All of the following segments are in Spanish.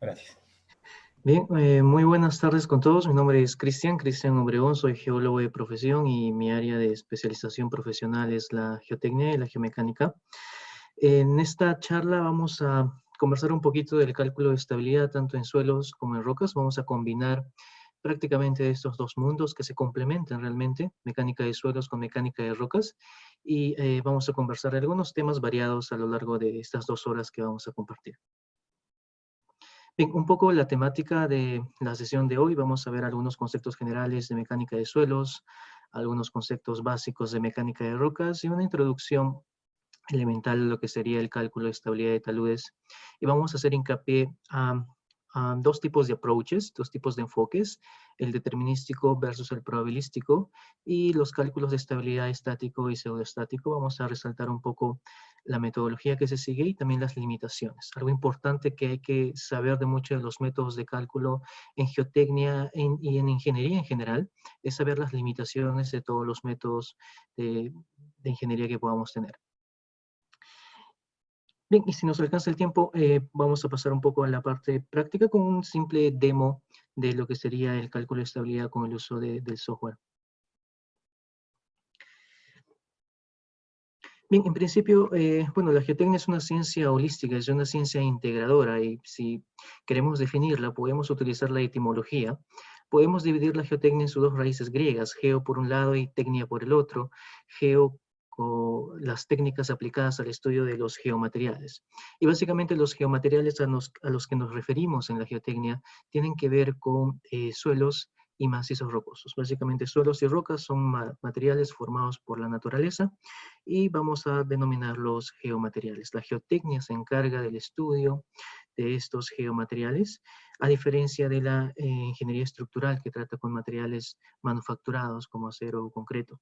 Gracias. Bien, muy buenas tardes con todos. Mi nombre es Cristian Obregón, soy geólogo de profesión y mi área de especialización profesional es la geotecnia y la geomecánica. En esta charla vamos a conversar un poquito del cálculo de estabilidad tanto en suelos como en rocas. Vamos a combinar prácticamente estos dos mundos que se complementan realmente, mecánica de suelos con mecánica de rocas, y vamos a conversar de algunos temas variados a lo largo de estas 2 horas que vamos a compartir. Bien, un poco la temática de la sesión de hoy. Vamos a ver algunos conceptos generales de mecánica de suelos, algunos conceptos básicos de mecánica de rocas y una introducción elemental a lo que sería el cálculo de estabilidad de taludes. Y vamos a hacer hincapié a dos tipos de approaches, dos tipos de enfoques, el determinístico versus el probabilístico, y los cálculos de estabilidad estático y pseudoestático. Vamos a resaltar un poco la metodología que se sigue y también las limitaciones. Algo importante que hay que saber de muchos de los métodos de cálculo en geotecnia y en ingeniería en general, es saber las limitaciones de todos los métodos de ingeniería que podamos tener. Bien, y si nos alcanza el tiempo, vamos a pasar un poco a la parte práctica con un simple demo de lo que sería el cálculo de estabilidad con el uso del software. Bien, en principio, bueno, la geotecnia es una ciencia holística, es una ciencia integradora, y si queremos definirla, podemos utilizar la etimología. Podemos dividir la geotecnia en sus dos raíces griegas, geo por un lado y tecnia por el otro. Geo, o las técnicas aplicadas al estudio de los geomateriales. Y básicamente los geomateriales a los que nos referimos en la geotecnia tienen que ver con suelos y macizos rocosos. Básicamente suelos y rocas son materiales formados por la naturaleza y vamos a denominarlos geomateriales. La geotecnia se encarga del estudio de estos geomateriales, a diferencia de la ingeniería estructural que trata con materiales manufacturados como acero o concreto.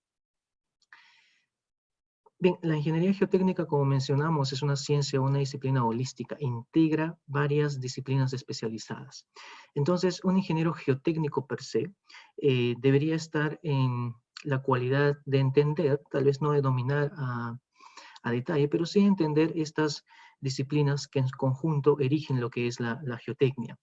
Bien, la ingeniería geotécnica, como mencionamos, es una ciencia, una disciplina holística, integra varias disciplinas especializadas. Entonces, un ingeniero geotécnico per se debería estar en la cualidad de entender, tal vez no de dominar a detalle, pero sí entender estas disciplinas que en conjunto erigen lo que es la geotecnia.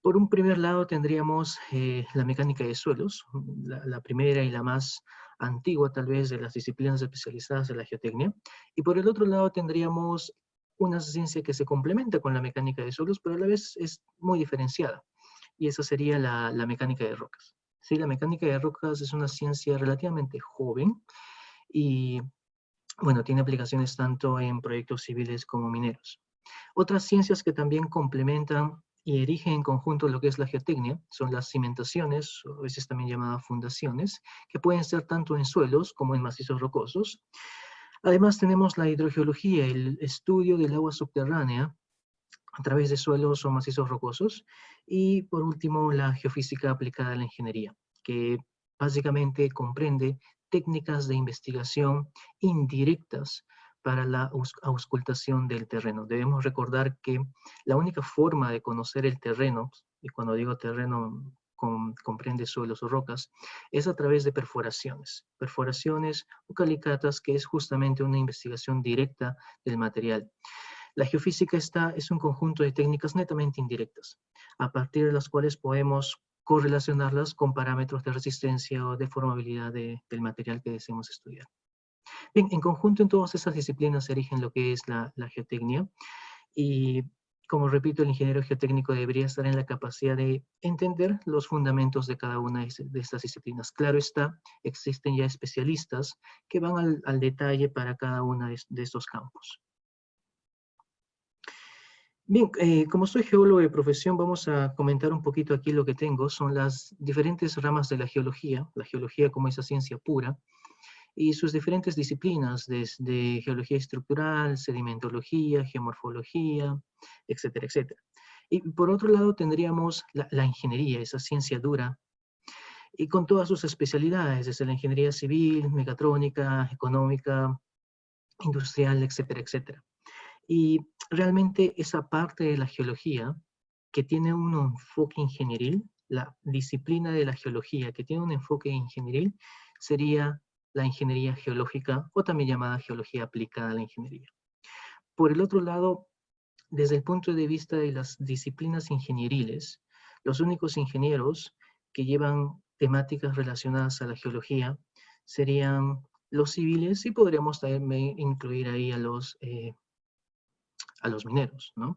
Por un primer lado tendríamos la mecánica de suelos, la primera y la más antigua tal vez de las disciplinas especializadas de la geotecnia, y por el otro lado tendríamos una ciencia que se complementa con la mecánica de suelos, pero a la vez es muy diferenciada, y esa sería la mecánica de rocas. Sí, la mecánica de rocas es una ciencia relativamente joven y, bueno, tiene aplicaciones tanto en proyectos civiles como mineros. Otras ciencias que también complementan y erigen en conjunto lo que es la geotecnia son las cimentaciones, o a veces también llamadas fundaciones, que pueden ser tanto en suelos como en macizos rocosos. Además tenemos la hidrogeología, el estudio del agua subterránea a través de suelos o macizos rocosos. Y por último, la geofísica aplicada a la ingeniería, que básicamente comprende técnicas de investigación indirectas para la auscultación del terreno. Debemos recordar que la única forma de conocer el terreno, y cuando digo terreno comprende suelos o rocas, es a través de perforaciones o calicatas, que es justamente una investigación directa del material. La geofísica es un conjunto de técnicas netamente indirectas, a partir de las cuales podemos correlacionarlas con parámetros de resistencia o deformabilidad del material que deseemos estudiar. Bien, en conjunto en todas esas disciplinas se erigen lo que es la geotecnia, y como repito, el ingeniero geotécnico debería estar en la capacidad de entender los fundamentos de cada una de estas disciplinas. Claro está, existen ya especialistas que van al detalle para cada uno de estos campos. Bien, como soy geólogo de profesión, vamos a comentar un poquito aquí lo que tengo. Son las diferentes ramas de la geología como esa ciencia pura, y sus diferentes disciplinas, desde geología estructural, sedimentología, geomorfología, etcétera, etcétera. Y por otro lado tendríamos la ingeniería, esa ciencia dura, y con todas sus especialidades, desde la ingeniería civil, mecatrónica, económica, industrial, etcétera, etcétera. Y realmente esa parte de la geología que tiene un enfoque ingenieril, la disciplina de la geología que tiene un enfoque ingenieril, sería la ingeniería geológica, o también llamada geología aplicada a la ingeniería. Por el otro lado, desde el punto de vista de las disciplinas ingenieriles, los únicos ingenieros que llevan temáticas relacionadas a la geología serían los civiles y podríamos también incluir ahí a los mineros, ¿no?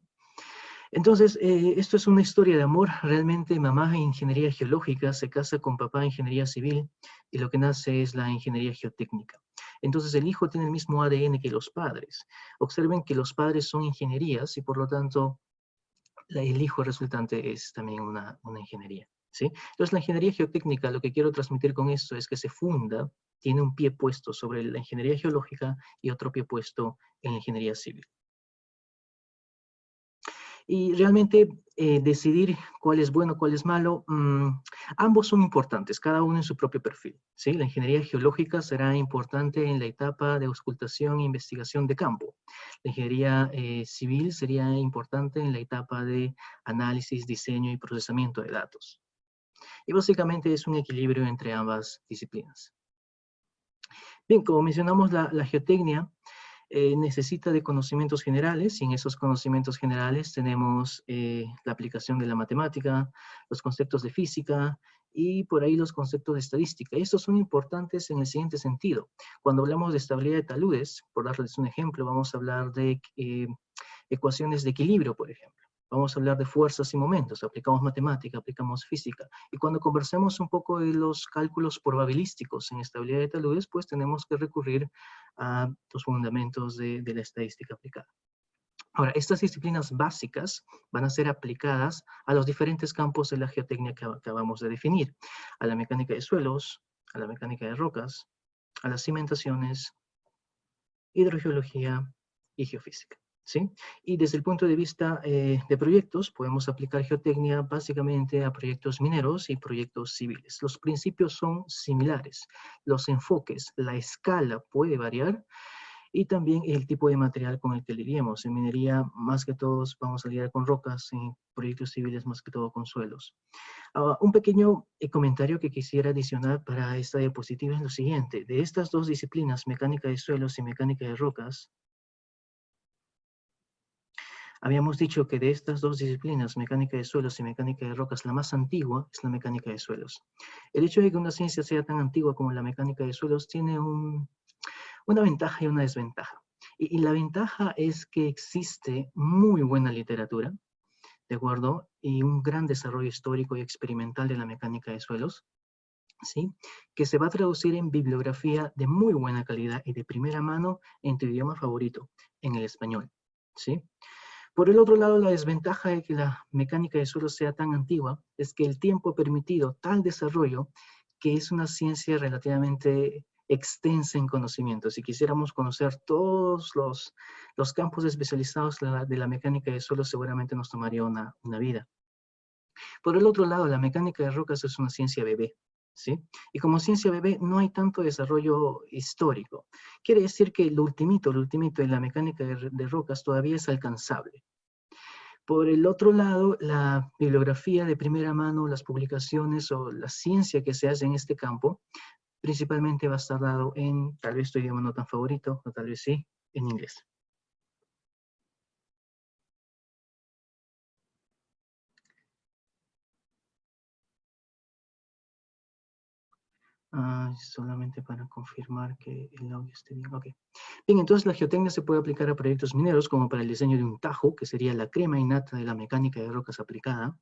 Entonces, esto es una historia de amor. Realmente mamá en ingeniería geológica se casa con papá en ingeniería civil y lo que nace es la ingeniería geotécnica. Entonces el hijo tiene el mismo ADN que los padres. Observen que los padres son ingenierías y por lo tanto el hijo resultante es también una ingeniería, ¿sí? Entonces la ingeniería geotécnica, lo que quiero transmitir con esto es que se funda, tiene un pie puesto sobre la ingeniería geológica y otro pie puesto en la ingeniería civil. Y realmente decidir cuál es bueno, cuál es malo, ambos son importantes, cada uno en su propio perfil, ¿sí? La ingeniería geológica será importante en la etapa de auscultación e investigación de campo. La ingeniería civil sería importante en la etapa de análisis, diseño y procesamiento de datos. Y básicamente es un equilibrio entre ambas disciplinas. Bien, como mencionamos, la geotecnia necesita de conocimientos generales, y en esos conocimientos generales tenemos la aplicación de la matemática, los conceptos de física, y por ahí los conceptos de estadística. Estos son importantes en el siguiente sentido. Cuando hablamos de estabilidad de taludes, por darles un ejemplo, vamos a hablar de ecuaciones de equilibrio, por ejemplo. Vamos a hablar de fuerzas y momentos, aplicamos matemática, aplicamos física. Y cuando conversemos un poco de los cálculos probabilísticos en estabilidad de taludes, pues tenemos que recurrir a los fundamentos de la estadística aplicada. Ahora, estas disciplinas básicas van a ser aplicadas a los diferentes campos de la geotecnia que acabamos de definir, a la mecánica de suelos, a la mecánica de rocas, a las cimentaciones, hidrogeología y geofísica, ¿sí? Y desde el punto de vista de proyectos, podemos aplicar geotecnia básicamente a proyectos mineros y proyectos civiles. Los principios son similares, los enfoques, la escala puede variar, y también el tipo de material con el que lidiemos. En minería, más que todos, vamos a lidiar con rocas, en proyectos civiles, más que todo con suelos. Un pequeño comentario que quisiera adicionar para esta diapositiva es lo siguiente. De estas dos disciplinas, mecánica de suelos y mecánica de rocas, habíamos dicho que de estas dos disciplinas, mecánica de suelos y mecánica de rocas, la más antigua es la mecánica de suelos. El hecho de que una ciencia sea tan antigua como la mecánica de suelos tiene una ventaja y una desventaja. Y la ventaja es que existe muy buena literatura, ¿de acuerdo? Y un gran desarrollo histórico y experimental de la mecánica de suelos, ¿sí? Que se va a traducir en bibliografía de muy buena calidad y de primera mano en tu idioma favorito, en el español, ¿sí? Por el otro lado, la desventaja de que la mecánica de suelos sea tan antigua es que el tiempo ha permitido tal desarrollo que es una ciencia relativamente extensa en conocimiento. Si quisiéramos conocer todos los campos especializados de la mecánica de suelos, seguramente nos tomaría una vida. Por el otro lado, la mecánica de rocas es una ciencia bebé, ¿sí? Y como ciencia bebé no hay tanto desarrollo histórico. Quiere decir que lo ultimito de la mecánica de rocas todavía es alcanzable. Por el otro lado, la bibliografía de primera mano, las publicaciones o la ciencia que se hace en este campo, principalmente va a estar dado en, tal vez tu idioma no tan favorito, o tal vez sí, en inglés. Solamente para confirmar que el audio esté bien. Ok. Bien, entonces la geotecnia se puede aplicar a proyectos mineros como para el diseño de un tajo, que sería la crema innata de la mecánica de rocas aplicada.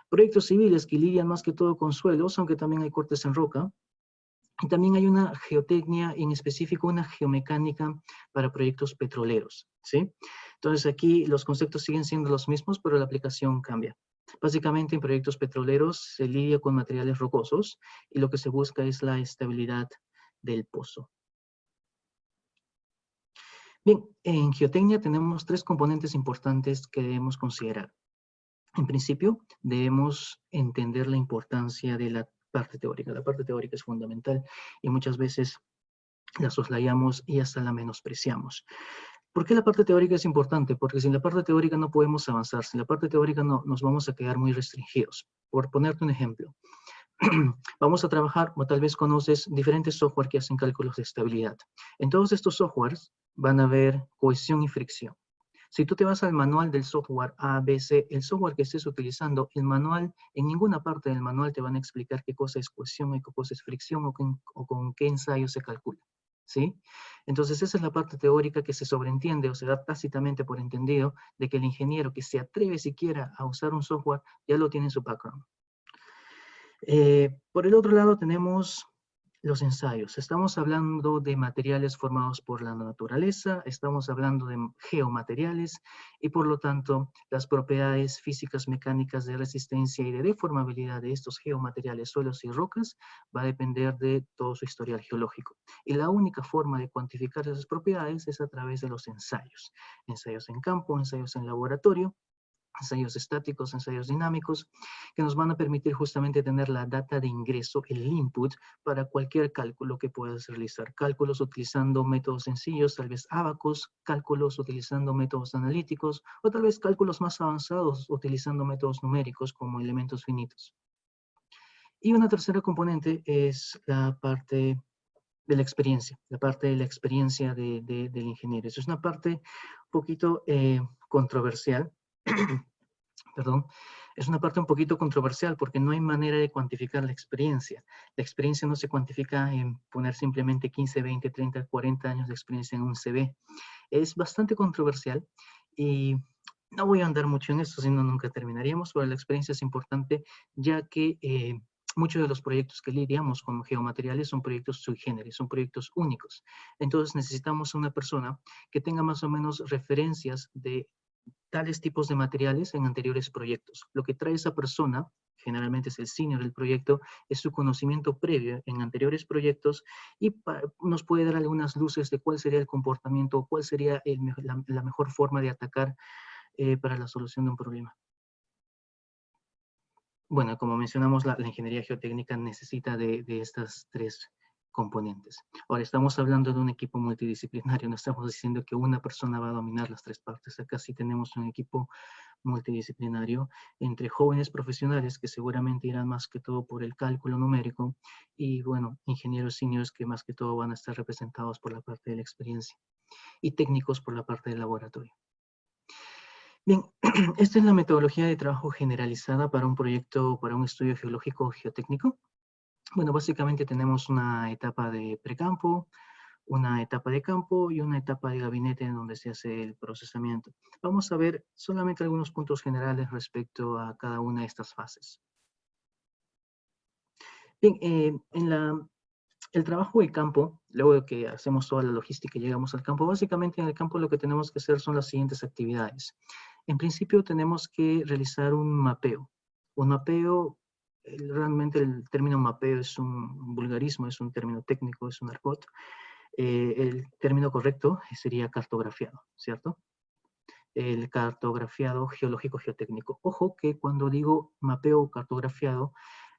Proyectos civiles que lidian más que todo con suelos, aunque también hay cortes en roca. Y también hay una geotecnia, en específico una geomecánica para proyectos petroleros, ¿sí? Entonces aquí los conceptos siguen siendo los mismos, pero la aplicación cambia. Básicamente en proyectos petroleros se lidia con materiales rocosos y lo que se busca es la estabilidad del pozo. Bien, en geotecnia tenemos tres componentes importantes que debemos considerar. En principio, debemos entender la importancia de la parte teórica. La parte teórica es fundamental y muchas veces la soslayamos y hasta la menospreciamos. ¿Por qué la parte teórica es importante? Porque sin la parte teórica no podemos avanzar. Sin la parte teórica no, nos vamos a quedar muy restringidos. Por ponerte un ejemplo, vamos a trabajar, o tal vez conoces, diferentes software que hacen cálculos de estabilidad. En todos estos softwares van a haber cohesión y fricción. Si tú te vas al manual del software A, B, C, el software que estés utilizando, el manual, en ninguna parte del manual te van a explicar qué cosa es cohesión y qué cosa es fricción o con qué ensayo se calcula, ¿sí? Entonces esa es la parte teórica que se sobreentiende o se da tácitamente por entendido de que el ingeniero que se atreve siquiera a usar un software ya lo tiene en su background. Por el otro lado tenemos los ensayos. Estamos hablando de materiales formados por la naturaleza, estamos hablando de geomateriales y por lo tanto las propiedades físicas, mecánicas de resistencia y de deformabilidad de estos geomateriales, suelos y rocas va a depender de todo su historial geológico. Y la única forma de cuantificar esas propiedades es a través de los ensayos. Ensayos en campo, ensayos en laboratorio, ensayos estáticos, ensayos dinámicos, que nos van a permitir justamente tener la data de ingreso, el input, para cualquier cálculo que puedas realizar. Cálculos utilizando métodos sencillos, tal vez ábacos, cálculos utilizando métodos analíticos, o tal vez cálculos más avanzados utilizando métodos numéricos como elementos finitos. Y una tercera componente es la parte de la experiencia, la parte de la experiencia del ingeniero. Eso es una parte un poquito controversial, perdón, es una parte un poquito controversial porque no hay manera de cuantificar la experiencia. La experiencia no se cuantifica en poner simplemente 15, 20, 30, 40 años de experiencia en un CV. Es bastante controversial y no voy a andar mucho en esto, si no nunca terminaríamos, pero la experiencia es importante ya que muchos de los proyectos que lidiamos con geomateriales son proyectos sui generis, son proyectos únicos. Entonces necesitamos una persona que tenga más o menos referencias de tales tipos de materiales en anteriores proyectos. Lo que trae esa persona, generalmente es el senior del proyecto, es su conocimiento previo en anteriores proyectos y nos puede dar algunas luces de cuál sería el comportamiento, cuál sería la mejor forma de atacar para la solución de un problema. Bueno, como mencionamos, la ingeniería geotécnica necesita de estas tres componentes. Ahora, estamos hablando de un equipo multidisciplinario, no estamos diciendo que una persona va a dominar las tres partes. Acá sí tenemos un equipo multidisciplinario entre jóvenes profesionales que seguramente irán más que todo por el cálculo numérico y, bueno, ingenieros seniors que más que todo van a estar representados por la parte de la experiencia y técnicos por la parte del laboratorio. Bien, esta es la metodología de trabajo generalizada para un proyecto, para un estudio geológico geotécnico. Bueno, básicamente tenemos una etapa de precampo, una etapa de campo y una etapa de gabinete en donde se hace el procesamiento. Vamos a ver solamente algunos puntos generales respecto a cada una de estas fases. Bien, el trabajo de campo, luego de que hacemos toda la logística y llegamos al campo, básicamente en el campo lo que tenemos que hacer son las siguientes actividades. En principio tenemos que realizar un mapeo. Un mapeo, realmente el término mapeo es un vulgarismo, es un término técnico, es un argot. El término correcto sería cartografiado, ¿cierto? El cartografiado geológico geotécnico. Ojo que cuando digo mapeo cartografiado,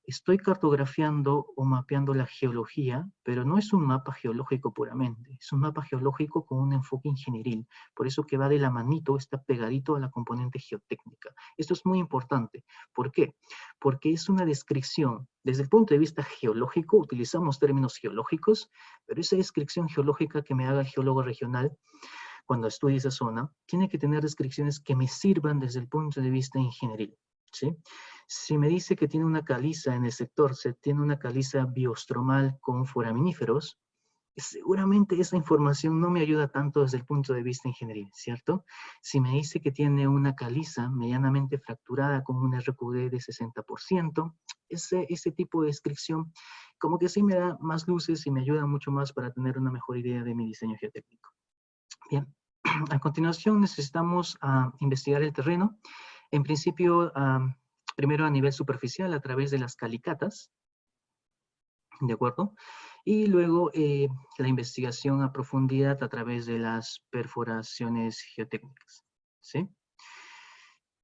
estoy cartografiando o mapeando la geología, pero no es un mapa geológico puramente, es un mapa geológico con un enfoque ingenieril, por eso que va de la manito, está pegadito a la componente geotécnica. Esto es muy importante. ¿Por qué? Porque es una descripción, desde el punto de vista geológico, utilizamos términos geológicos, pero esa descripción geológica que me haga el geólogo regional cuando estudie esa zona, tiene que tener descripciones que me sirvan desde el punto de vista ingenieril, ¿sí? Si me dice que tiene una caliza en el sector, se tiene una caliza biostromal con foraminíferos, seguramente esa información no me ayuda tanto desde el punto de vista ingenieril, ¿cierto? Si me dice que tiene una caliza medianamente fracturada con un RQD de 60%, ese tipo de descripción como que sí me da más luces y me ayuda mucho más para tener una mejor idea de mi diseño geotécnico. Bien, a continuación necesitamos investigar el terreno. En principio, primero a nivel superficial a través de las calicatas, ¿de acuerdo? Y luego la investigación a profundidad a través de las perforaciones geotécnicas, ¿sí?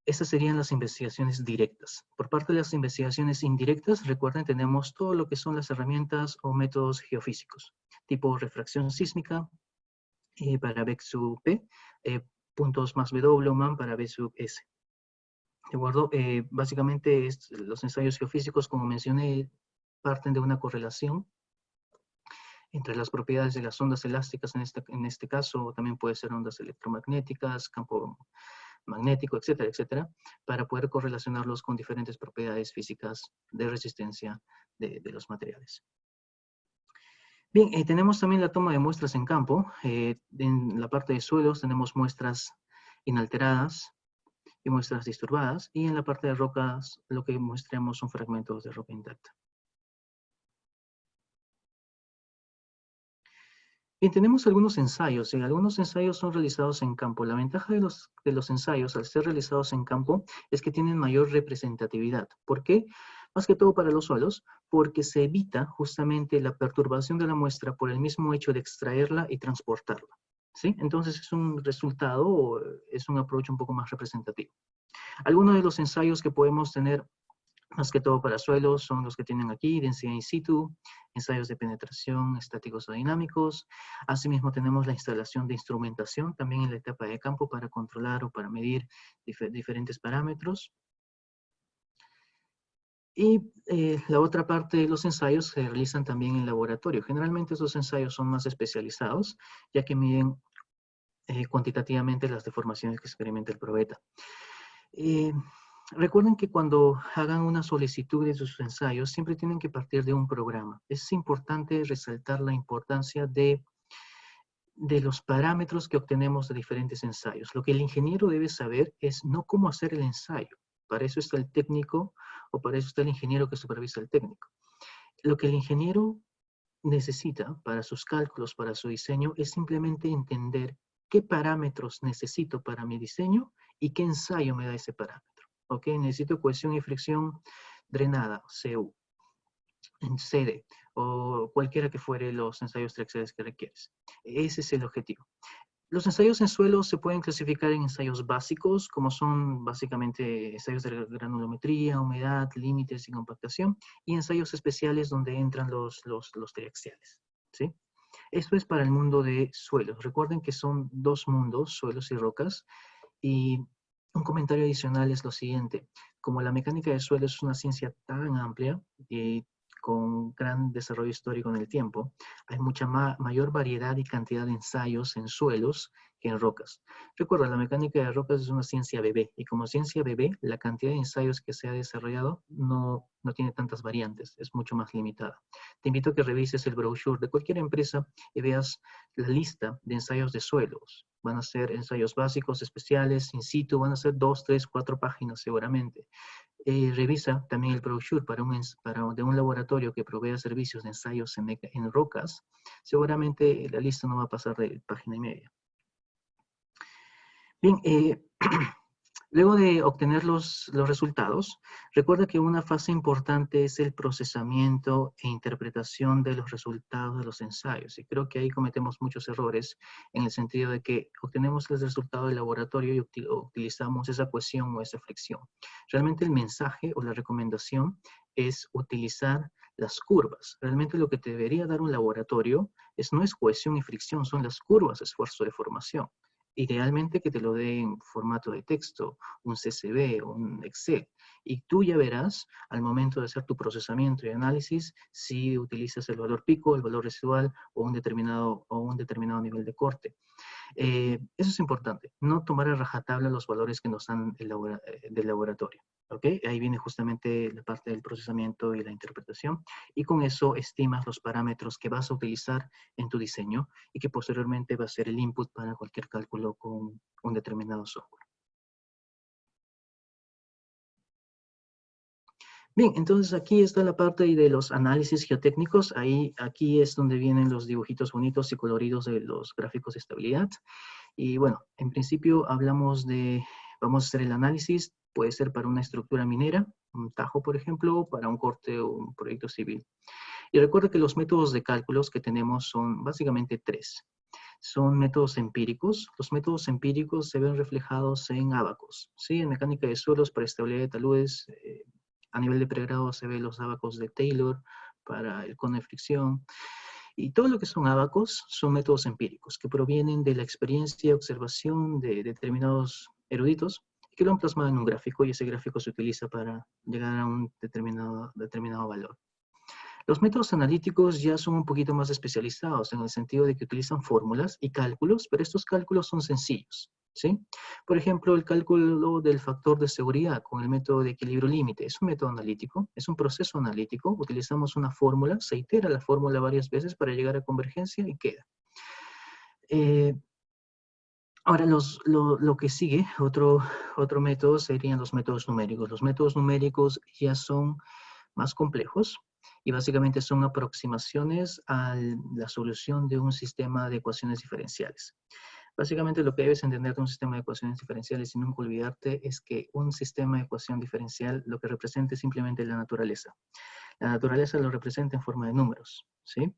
Estas serían las investigaciones directas. Por parte de las investigaciones indirectas, recuerden, tenemos todo lo que son las herramientas o métodos geofísicos, tipo refracción sísmica, para B sub P, puntos más W, man para B sub S. ¿De acuerdo? Básicamente los ensayos geofísicos, como mencioné, parten de una correlación Entre las propiedades de las ondas elásticas, en este caso, también puede ser ondas electromagnéticas, campo magnético, etcétera, etcétera, para poder correlacionarlos con diferentes propiedades físicas de resistencia de los materiales. Bien, tenemos también la toma de muestras en campo. En la parte de suelos tenemos muestras inalteradas y muestras disturbadas, y en la parte de rocas lo que muestramos son fragmentos de roca intacta. Bien, tenemos algunos ensayos, y algunos ensayos son realizados en campo. La ventaja de los ensayos, al ser realizados en campo, es que tienen mayor representatividad. ¿Por qué? Más que todo para los suelos, porque se evita justamente la perturbación de la muestra por el mismo hecho de extraerla y transportarla, ¿sí? Entonces es un resultado, es un approach un poco más representativo. Algunos de los ensayos que podemos tener más que todo para suelos son los que tienen aquí, densidad in situ, ensayos de penetración estáticos o dinámicos. Asimismo tenemos la instalación de instrumentación también en la etapa de campo para controlar o para medir diferentes parámetros. Y la otra parte de los ensayos se realizan también en laboratorio. Generalmente esos ensayos son más especializados, ya que miden cuantitativamente las deformaciones que experimenta el probeta. Recuerden que cuando hagan una solicitud de sus ensayos, siempre tienen que partir de un programa. Es importante resaltar la importancia de los parámetros que obtenemos de diferentes ensayos. Lo que el ingeniero debe saber es no cómo hacer el ensayo. Para eso está el técnico o para eso está el ingeniero que supervisa el técnico. Lo que el ingeniero necesita para sus cálculos, para su diseño, es simplemente entender qué parámetros necesito para mi diseño y qué ensayo me da ese parámetro. ¿Ok? Necesito cohesión y fricción drenada, CU, en CD, o cualquiera que fuere los ensayos triaxiales que requieres. Ese es el objetivo. Los ensayos en suelo se pueden clasificar en ensayos básicos, como son básicamente ensayos de granulometría, humedad, límites y compactación, y ensayos especiales donde entran los triaxiales, ¿sí? Esto es para el mundo de suelos. Recuerden que son dos mundos, suelos y rocas, y un comentario adicional es lo siguiente. Como la mecánica de suelo es una ciencia tan amplia y con gran desarrollo histórico en el tiempo, hay mucha mayor variedad y cantidad de ensayos en suelos que en rocas. Recuerda, la mecánica de rocas es una ciencia bebé, y como ciencia bebé, la cantidad de ensayos que se ha desarrollado no tiene tantas variantes, es mucho más limitada. Te invito a que revises el brochure de cualquier empresa y veas la lista de ensayos de suelos. Van a ser ensayos básicos, especiales, in situ, van a ser 2, 3, 4 páginas seguramente. Revisa también el brochure de un laboratorio que provea servicios de ensayos en rocas. Seguramente la lista no va a pasar de página y media. Bien, luego de obtener los resultados, recuerda que una fase importante es el procesamiento e interpretación de los resultados de los ensayos. Y creo que ahí cometemos muchos errores en el sentido de que obtenemos el resultado del laboratorio y utilizamos esa cohesión o esa fricción. Realmente el mensaje o la recomendación es utilizar las curvas. Realmente lo que te debería dar un laboratorio no es cohesión y fricción, son las curvas, esfuerzo de formación. Idealmente que te lo dé en formato de texto, un CSV o un Excel. Y tú ya verás al momento de hacer tu procesamiento y análisis si utilizas el valor pico, el valor residual o un determinado nivel de corte. Eso es importante, no tomar a rajatabla los valores que nos dan del laboratorio. ¿Okay? Ahí viene justamente la parte del procesamiento y la interpretación, y con eso estimas los parámetros que vas a utilizar en tu diseño y que posteriormente va a ser el input para cualquier cálculo con un determinado software. Bien, entonces aquí está la parte de los análisis geotécnicos. Aquí es donde vienen los dibujitos bonitos y coloridos de los gráficos de estabilidad. Y bueno, en principio vamos a hacer el análisis, puede ser para una estructura minera, un tajo por ejemplo, para un corte o un proyecto civil. Y recuerda que los métodos de cálculos que tenemos son básicamente tres. Son métodos empíricos. Los métodos empíricos se ven reflejados en ábacos, ¿sí? En mecánica de suelos para estabilidad de taludes, a nivel de pregrado se ven los ábacos de Taylor para el cono de fricción. Y todo lo que son ábacos son métodos empíricos que provienen de la experiencia y observación de determinados eruditos que lo han plasmado en un gráfico, y ese gráfico se utiliza para llegar a un determinado valor. Los métodos analíticos ya son un poquito más especializados en el sentido de que utilizan fórmulas y cálculos, pero estos cálculos son sencillos, ¿sí? Por ejemplo, el cálculo del factor de seguridad con el método de equilibrio límite es un método analítico, es un proceso analítico. Utilizamos una fórmula, se itera la fórmula varias veces para llegar a convergencia y queda. Ahora, lo que sigue, otro método serían los métodos numéricos. Los métodos numéricos ya son más complejos y básicamente son aproximaciones a la solución de un sistema de ecuaciones diferenciales. Básicamente lo que debes entender de un sistema de ecuaciones diferenciales y nunca olvidarte es que un sistema de ecuación diferencial lo que representa es simplemente la naturaleza. La naturaleza lo representa en forma de números, ¿sí?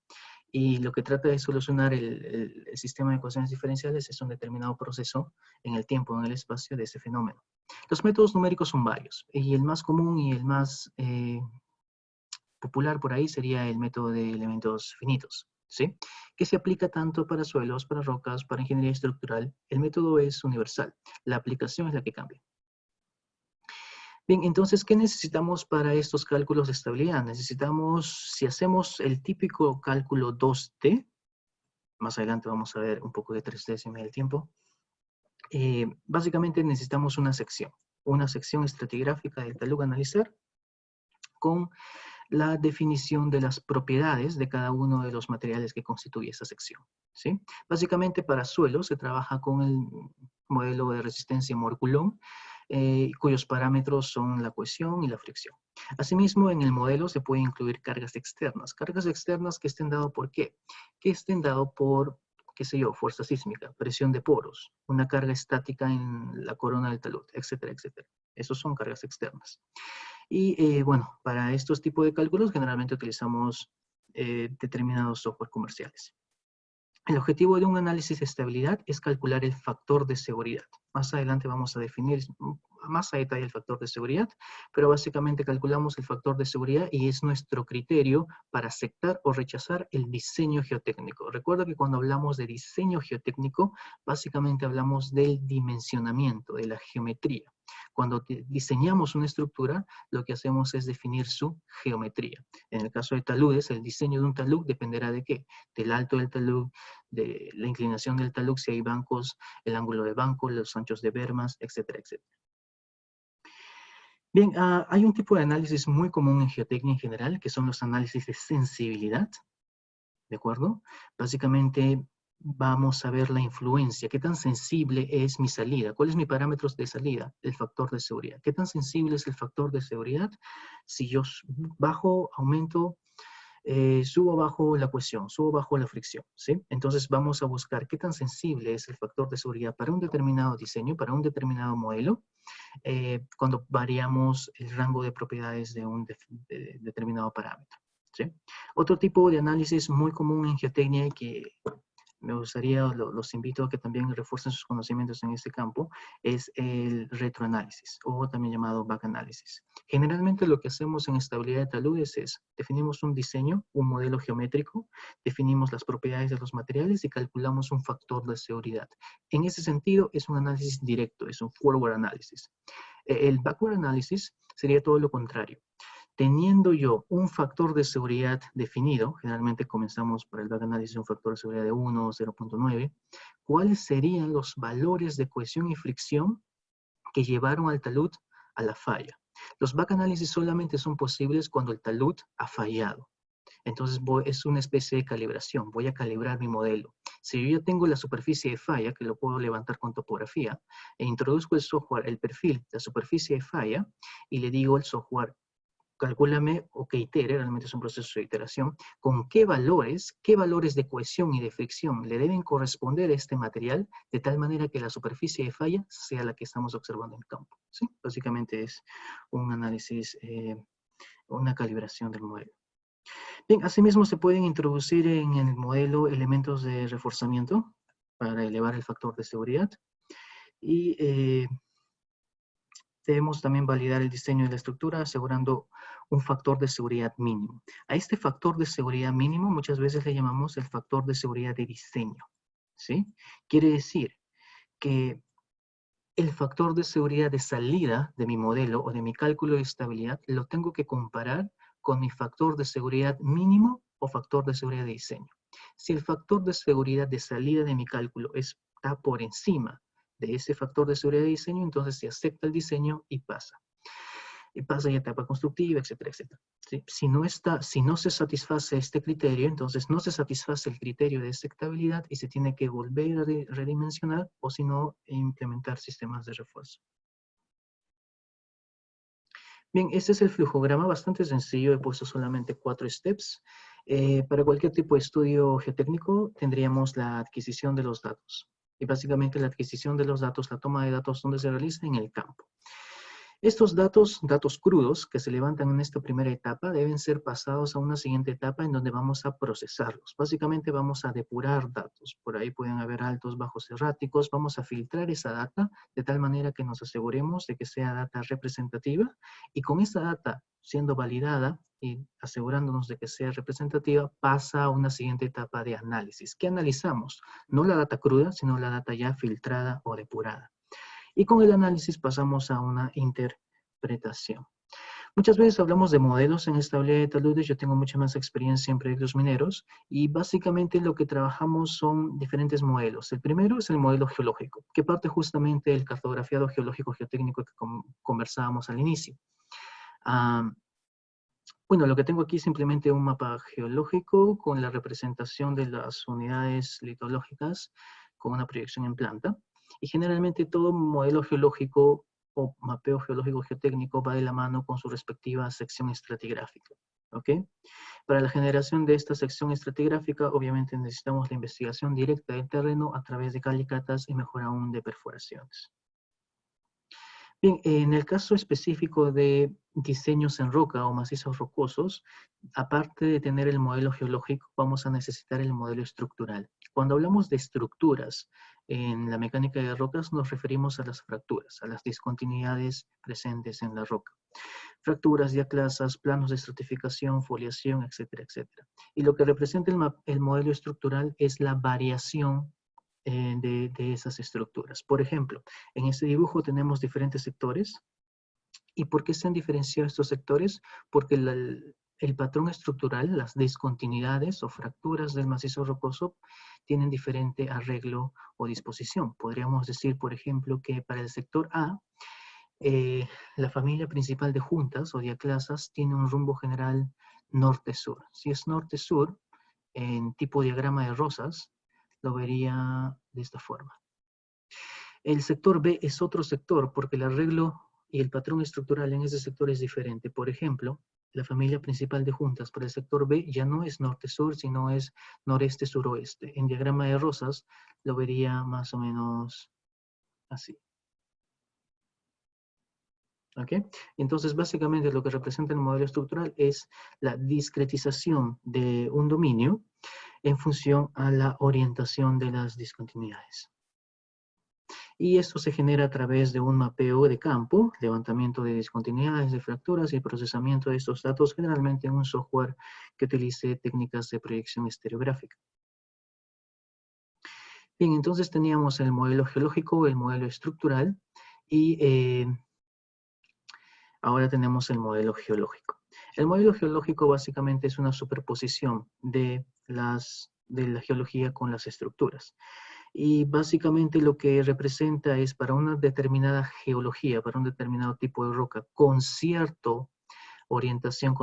Y lo que trata de solucionar el sistema de ecuaciones diferenciales es un determinado proceso en el tiempo, en el espacio de ese fenómeno. Los métodos numéricos son varios, y el más común y el más popular por ahí sería el método de elementos finitos, ¿sí? Que se aplica tanto para suelos, para rocas, para ingeniería estructural. El método es universal, la aplicación es la que cambia. Bien, entonces, ¿qué necesitamos para estos cálculos de estabilidad? Necesitamos, si hacemos el típico cálculo 2D, más adelante vamos a ver un poco de 3D si me da el tiempo, básicamente necesitamos una sección estratigráfica del talud a analizar con la definición de las propiedades de cada uno de los materiales que constituye esa sección, ¿sí? Básicamente para suelo se trabaja con el modelo de resistencia Mohr-Coulomb, cuyos parámetros son la cohesión y la fricción. Asimismo, en el modelo se pueden incluir cargas externas que estén dado por qué, que estén dado por, qué sé yo, fuerza sísmica, presión de poros, una carga estática en la corona del talud, etcétera, etcétera. Esos son cargas externas. Y bueno, para estos tipos de cálculos generalmente utilizamos determinados software comerciales. El objetivo de un análisis de estabilidad es calcular el factor de seguridad. Más adelante vamos a definir más a detalle el factor de seguridad, pero básicamente calculamos el factor de seguridad y es nuestro criterio para aceptar o rechazar el diseño geotécnico. Recuerda que cuando hablamos de diseño geotécnico, básicamente hablamos del dimensionamiento, de la geometría. Cuando diseñamos una estructura, lo que hacemos es definir su geometría. En el caso de taludes, el diseño de un talud dependerá de qué? Del alto del talud, de la inclinación del talud, si hay bancos, el ángulo de banco, los anchos de bermas, etcétera, etcétera. Bien, hay un tipo de análisis muy común en geotecnia en general, que son los análisis de sensibilidad, ¿de acuerdo? Básicamente vamos a ver la influencia, qué tan sensible es mi salida, cuál es mi parámetros de salida, el factor de seguridad. ¿Qué tan sensible es el factor de seguridad? Si yo bajo, aumento, subo bajo la cohesión, subo bajo la fricción, ¿sí? Entonces vamos a buscar qué tan sensible es el factor de seguridad para un determinado diseño, para un determinado modelo, cuando variamos el rango de propiedades de un determinado parámetro, ¿sí? Otro tipo de análisis muy común en geotecnia y que me gustaría, los invito a que también refuercen sus conocimientos en este campo, es el retroanálisis, o también llamado back-análisis. Generalmente lo que hacemos en estabilidad de taludes es, definimos un diseño, un modelo geométrico, definimos las propiedades de los materiales y calculamos un factor de seguridad. En ese sentido, es un análisis directo, es un forward analysis. El backward analysis sería todo lo contrario. Teniendo yo un factor de seguridad definido, generalmente comenzamos por el back análisis un factor de seguridad de 1 o 0.9, ¿cuáles serían los valores de cohesión y fricción que llevaron al talud a la falla? Los back análisis solamente son posibles cuando el talud ha fallado. Entonces es una especie de calibración, voy a calibrar mi modelo. Si yo ya tengo la superficie de falla, que lo puedo levantar con topografía, e introduzco el software, el perfil, la superficie de falla, y le digo al software, calcúlame o que itere, realmente es un proceso de iteración, con qué valores de cohesión y de fricción le deben corresponder a este material, de tal manera que la superficie de falla sea la que estamos observando en el campo, ¿sí? Básicamente es un análisis, una calibración del modelo. Bien, asimismo se pueden introducir en el modelo elementos de reforzamiento para elevar el factor de seguridad y debemos también validar el diseño de la estructura asegurando un factor de seguridad mínimo. A este factor de seguridad mínimo muchas veces le llamamos el factor de seguridad de diseño, ¿sí? Quiere decir que el factor de seguridad de salida de mi modelo o de mi cálculo de estabilidad lo tengo que comparar con mi factor de seguridad mínimo o factor de seguridad de diseño. Si el factor de seguridad de salida de mi cálculo está por encima de ese factor de seguridad de diseño, entonces se acepta el diseño y pasa. Y pasa a etapa constructiva, etcétera, etcétera. ¿Sí? Si no se satisface este criterio, entonces no se satisface el criterio de aceptabilidad y se tiene que volver a redimensionar o si no, implementar sistemas de refuerzo. Bien, este es el flujograma bastante sencillo, he puesto solamente 4 steps. Para cualquier tipo de estudio geotécnico tendríamos la adquisición de los datos. Y básicamente la adquisición de los datos, la toma de datos, donde se realiza en el campo. Estos datos crudos que se levantan en esta primera etapa deben ser pasados a una siguiente etapa en donde vamos a procesarlos. Básicamente vamos a depurar datos. Por ahí pueden haber altos, bajos erráticos. Vamos a filtrar esa data de tal manera que nos aseguremos de que sea data representativa y con esa data siendo validada y asegurándonos de que sea representativa, pasa a una siguiente etapa de análisis. ¿Qué analizamos? No la data cruda, sino la data ya filtrada o depurada. Y con el análisis pasamos a una interpretación. Muchas veces hablamos de modelos en estabilidad de taludes. Yo tengo mucha más experiencia en proyectos mineros y básicamente lo que trabajamos son diferentes modelos. El primero es el modelo geológico, que parte justamente del cartografiado geológico geotécnico que conversábamos al inicio. Bueno, lo que tengo aquí es simplemente un mapa geológico con la representación de las unidades litológicas con una proyección en planta. Y generalmente todo modelo geológico o mapeo geológico geotécnico va de la mano con su respectiva sección estratigráfica. ¿Ok? Para la generación de esta sección estratigráfica, obviamente necesitamos la investigación directa del terreno a través de calicatas y mejor aún de perforaciones. Bien, en el caso específico de diseños en roca o macizos rocosos, aparte de tener el modelo geológico, vamos a necesitar el modelo estructural. Cuando hablamos de estructuras en la mecánica de rocas, nos referimos a las fracturas, a las discontinuidades presentes en la roca. Fracturas, diaclasas, planos de estratificación, foliación, etcétera, etcétera. Y lo que representa el modelo estructural es la variación de esas estructuras. Por ejemplo, en este dibujo tenemos diferentes sectores. ¿Y por qué se han diferenciado estos sectores? Porque el patrón estructural, las discontinuidades o fracturas del macizo rocoso tienen diferente arreglo o disposición. Podríamos decir, por ejemplo, que para el sector A, la familia principal de juntas o diaclasas tiene un rumbo general norte-sur. Si es norte-sur, en tipo diagrama de rosas, lo vería de esta forma. El sector B es otro sector porque el arreglo y el patrón estructural en ese sector es diferente. Por ejemplo, la familia principal de juntas para el sector B ya no es norte-sur, sino es noreste-suroeste. En diagrama de rosas lo vería más o menos así. ¿Ok? Entonces, básicamente lo que representa el modelo estructural es la discretización de un dominio en función a la orientación de las discontinuidades. Y esto se genera a través de un mapeo de campo, levantamiento de discontinuidades, de fracturas y procesamiento de estos datos, generalmente en un software que utilice técnicas de proyección estereográfica. Bien, entonces teníamos el modelo geológico, el modelo estructural y ahora tenemos el modelo geológico. El modelo geológico básicamente es una superposición de la geología con las estructuras. Y básicamente lo que representa es para una determinada geología, para un determinado tipo de roca, con cierta orientación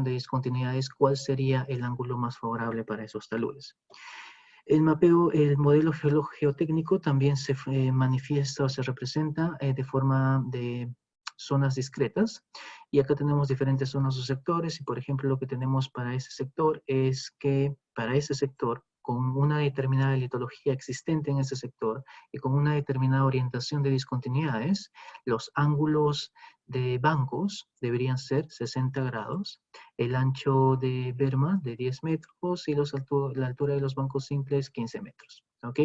de discontinuidades, ¿cuál sería el ángulo más favorable para esos taludes? El mapeo, el modelo geotécnico también se manifiesta o se representa de forma de zonas discretas. Y acá tenemos diferentes zonas o sectores. Y por ejemplo, lo que tenemos para ese sector es que para ese sector, con una determinada litología existente en ese sector y con una determinada orientación de discontinuidades, los ángulos de bancos deberían ser 60 grados, el ancho de berma de 10 metros y la altura de los bancos simples 15 metros. ¿Ok?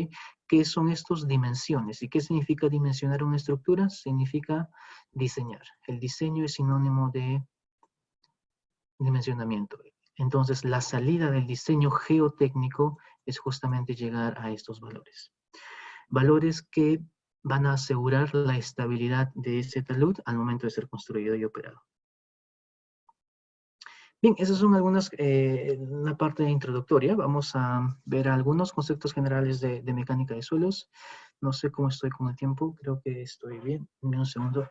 ¿Qué son estas dimensiones? ¿Y qué significa dimensionar una estructura? Significa diseñar. El diseño es sinónimo de dimensionamiento. Entonces, la salida del diseño geotécnico es justamente llegar a estos valores. Valores que van a asegurar la estabilidad de ese talud al momento de ser construido y operado. Bien, esas son algunas, una parte introductoria. Vamos a ver algunos conceptos generales de mecánica de suelos. No sé cómo estoy con el tiempo, creo que estoy bien. Dame un segundo.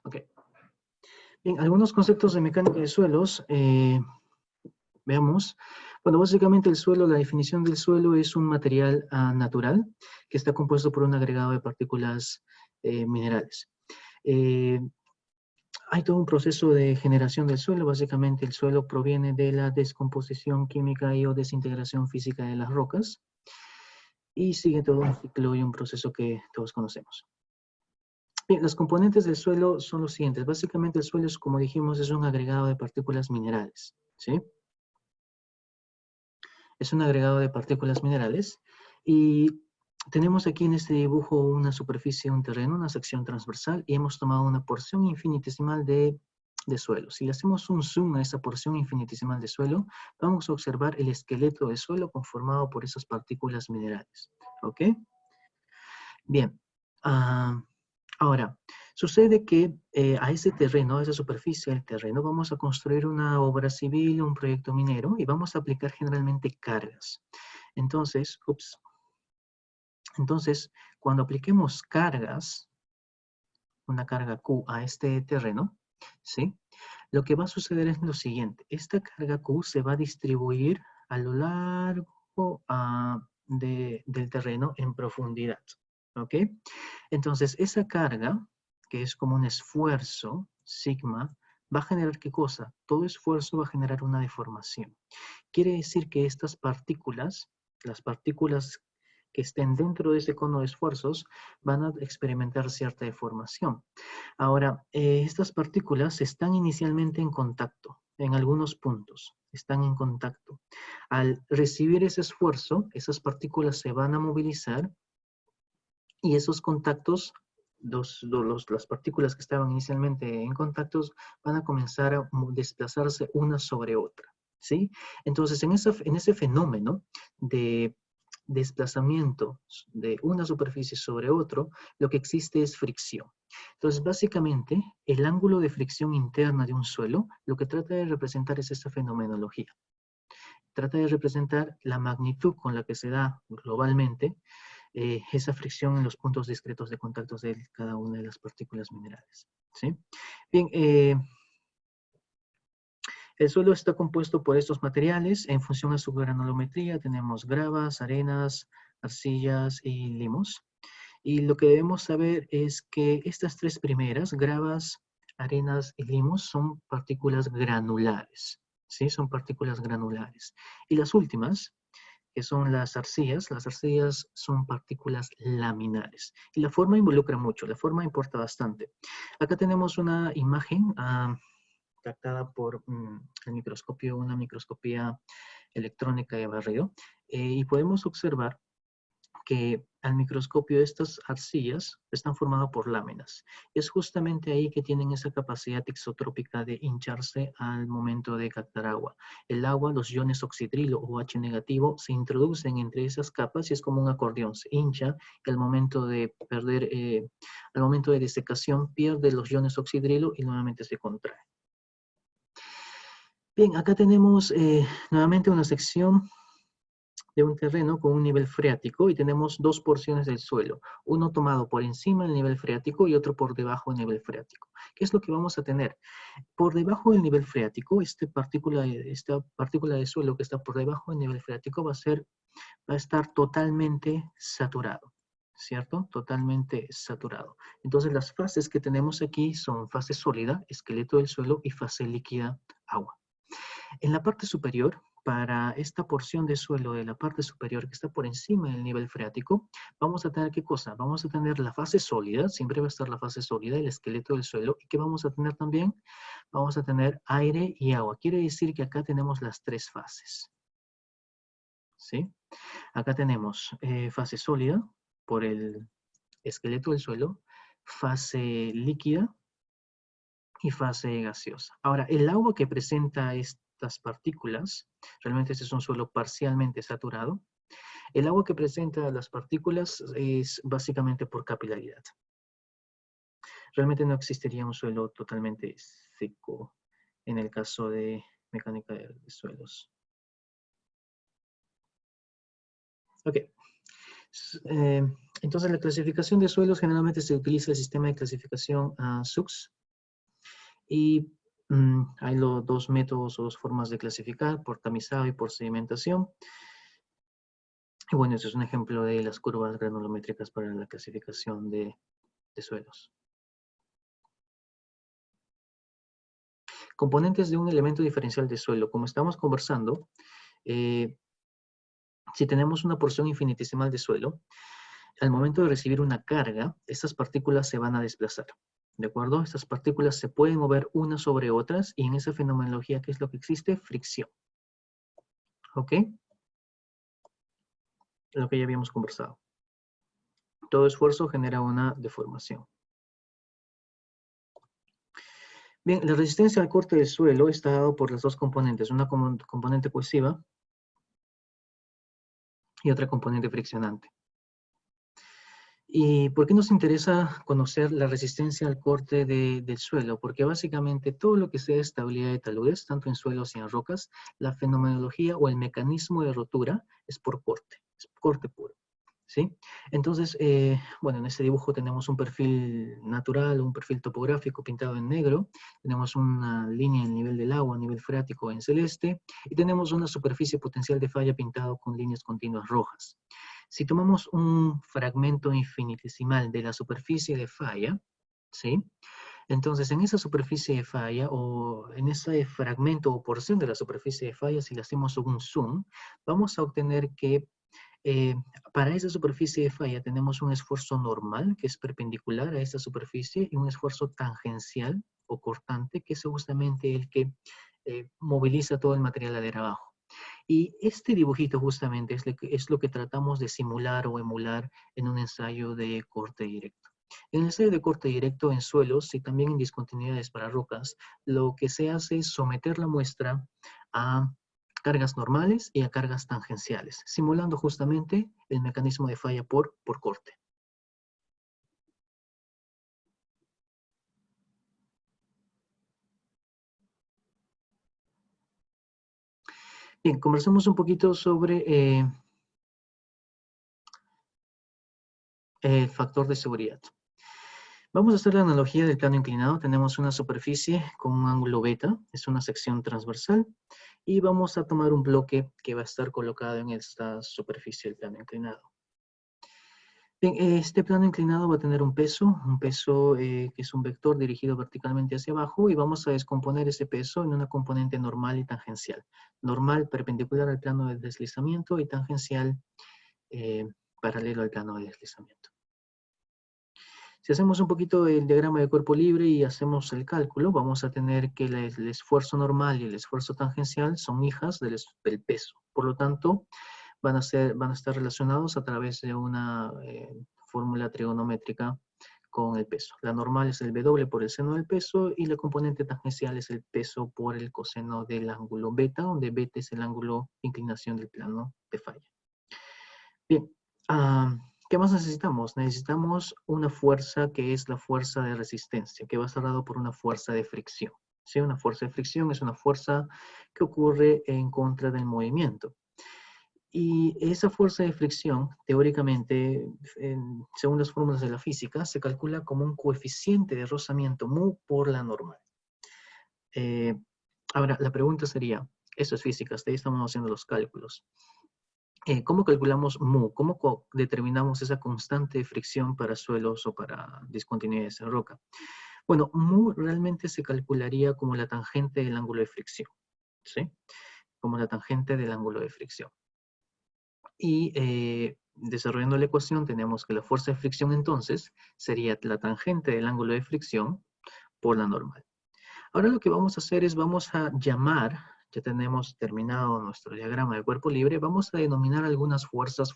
Ok. Bien, algunos conceptos de mecánica de suelos. Veamos. Bueno, básicamente el suelo, la definición del suelo es un material natural que está compuesto por un agregado de partículas minerales. Hay todo un proceso de generación del suelo. Básicamente el suelo proviene de la descomposición química y o desintegración física de las rocas y sigue todo un ciclo y un proceso que todos conocemos. Bien, los componentes del suelo son los siguientes. Básicamente el suelo, como dijimos, es un agregado de partículas minerales, ¿sí? Es un agregado de partículas minerales y tenemos aquí en este dibujo una superficie, un terreno, una sección transversal y hemos tomado una porción infinitesimal de suelo. Si le hacemos un zoom a esa porción infinitesimal de suelo, vamos a observar el esqueleto del suelo conformado por esas partículas minerales. ¿Ok? Bien. Ahora, sucede que a ese terreno, a esa superficie del terreno, vamos a construir una obra civil, un proyecto minero y vamos a aplicar generalmente cargas. Entonces, cuando apliquemos cargas, una carga Q a este terreno, ¿sí? Lo que va a suceder es lo siguiente. Esta carga Q se va a distribuir a lo largo del terreno en profundidad, ¿ok? Entonces, esa carga, que es como un esfuerzo, sigma, va a generar ¿qué cosa? Todo esfuerzo va a generar una deformación. Quiere decir que estas partículas, las partículas que estén dentro de ese cono de esfuerzos, van a experimentar cierta deformación. Ahora, estas partículas están inicialmente en contacto, en algunos puntos, están en contacto. Al recibir ese esfuerzo, esas partículas se van a movilizar y esos contactos, las partículas que estaban inicialmente en contactos van a comenzar a desplazarse una sobre otra, ¿sí? Entonces, en ese fenómeno de desplazamiento de una superficie sobre otro, lo que existe es fricción. Entonces, básicamente, el ángulo de fricción interna de un suelo, lo que trata de representar es esta fenomenología. Trata de representar la magnitud con la que se da globalmente esa fricción en los puntos discretos de contactos de cada una de las partículas minerales. ¿Sí? Bien, el suelo está compuesto por estos materiales. En función a su granulometría tenemos gravas, arenas, arcillas y limos. Y lo que debemos saber es que estas tres primeras, gravas, arenas y limos, son partículas granulares. ¿Sí? Son partículas granulares. Y las últimas, que son las arcillas son partículas laminares. Y la forma involucra mucho, la forma importa bastante. Acá tenemos una imagen captada por el microscopio, una microscopía electrónica de barrido, y podemos observar que al microscopio estas arcillas están formadas por láminas. Es justamente ahí que tienen esa capacidad exotrópica de hincharse al momento de captar agua. El agua, los iones oxidrilo o H negativo, se introducen entre esas capas y es como un acordeón, se hincha y al momento de perder, al momento de desecación pierde los iones oxidrilo y nuevamente se contrae. Bien, acá tenemos nuevamente una sección de un terreno con un nivel freático y tenemos dos porciones del suelo, uno tomado por encima del nivel freático y otro por debajo del nivel freático. ¿Qué es lo que vamos a tener? Por debajo del nivel freático, esta partícula de suelo que está por debajo del nivel freático va a estar totalmente saturado, ¿cierto? Totalmente saturado. Entonces las fases que tenemos aquí son fase sólida, esqueleto del suelo, y fase líquida, agua. En la parte superior, para esta porción de suelo de la parte superior que está por encima del nivel freático, vamos a tener ¿qué cosa? Vamos a tener la fase sólida, siempre va a estar la fase sólida, el esqueleto del suelo. ¿Y qué vamos a tener también? Vamos a tener aire y agua. Quiere decir que acá tenemos las tres fases. ¿Sí? Acá tenemos fase sólida por el esqueleto del suelo, fase líquida y fase gaseosa. Ahora, el agua que presenta estas partículas, realmente este es un suelo parcialmente saturado. El agua que presenta las partículas es básicamente por capilaridad. Realmente no existiría un suelo totalmente seco en el caso de mecánica de suelos. Ok. Entonces, la clasificación de suelos generalmente se utiliza el sistema de clasificación SUX. Y hay los dos métodos o dos formas de clasificar, por tamizado y por sedimentación. Y bueno, este es un ejemplo de las curvas granulométricas para la clasificación de suelos. Componentes de un elemento diferencial de suelo. Como estamos conversando, si tenemos una porción infinitesimal de suelo, al momento de recibir una carga, estas partículas se van a desplazar. ¿De acuerdo? Estas partículas se pueden mover unas sobre otras y en esa fenomenología, ¿qué es lo que existe? Fricción. ¿Ok? Lo que ya habíamos conversado. Todo esfuerzo genera una deformación. Bien, la resistencia al corte del suelo está dado por las dos componentes, una componente cohesiva y otra componente friccionante. ¿Y por qué nos interesa conocer la resistencia al corte del suelo? Porque básicamente todo lo que sea estabilidad de taludes, tanto en suelos y en rocas, la fenomenología o el mecanismo de rotura es por corte, es corte puro. ¿Sí? Entonces, bueno, en este dibujo tenemos un perfil natural, un perfil topográfico pintado en negro, tenemos una línea en nivel del agua, a nivel freático en celeste, y tenemos una superficie potencial de falla pintado con líneas continuas rojas. Si tomamos un fragmento infinitesimal de la superficie de falla, ¿sí? Entonces, en esa superficie de falla, o en ese fragmento o porción de la superficie de falla, si le hacemos un zoom, vamos a obtener que eh, para esa superficie de falla tenemos un esfuerzo normal que es perpendicular a esta superficie y un esfuerzo tangencial o cortante que es justamente el que moviliza todo el material ladera abajo. Y este dibujito justamente es lo que tratamos de simular o emular en un ensayo de corte directo. En el ensayo de corte directo en suelos y también en discontinuidades para rocas, lo que se hace es someter la muestra a cargas normales y a cargas tangenciales, simulando justamente el mecanismo de falla por corte. Bien, conversemos un poquito sobre el factor de seguridad. Vamos a hacer la analogía del plano inclinado. Tenemos una superficie con un ángulo beta, es una sección transversal, y vamos a tomar un bloque que va a estar colocado en esta superficie del plano inclinado. Bien, este plano inclinado va a tener un peso que es un vector dirigido verticalmente hacia abajo, y vamos a descomponer ese peso en una componente normal y tangencial. Normal perpendicular al plano de deslizamiento y tangencial paralelo al plano de deslizamiento. Si hacemos un poquito el diagrama de cuerpo libre y hacemos el cálculo, vamos a tener que el esfuerzo normal y el esfuerzo tangencial son hijas del peso. Por lo tanto, van a estar relacionados a través de una fórmula trigonométrica con el peso. La normal es el W por el seno del peso y la componente tangencial es el peso por el coseno del ángulo beta, donde beta es el ángulo de inclinación del plano de falla. Bien, ¿qué más necesitamos? Necesitamos una fuerza que es la fuerza de resistencia, que va a estar dado por una fuerza de fricción. ¿Sí? Una fuerza de fricción es una fuerza que ocurre en contra del movimiento. Y esa fuerza de fricción, teóricamente, según las fórmulas de la física, se calcula como un coeficiente de rozamiento mu por la normal. Ahora, la pregunta sería, eso es física, hasta ahí estamos haciendo los cálculos. ¿Cómo calculamos mu? ¿Cómo determinamos esa constante de fricción para suelos o para discontinuidades en roca? Bueno, mu realmente se calcularía como la tangente del ángulo de fricción, ¿sí? Como la tangente del ángulo de fricción. Y desarrollando la ecuación tenemos que la fuerza de fricción entonces sería la tangente del ángulo de fricción por la normal. Ahora lo que vamos a hacer es vamos a llamar, ya tenemos terminado nuestro diagrama de cuerpo libre, vamos a denominar algunas fuerzas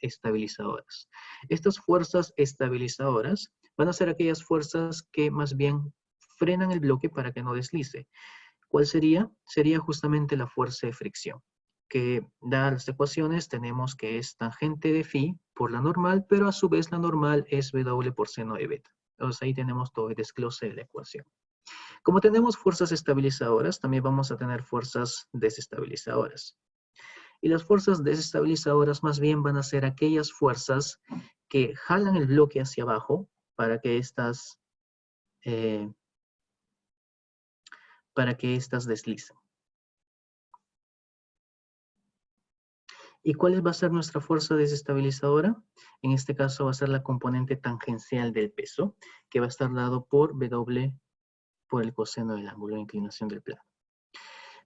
estabilizadoras. Estas fuerzas estabilizadoras van a ser aquellas fuerzas que más bien frenan el bloque para que no deslice. ¿Cuál sería? Sería justamente la fuerza de fricción, que dadas las ecuaciones tenemos que es tangente de phi por la normal, pero a su vez la normal es W por seno de beta. Entonces ahí tenemos todo el desglose de la ecuación. Como tenemos fuerzas estabilizadoras, también vamos a tener fuerzas desestabilizadoras. Y las fuerzas desestabilizadoras más bien van a ser aquellas fuerzas que jalan el bloque hacia abajo para que estas deslicen. ¿Y cuál va a ser nuestra fuerza desestabilizadora? En este caso va a ser la componente tangencial del peso, que va a estar dado por W por el coseno del ángulo de inclinación del plano.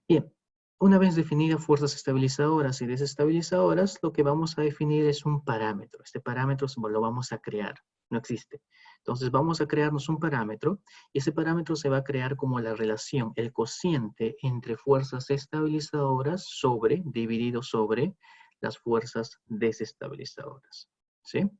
Bien, una vez definidas fuerzas estabilizadoras y desestabilizadoras, lo que vamos a definir es un parámetro. Este parámetro lo vamos a crear, no existe. Entonces vamos a crearnos un parámetro y ese parámetro se va a crear como la relación, el cociente entre fuerzas estabilizadoras dividido sobre las fuerzas desestabilizadoras. ¿Sí?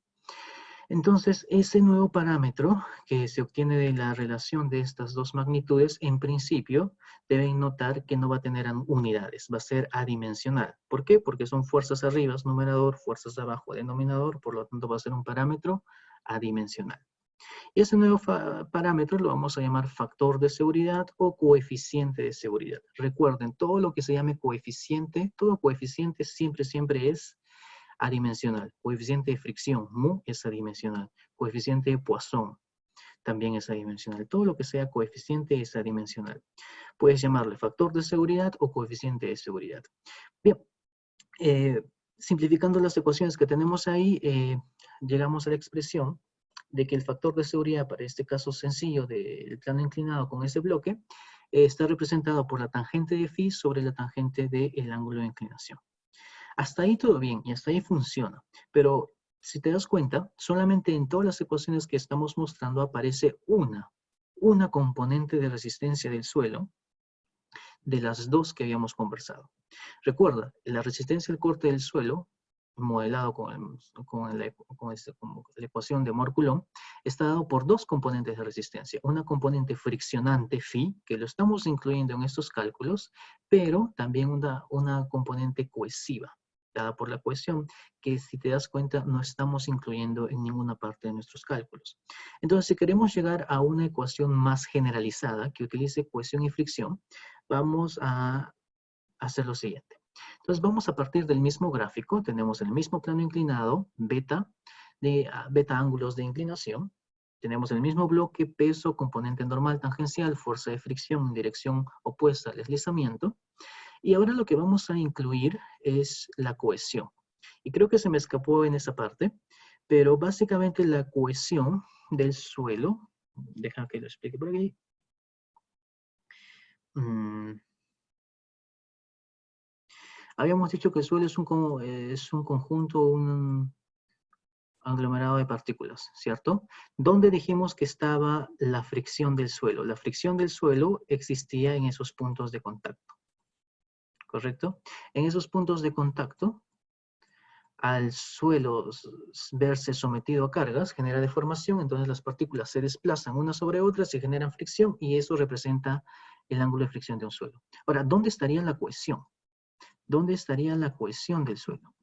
Entonces, ese nuevo parámetro que se obtiene de la relación de estas dos magnitudes, en principio, deben notar que no va a tener unidades, va a ser adimensional. ¿Por qué? Porque son fuerzas arriba, numerador, fuerzas abajo, denominador, por lo tanto va a ser un parámetro adimensional. Y ese nuevo parámetro lo vamos a llamar factor de seguridad o coeficiente de seguridad. Recuerden, todo lo que se llame coeficiente, todo coeficiente siempre es adimensional. Coeficiente de fricción, mu, es adimensional. Coeficiente de Poisson también es adimensional. Todo lo que sea coeficiente es adimensional. Puedes llamarle factor de seguridad o coeficiente de seguridad. Bien, simplificando las ecuaciones que tenemos ahí, llegamos a la expresión de que el factor de seguridad para este caso sencillo del plano inclinado con ese bloque está representado por la tangente de phi sobre la tangente del ángulo de inclinación. Hasta ahí todo bien y hasta ahí funciona, pero si te das cuenta, solamente en todas las ecuaciones que estamos mostrando aparece una componente de resistencia del suelo de las dos que habíamos conversado. Recuerda, la resistencia al corte del suelo, modelado con la ecuación de Mohr-Coulomb, está dado por dos componentes de resistencia. Una componente friccionante, phi, que lo estamos incluyendo en estos cálculos, pero también una componente cohesiva, dada por la cohesión, que si te das cuenta no estamos incluyendo en ninguna parte de nuestros cálculos. Entonces, si queremos llegar a una ecuación más generalizada que utilice cohesión y fricción, vamos a hacer lo siguiente. Entonces vamos a partir del mismo gráfico, tenemos el mismo plano inclinado, beta ángulos de inclinación, tenemos el mismo bloque, peso, componente normal tangencial, fuerza de fricción en dirección opuesta al deslizamiento, y ahora lo que vamos a incluir es la cohesión. Y creo que se me escapó en esa parte, pero básicamente la cohesión del suelo, deja que lo explique por aquí. Habíamos dicho que el suelo es un conjunto, un aglomerado de partículas, ¿cierto? ¿Dónde dijimos que estaba la fricción del suelo? La fricción del suelo existía en esos puntos de contacto, ¿correcto? En esos puntos de contacto, al suelo verse sometido a cargas, genera deformación, entonces las partículas se desplazan unas sobre otras y generan fricción, y eso representa el ángulo de fricción de un suelo. Ahora, ¿dónde estaría la cohesión? ¿Dónde estaría la cohesión del suelo?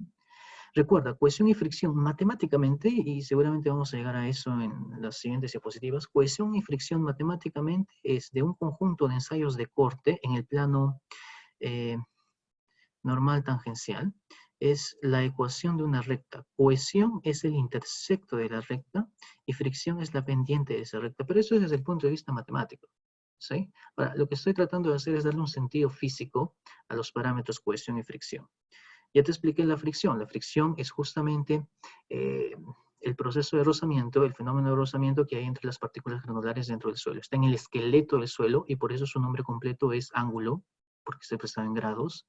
Recuerda, cohesión y fricción matemáticamente, y seguramente vamos a llegar a eso en las siguientes diapositivas, cohesión y fricción matemáticamente es de un conjunto de ensayos de corte en el plano normal tangencial, es la ecuación de una recta. Cohesión es el intersecto de la recta y fricción es la pendiente de esa recta, pero eso es desde el punto de vista matemático. ¿Sí? Ahora, lo que estoy tratando de hacer es darle un sentido físico a los parámetros cohesión y fricción. Ya te expliqué la fricción. La fricción es justamente el proceso de rozamiento, el fenómeno de rozamiento que hay entre las partículas granulares dentro del suelo. Está en el esqueleto del suelo y por eso su nombre completo es ángulo, porque se expresa en grados.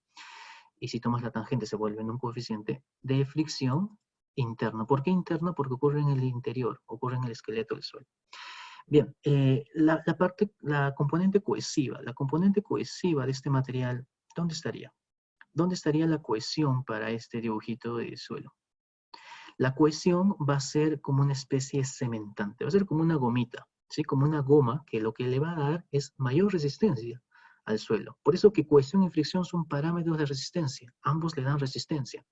Y si tomas la tangente se vuelve en un coeficiente de fricción interno. ¿Por qué interno? Porque ocurre en el interior, ocurre en el esqueleto del suelo. Bien, la componente cohesiva de este material, ¿dónde estaría? ¿Dónde estaría la cohesión para este dibujito de suelo? La cohesión va a ser como una especie de cementante, va a ser como una gomita. ¿sí? Como una goma que lo que le va a dar es mayor resistencia al suelo. Por eso que cohesión y fricción son parámetros de resistencia. Ambos le dan resistencia.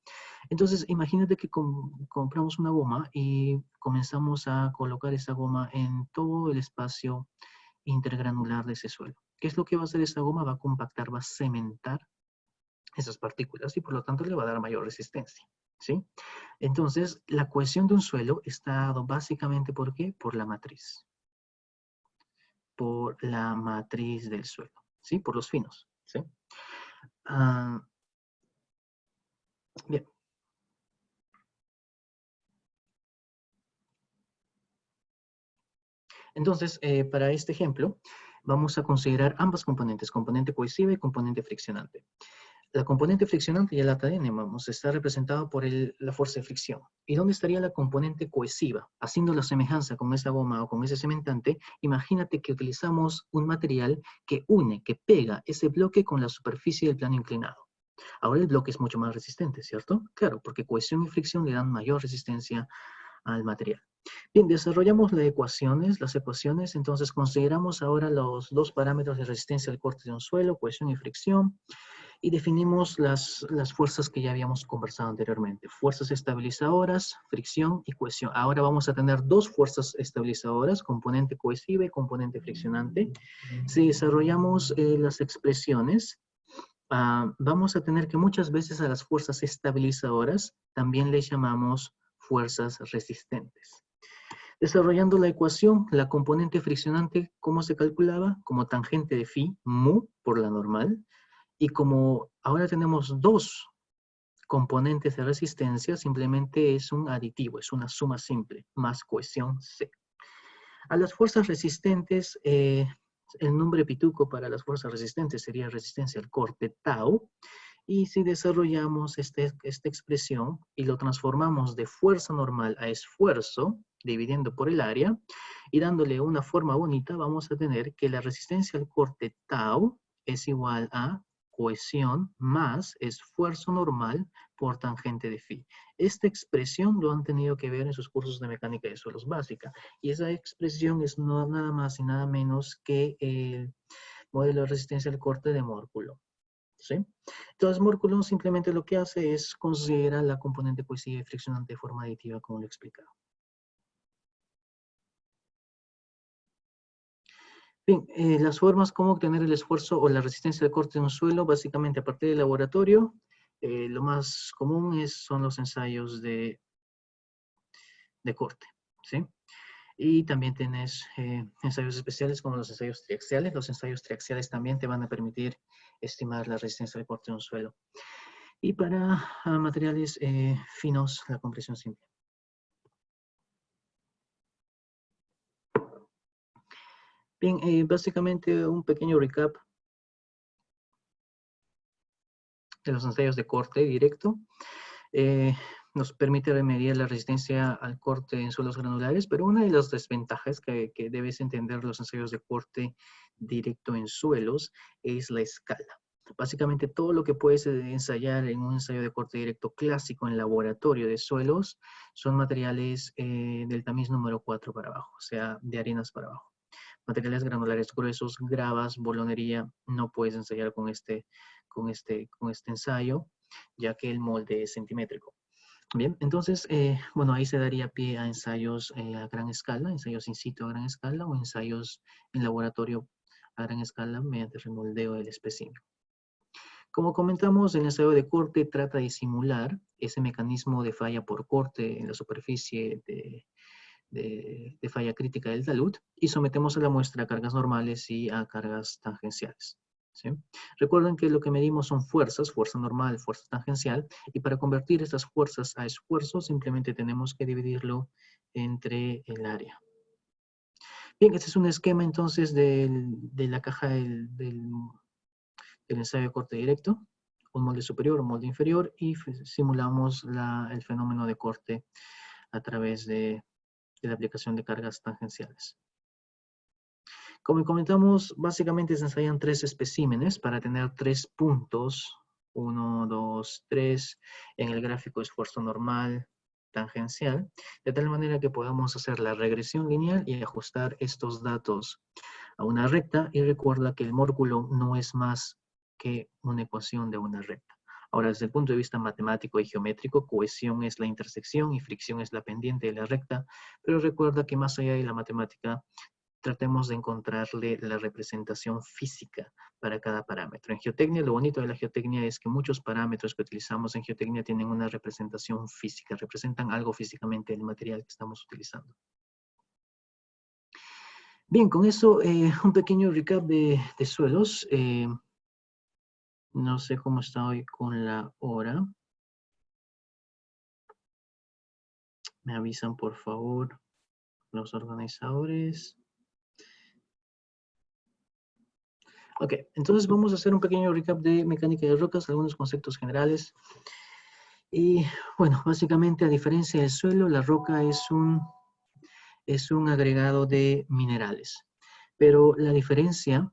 Entonces, imagínate que compramos una goma y comenzamos a colocar esa goma en todo el espacio intergranular de ese suelo. ¿Qué es lo que va a hacer esa goma? Va a compactar, va a cementar esas partículas y por lo tanto le va a dar mayor resistencia, ¿sí? Entonces, la cohesión de un suelo está dado básicamente ¿por qué? Por la matriz. Por la matriz del suelo, ¿sí? Por los finos, ¿sí? Bien. Entonces, para este ejemplo, vamos a considerar ambas componentes, componente cohesiva y componente friccionante. La componente friccionante ya la tenemos, está representada por la fuerza de fricción. ¿Y dónde estaría la componente cohesiva? Haciendo la semejanza con esa goma o con ese cementante, imagínate que utilizamos un material que une, que pega ese bloque con la superficie del plano inclinado. Ahora el bloque es mucho más resistente, ¿cierto? Claro, porque cohesión y fricción le dan mayor resistencia al material. Bien, desarrollamos las ecuaciones, entonces consideramos ahora los dos parámetros de resistencia al corte de un suelo, cohesión y fricción, y definimos las fuerzas que ya habíamos conversado anteriormente. Fuerzas estabilizadoras, fricción y cohesión. Ahora vamos a tener dos fuerzas estabilizadoras, componente cohesiva y componente friccionante. Si desarrollamos las expresiones, vamos a tener que muchas veces a las fuerzas estabilizadoras también les llamamos fuerzas resistentes. Desarrollando la ecuación, la componente friccionante, ¿cómo se calculaba? Como tangente de phi, mu, por la normal. Y como ahora tenemos dos componentes de resistencia, simplemente es un aditivo, es una suma simple, más cohesión C. A las fuerzas resistentes, el nombre pituco para las fuerzas resistentes sería resistencia al corte tau. Y si desarrollamos esta expresión y lo transformamos de fuerza normal a esfuerzo, dividiendo por el área, y dándole una forma bonita, vamos a tener que la resistencia al corte tau es igual a cohesión más esfuerzo normal por tangente de phi. Esta expresión lo han tenido que ver en sus cursos de mecánica de suelos básica, y esa expresión es nada más y nada menos que el modelo de resistencia al corte de Morculo. ¿Sí? Entonces, Morculo simplemente lo que hace es considerar la componente cohesiva y friccionante de forma aditiva, como lo he explicado. Bien, las formas como obtener el esfuerzo o la resistencia de corte de un suelo, básicamente a partir del laboratorio, lo más común son los ensayos de corte, ¿sí? Y también tienes ensayos especiales como los ensayos triaxiales. Los ensayos triaxiales también te van a permitir estimar la resistencia de corte de un suelo. Y para materiales finos, la compresión simple. Bien, básicamente un pequeño recap de los ensayos de corte directo. Nos permite medir la resistencia al corte en suelos granulares, pero una de las desventajas que debes entender de los ensayos de corte directo en suelos es la escala. Básicamente todo lo que puedes ensayar en un ensayo de corte directo clásico en laboratorio de suelos son materiales del tamiz número 4 para abajo, o sea, de arenas para abajo. Materiales granulares gruesos, gravas, bolonería, no puedes ensayar con este ensayo, ya que el molde es centimétrico. Bien, entonces, bueno, ahí se daría pie a ensayos a gran escala, ensayos in situ a gran escala o ensayos en laboratorio a gran escala mediante remoldeo del espécimen. Como comentamos, el ensayo de corte trata de simular ese mecanismo de falla por corte en la superficie de falla crítica del talud y sometemos a la muestra a cargas normales y a cargas tangenciales. ¿Sí? Recuerden que lo que medimos son fuerzas, fuerza normal, fuerza tangencial, y para convertir estas fuerzas a esfuerzo simplemente tenemos que dividirlo entre el área. Bien, este es un esquema entonces de la caja del ensayo de corte directo, un molde superior, un molde inferior, y simulamos el fenómeno de corte a través de la aplicación de cargas tangenciales. Como comentamos, básicamente se ensayan 3 especímenes para tener 3 puntos, 1, 2, 3, en el gráfico de esfuerzo normal, tangencial, de tal manera que podamos hacer la regresión lineal y ajustar estos datos a una recta, y recuerda que el mórculo no es más que una ecuación de una recta. Ahora, desde el punto de vista matemático y geométrico, cohesión es la intersección y fricción es la pendiente de la recta, pero recuerda que más allá de la matemática, tratemos de encontrarle la representación física para cada parámetro. En geotecnia, lo bonito de la geotecnia es que muchos parámetros que utilizamos en geotecnia tienen una representación física, representan algo físicamente del material que estamos utilizando. Bien, con eso un pequeño recap de suelos. No sé cómo está hoy con la hora. Me avisan, por favor, los organizadores. Ok, entonces vamos a hacer un pequeño recap de mecánica de rocas, algunos conceptos generales. Y bueno, básicamente a diferencia del suelo, la roca es un agregado de minerales. Pero la diferencia,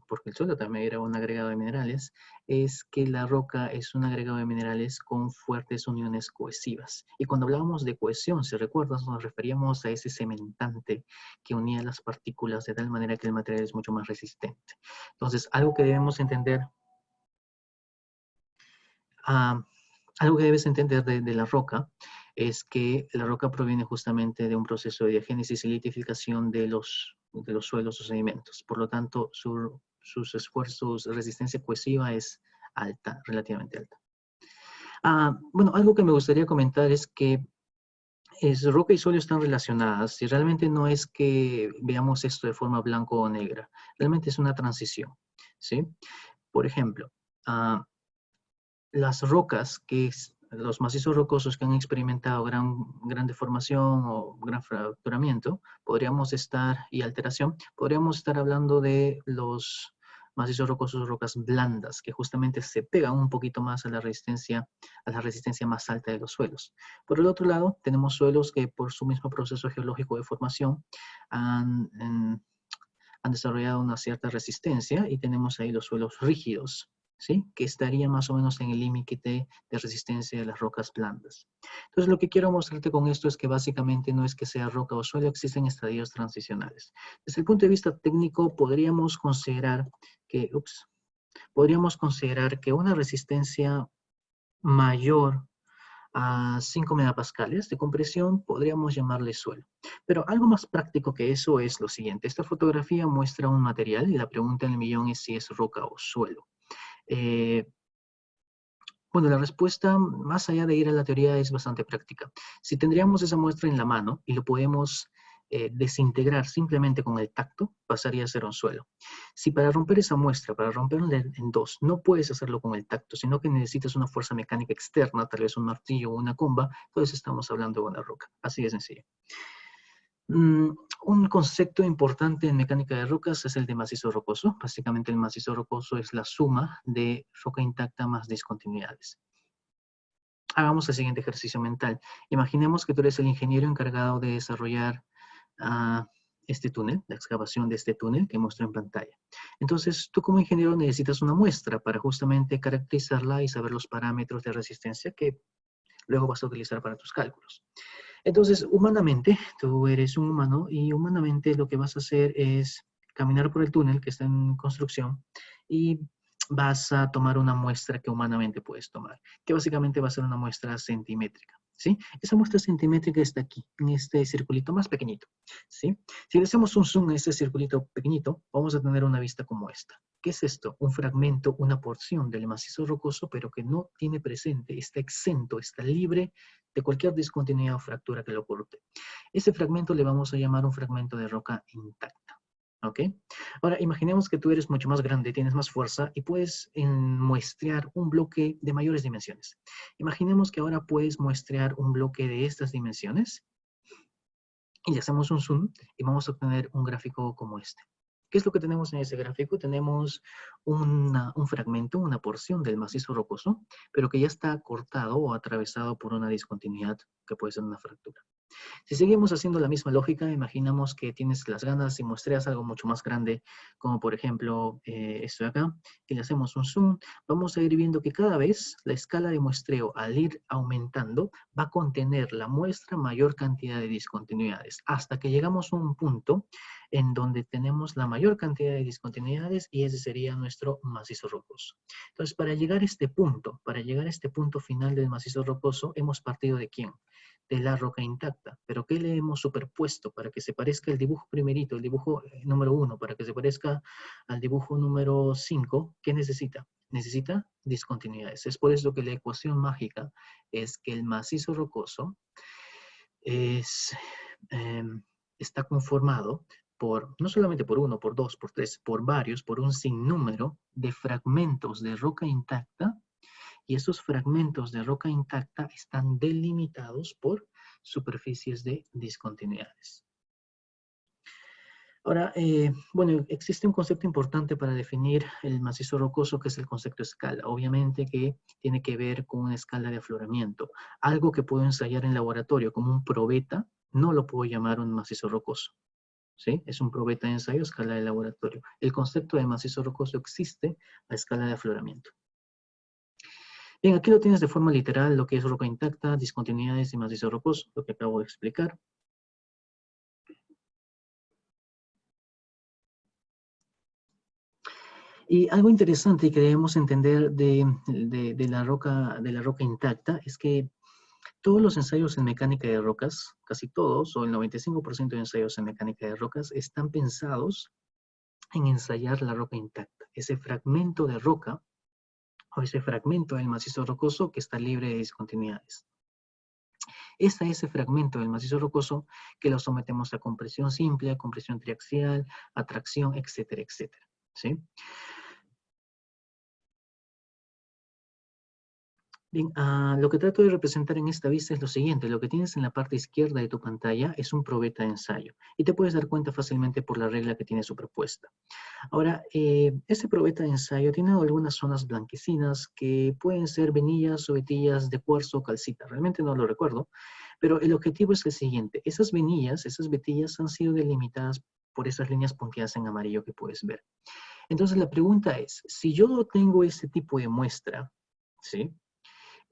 porque el suelo también era un agregado de minerales, es que la roca es un agregado de minerales con fuertes uniones cohesivas. Y cuando hablábamos de cohesión, si recuerdas, nos referíamos a ese cementante que unía las partículas de tal manera que el material es mucho más resistente. Entonces, algo que debemos entender, algo que debes entender de la roca es que la roca proviene justamente de un proceso de diagénesis y litificación de los suelos o sedimentos. Por lo tanto, sus esfuerzos, resistencia cohesiva es alta, relativamente alta. Bueno, algo que me gustaría comentar es que roca y suelo están relacionadas y realmente no es que veamos esto de forma blanco o negra. Realmente es una transición, ¿sí? Por ejemplo, las rocas, los macizos rocosos que han experimentado gran deformación o gran fracturamiento, y alteración, podríamos estar hablando de los macizos rocosos, rocas blandas, que justamente se pegan un poquito más a la resistencia más alta de los suelos. Por el otro lado, tenemos suelos que por su mismo proceso geológico de formación han desarrollado una cierta resistencia, y tenemos ahí los suelos rígidos, ¿sí? Que estaría más o menos en el límite de resistencia de las rocas blandas. Entonces, lo que quiero mostrarte con esto es que básicamente no es que sea roca o suelo, existen estadios transicionales. Desde el punto de vista técnico, podríamos considerar que una resistencia mayor a 5 megapascales de compresión podríamos llamarle suelo. Pero algo más práctico que eso es lo siguiente. Esta fotografía muestra un material y la pregunta del millón es si es roca o suelo. Bueno, la respuesta, más allá de ir a la teoría, es bastante práctica. Si tendríamos esa muestra en la mano y lo podemos desintegrar simplemente con el tacto, pasaría a ser un suelo. Si para romper esa muestra, para romperla en dos, no puedes hacerlo con el tacto, sino que necesitas una fuerza mecánica externa, tal vez un martillo o una comba, entonces estamos hablando de una roca. Así de sencillo. Un concepto importante en mecánica de rocas es el de macizo rocoso. Básicamente el macizo rocoso es la suma de roca intacta más discontinuidades. Hagamos el siguiente ejercicio mental. Imaginemos que tú eres el ingeniero encargado de desarrollar este túnel, la excavación de este túnel que muestro en pantalla. Entonces, tú como ingeniero necesitas una muestra para justamente caracterizarla y saber los parámetros de resistencia que luego vas a utilizar para tus cálculos. Entonces, humanamente, tú eres un humano y humanamente lo que vas a hacer es caminar por el túnel que está en construcción y vas a tomar una muestra que humanamente puedes tomar, que básicamente va a ser una muestra centimétrica, ¿sí? Esa muestra centimétrica está aquí, en este circulito más pequeñito, ¿sí? Si le hacemos un zoom a este circulito pequeñito, vamos a tener una vista como esta. ¿Qué es esto? Un fragmento, una porción del macizo rocoso, pero que no tiene presente, está exento, está libre de cualquier discontinuidad o fractura que lo corte. Ese fragmento le vamos a llamar un fragmento de roca intacta. ¿Ok? Ahora, imaginemos que tú eres mucho más grande, tienes más fuerza y puedes muestrear un bloque de mayores dimensiones. Imaginemos que ahora puedes muestrear un bloque de estas dimensiones y le hacemos un zoom y vamos a obtener un gráfico como este. ¿Qué es lo que tenemos en ese gráfico? Tenemos un fragmento, una porción del macizo rocoso, pero que ya está cortado o atravesado por una discontinuidad que puede ser una fractura. Si seguimos haciendo la misma lógica, imaginamos que tienes las ganas y muestreas algo mucho más grande, como por ejemplo esto de acá, y le hacemos un zoom, vamos a ir viendo que cada vez la escala de muestreo, al ir aumentando, va a contener la muestra mayor cantidad de discontinuidades, hasta que llegamos a un punto en donde tenemos la mayor cantidad de discontinuidades y ese sería nuestro macizo rocoso. Entonces, para llegar a este punto final del macizo rocoso, hemos partido ¿de quién? De la roca intacta. ¿Pero qué le hemos superpuesto para que se parezca el dibujo primerito, el dibujo número 1, para que se parezca al dibujo número 5? ¿Qué necesita? Necesita discontinuidades. Es por eso que la ecuación mágica es que el macizo rocoso es, está conformado por, no solamente por uno, por dos, por tres, por varios, por un sinnúmero de fragmentos de roca intacta, y esos fragmentos de roca intacta están delimitados por superficies de discontinuidades. Ahora, bueno, existe un concepto importante para definir el macizo rocoso, que es el concepto de escala. Obviamente que tiene que ver con una escala de afloramiento. Algo que puedo ensayar en laboratorio como un probeta, no lo puedo llamar un macizo rocoso. ¿Sí? Es un probeta de ensayo a escala de laboratorio. El concepto de macizo rocoso existe a escala de afloramiento. Bien, aquí lo tienes de forma literal, lo que es roca intacta, discontinuidades y macizo rocoso, lo que acabo de explicar. Y algo interesante que debemos entender de la roca intacta es que todos los ensayos en mecánica de rocas, casi todos, o el 95% de ensayos en mecánica de rocas, están pensados en ensayar la roca intacta, ese fragmento de roca o ese fragmento del macizo rocoso que está libre de discontinuidades. Es a ese fragmento del macizo rocoso que lo sometemos a compresión simple, a compresión triaxial, a tracción, etcétera, etcétera. ¿Sí? Bien, lo que trato de representar en esta vista es lo siguiente. Lo que tienes en la parte izquierda de tu pantalla es un probeta de ensayo. Y te puedes dar cuenta fácilmente por la regla que tiene superpuesta. Ahora, ese probeta de ensayo tiene algunas zonas blanquecinas que pueden ser venillas o vetillas de cuarzo o calcita. Realmente no lo recuerdo. Pero el objetivo es el siguiente. Esas venillas, esas vetillas han sido delimitadas por esas líneas punteadas en amarillo que puedes ver. Entonces la pregunta es, si yo tengo ese tipo de muestra, ¿sí?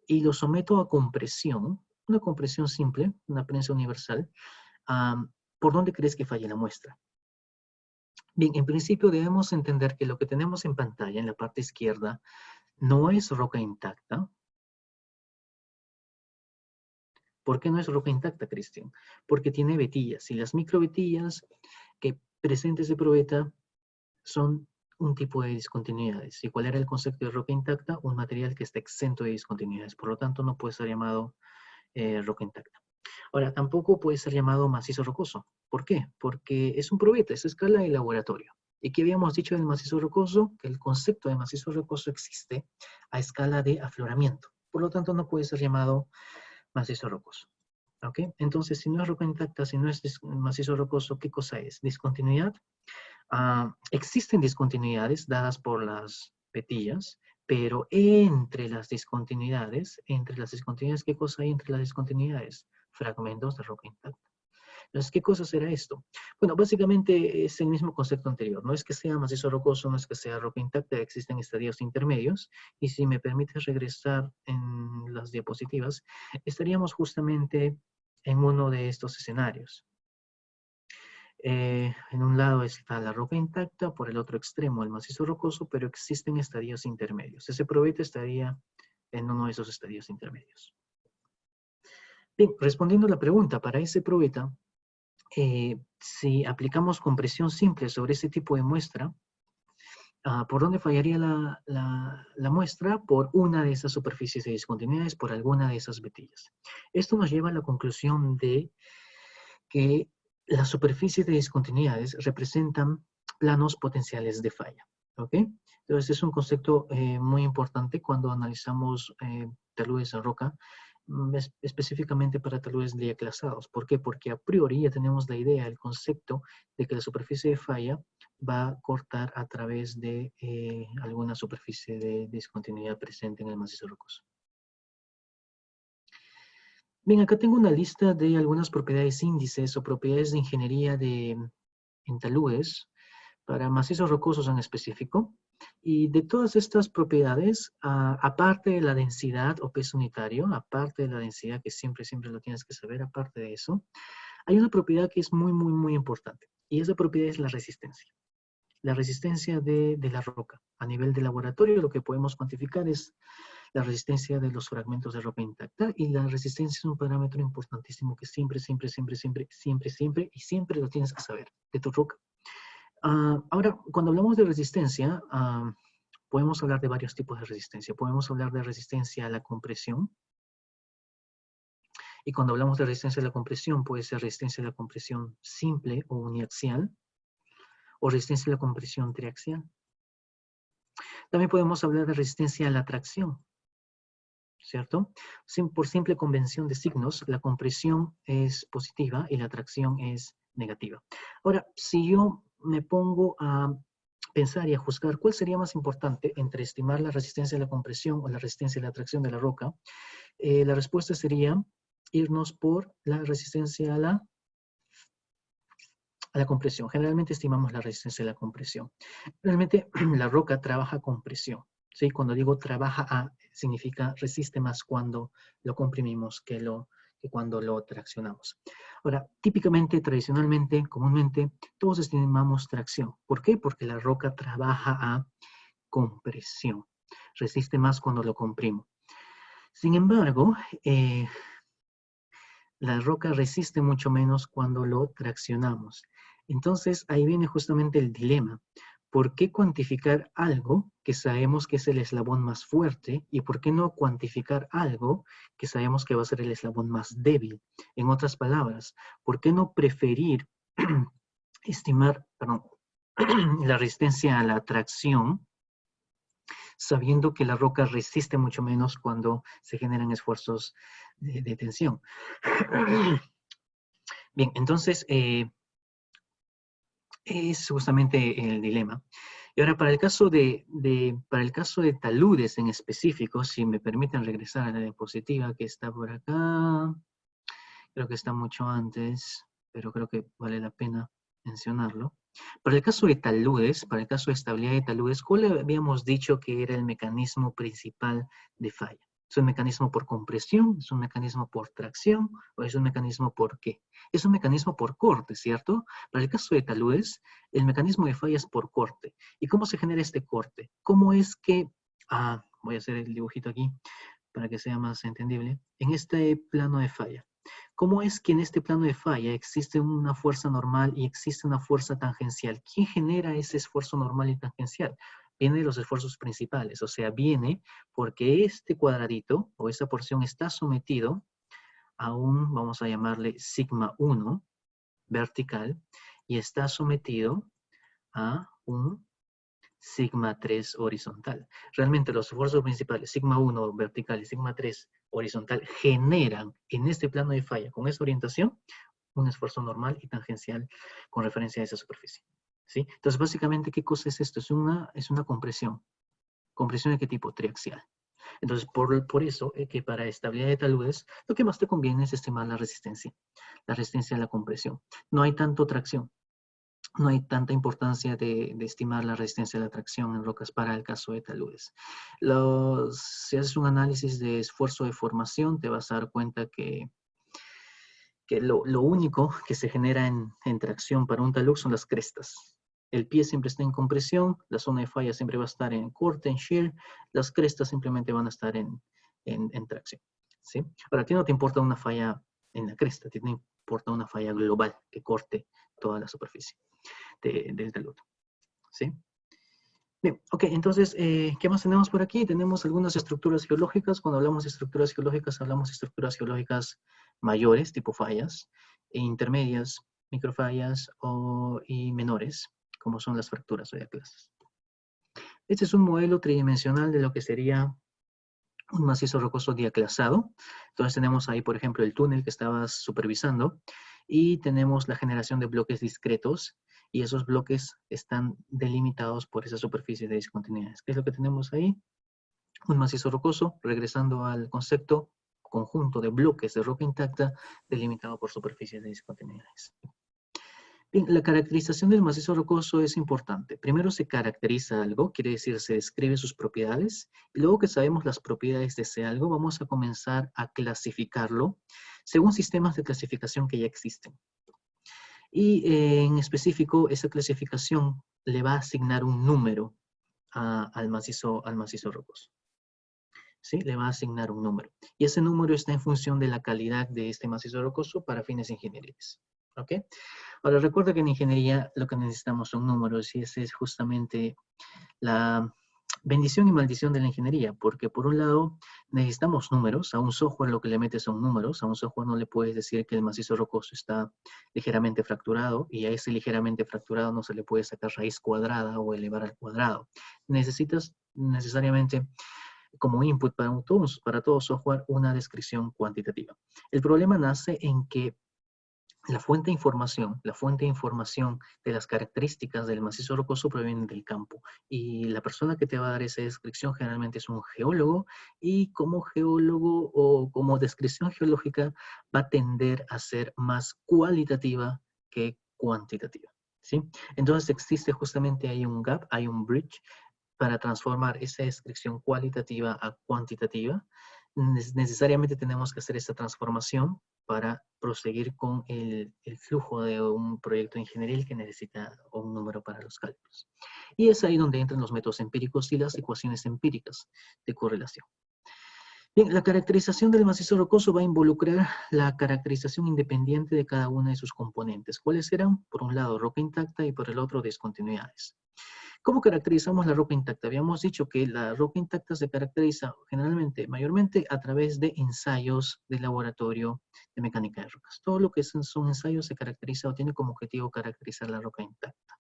Y lo someto a compresión, una compresión simple, una prensa universal, ¿por dónde crees que falle la muestra? Bien, en principio debemos entender que lo que tenemos en pantalla, en la parte izquierda, no es roca intacta. ¿Por qué no es roca intacta, Cristian? Porque tiene vetillas, y las microvetillas que presenta ese probeta son un tipo de discontinuidades. ¿Y cuál era el concepto de roca intacta? Un material que está exento de discontinuidades. Por lo tanto, no puede ser llamado roca intacta. Ahora, tampoco puede ser llamado macizo rocoso. ¿Por qué? Porque es un probeta, es escala de laboratorio. ¿Y qué habíamos dicho del macizo rocoso? Que el concepto de macizo rocoso existe a escala de afloramiento. Por lo tanto, no puede ser llamado macizo rocoso. ¿Ok? Entonces, si no es roca intacta, si no es macizo rocoso, ¿qué cosa es? Discontinuidad. Existen discontinuidades dadas por las vetillas, pero entre las discontinuidades, ¿qué cosa hay entre las discontinuidades? Fragmentos de roca intacta. Entonces, ¿qué cosa será esto? Bueno, básicamente es el mismo concepto anterior. No es que sea macizo rocoso, no es que sea roca intacta, existen estadios intermedios. Y si me permites regresar en las diapositivas, estaríamos justamente en uno de estos escenarios. En un lado está la roca intacta, por el otro extremo el macizo rocoso, pero existen estadios intermedios. Ese probeta estaría en uno de esos estadios intermedios. Bien, respondiendo a la pregunta, para ese probeta, si aplicamos compresión simple sobre ese tipo de muestra, ¿por dónde fallaría la muestra? Por una de esas superficies de discontinuidades, por alguna de esas vetillas. Esto nos lleva a la conclusión de que las superficies de discontinuidades representan planos potenciales de falla. ¿Ok? Entonces es un concepto muy importante cuando analizamos taludes en roca, específicamente para taludes diaclasados. ¿Por qué? Porque a priori ya tenemos la idea, el concepto de que la superficie de falla va a cortar a través de alguna superficie de discontinuidad presente en el macizo rocoso. Bien, acá tengo una lista de algunas propiedades índices o propiedades de ingeniería en taludes para macizos rocosos en específico. Y de todas estas propiedades, aparte de la densidad o peso unitario, aparte de la densidad que siempre lo tienes que saber, aparte de eso, hay una propiedad que es muy importante. Y esa propiedad es la resistencia. La resistencia de la roca. A nivel de laboratorio, lo que podemos cuantificar es la resistencia de los fragmentos de roca intacta, y la resistencia es un parámetro importantísimo que siempre lo tienes que saber de tu roca. Ahora, cuando hablamos de resistencia, podemos hablar de varios tipos de resistencia. Podemos hablar de resistencia a la compresión, y cuando hablamos de resistencia a la compresión, puede ser resistencia a la compresión simple o uniaxial, o resistencia a la compresión triaxial. También podemos hablar de resistencia a la tracción, ¿cierto? Por simple convención de signos, la compresión es positiva y la tracción es negativa. Ahora, si yo me pongo a pensar y a juzgar cuál sería más importante entre estimar la resistencia a la compresión o la resistencia a la tracción de la roca, la respuesta sería irnos por la resistencia a la compresión. Generalmente estimamos la resistencia a la compresión. Realmente la roca trabaja con presión. ¿Sí? Cuando digo trabaja significa resiste más cuando lo comprimimos que cuando lo traccionamos. Ahora, típicamente, tradicionalmente, comúnmente, todos estimamos tracción. ¿Por qué? Porque la roca trabaja a compresión. Resiste más cuando lo comprimo. Sin embargo, la roca resiste mucho menos cuando lo traccionamos. Entonces, ahí viene justamente el dilema. ¿Por qué cuantificar algo que sabemos que es el eslabón más fuerte y por qué no cuantificar algo que sabemos que va a ser el eslabón más débil? En otras palabras, ¿por qué no preferir estimar, la resistencia a la tracción, sabiendo que la roca resiste mucho menos cuando se generan esfuerzos de tensión? Bien, entonces, es justamente el dilema. Y ahora, para el caso para el caso de taludes en específico, si me permiten regresar a la diapositiva que está por acá, creo que está mucho antes, pero creo que vale la pena mencionarlo. Para el caso de taludes, para el caso de estabilidad de taludes, ¿cuál habíamos dicho que era el mecanismo principal de falla? ¿Es un mecanismo por compresión? ¿Es un mecanismo por tracción? ¿O es un mecanismo por qué? Es un mecanismo por corte, ¿cierto? Para el caso de taludes, el mecanismo de falla es por corte. ¿Y cómo se genera este corte? ¿Cómo es que... voy a hacer el dibujito aquí para que sea más entendible. En este plano de falla, ¿cómo es que en este plano de falla existe una fuerza normal y existe una fuerza tangencial? ¿Quién genera ese esfuerzo normal y tangencial? Viene de los esfuerzos principales, o sea, viene porque este cuadradito o esa porción está sometido a un, vamos a llamarle sigma 1 vertical, y está sometido a un sigma 3 horizontal. Realmente los esfuerzos principales, sigma 1 vertical y sigma 3 horizontal, generan en este plano de falla, con esa orientación, un esfuerzo normal y tangencial con referencia a esa superficie. ¿Sí? Entonces, básicamente, ¿qué cosa es esto? Es una compresión. ¿Compresión de qué tipo? Triaxial. Entonces, por eso, que para estabilidad de taludes, lo que más te conviene es estimar la resistencia a la compresión. No hay tanto tracción. No hay tanta importancia de estimar la resistencia a la tracción en rocas para el caso de taludes. Si haces un análisis de esfuerzo de formación, te vas a dar cuenta que lo único que se genera en tracción para un talud son las crestas. El pie siempre está en compresión, la zona de falla siempre va a estar en corte, en shear, las crestas simplemente van a estar en tracción. ¿Sí? Ahora, a ti no te importa una falla en la cresta, a ti te importa una falla global que corte toda la superficie del talud. ¿Sí? Bien, ok, entonces, ¿qué más tenemos por aquí? Tenemos algunas estructuras geológicas. Cuando hablamos de estructuras geológicas, hablamos de estructuras geológicas mayores, tipo fallas, e intermedias, microfallas, y menores, como son las fracturas o diaclasas. Este es un modelo tridimensional de lo que sería un macizo rocoso diaclasado. Entonces tenemos ahí, por ejemplo, el túnel que estabas supervisando, y tenemos la generación de bloques discretos, y esos bloques están delimitados por esa superficie de discontinuidades. ¿Qué es lo que tenemos ahí? Un macizo rocoso, regresando al concepto, conjunto de bloques de roca intacta delimitado por superficies de discontinuidades. Bien, la caracterización del macizo rocoso es importante. Primero se caracteriza algo, quiere decir se describe sus propiedades, y luego que sabemos las propiedades de ese algo, vamos a comenzar a clasificarlo según sistemas de clasificación que ya existen. Y en específico, esa clasificación le va a asignar un número al macizo rocoso. ¿Sí? Le va a asignar un número. Y ese número está en función de la calidad de este macizo rocoso para fines ingenieriles. ¿Ok? Ahora, recuerda que en ingeniería lo que necesitamos son números y esa es justamente la bendición y maldición de la ingeniería, porque por un lado necesitamos números, a un software lo que le metes son números, a un software no le puedes decir que el macizo rocoso está ligeramente fracturado y a ese ligeramente fracturado no se le puede sacar raíz cuadrada o elevar al cuadrado. Necesitas necesariamente como input para todo software una descripción cuantitativa. El problema nace en que la fuente de información de las características del macizo rocoso proviene del campo. Y la persona que te va a dar esa descripción generalmente es un geólogo, y como geólogo o como descripción geológica va a tender a ser más cualitativa que cuantitativa. ¿Sí? Entonces existe justamente ahí un gap, hay un bridge para transformar esa descripción cualitativa a cuantitativa. Necesariamente tenemos que hacer esta transformación para proseguir con el flujo de un proyecto ingenieril que necesita un número para los cálculos. Y es ahí donde entran los métodos empíricos y las ecuaciones empíricas de correlación. Bien, la caracterización del macizo rocoso va a involucrar la caracterización independiente de cada una de sus componentes. ¿Cuáles serán? Por un lado, roca intacta y por el otro, discontinuidades. ¿Cómo caracterizamos la roca intacta? Habíamos dicho que la roca intacta se caracteriza generalmente, mayormente, a través de ensayos de laboratorio de mecánica de rocas. Todo lo que son ensayos se caracteriza o tiene como objetivo caracterizar la roca intacta.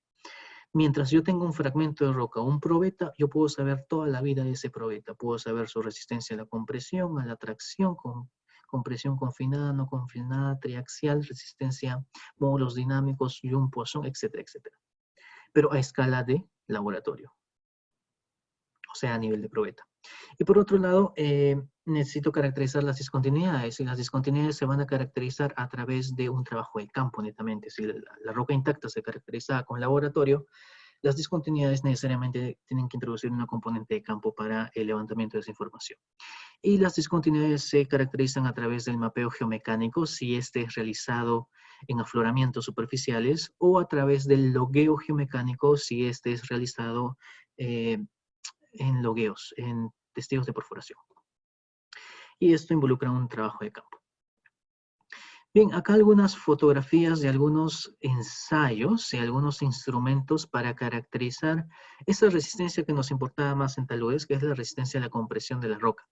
Mientras yo tengo un fragmento de roca o un probeta, yo puedo saber toda la vida de ese probeta. Puedo saber su resistencia a la compresión, a la tracción, compresión confinada, no confinada, triaxial, resistencia, módulos dinámicos, Young, Poisson, etcétera, etcétera. Pero a escala de laboratorio, o sea, a nivel de probeta. Y por otro lado, necesito caracterizar las discontinuidades, y las discontinuidades se van a caracterizar a través de un trabajo de campo netamente. Si la roca intacta se caracteriza con laboratorio, las discontinuidades necesariamente tienen que introducir una componente de campo para el levantamiento de esa información. Y las discontinuidades se caracterizan a través del mapeo geomecánico, si este es realizado en afloramientos superficiales, o a través del logueo geomecánico, si este es realizado en logueos, en testigos de perforación. Y esto involucra un trabajo de campo. Bien, acá algunas fotografías de algunos ensayos y algunos instrumentos para caracterizar esa resistencia que nos importaba más en taludes, que es la resistencia a la compresión de la roca.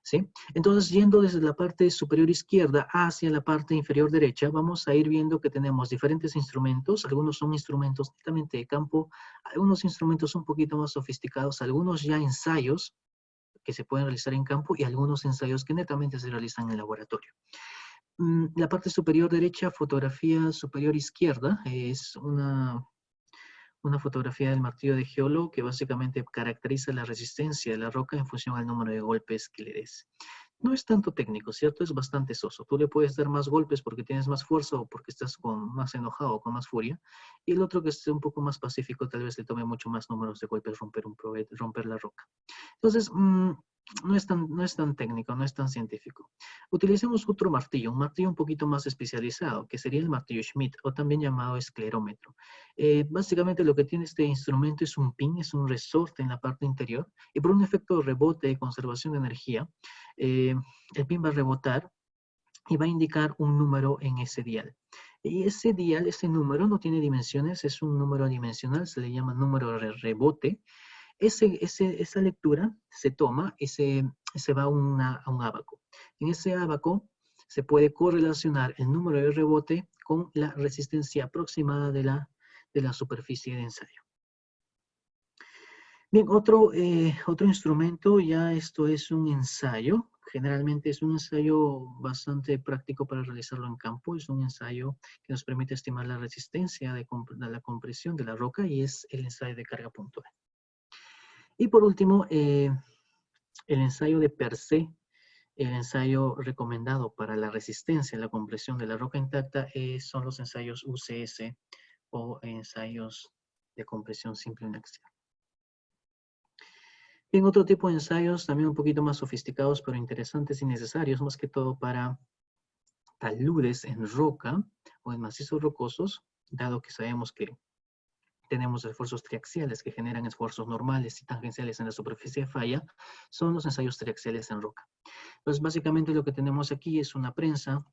¿Sí? Entonces, yendo desde la parte superior izquierda hacia la parte inferior derecha, vamos a ir viendo que tenemos diferentes instrumentos. Algunos son instrumentos netamente de campo, algunos instrumentos un poquito más sofisticados, algunos ya ensayos que se pueden realizar en campo y algunos ensayos que netamente se realizan en laboratorio. La parte superior derecha, fotografía superior izquierda, es una fotografía del martillo de geólogo que básicamente caracteriza la resistencia de la roca en función al número de golpes que le des. No es tanto técnico, ¿cierto? Es bastante soso. Tú le puedes dar más golpes porque tienes más fuerza o porque estás más enojado o con más furia. Y el otro que esté un poco más pacífico tal vez le tome mucho más números de golpes romper la roca. Entonces, no es tan técnico, no es tan científico. Utilicemos otro martillo, un martillo un poquito más especializado, que sería el martillo Schmidt, o también llamado esclerómetro. Básicamente lo que tiene este instrumento es un pin, es un resorte en la parte interior, y por un efecto de rebote y conservación de energía, el pin va a rebotar y va a indicar un número en ese dial. Y ese dial, ese número no tiene dimensiones, es un número adimensional, se le llama número de rebote. Esa lectura se toma y se va a un ábaco. En ese ábaco se puede correlacionar el número de rebote con la resistencia aproximada de la superficie de ensayo. Bien, otro instrumento, ya esto es un ensayo. Generalmente es un ensayo bastante práctico para realizarlo en campo. Es un ensayo que nos permite estimar la resistencia de la compresión de la roca y es el ensayo de carga puntual. Y por último, el ensayo de per se el ensayo recomendado para la resistencia a la compresión de la roca intacta son los ensayos UCS o ensayos de compresión simple uniaxial. Bien, otro tipo de ensayos también un poquito más sofisticados, pero interesantes y necesarios, más que todo para taludes en roca o en macizos rocosos, dado que sabemos que tenemos esfuerzos triaxiales que generan esfuerzos normales y tangenciales en la superficie de falla, son los ensayos triaxiales en roca. Entonces, básicamente lo que tenemos aquí es una prensa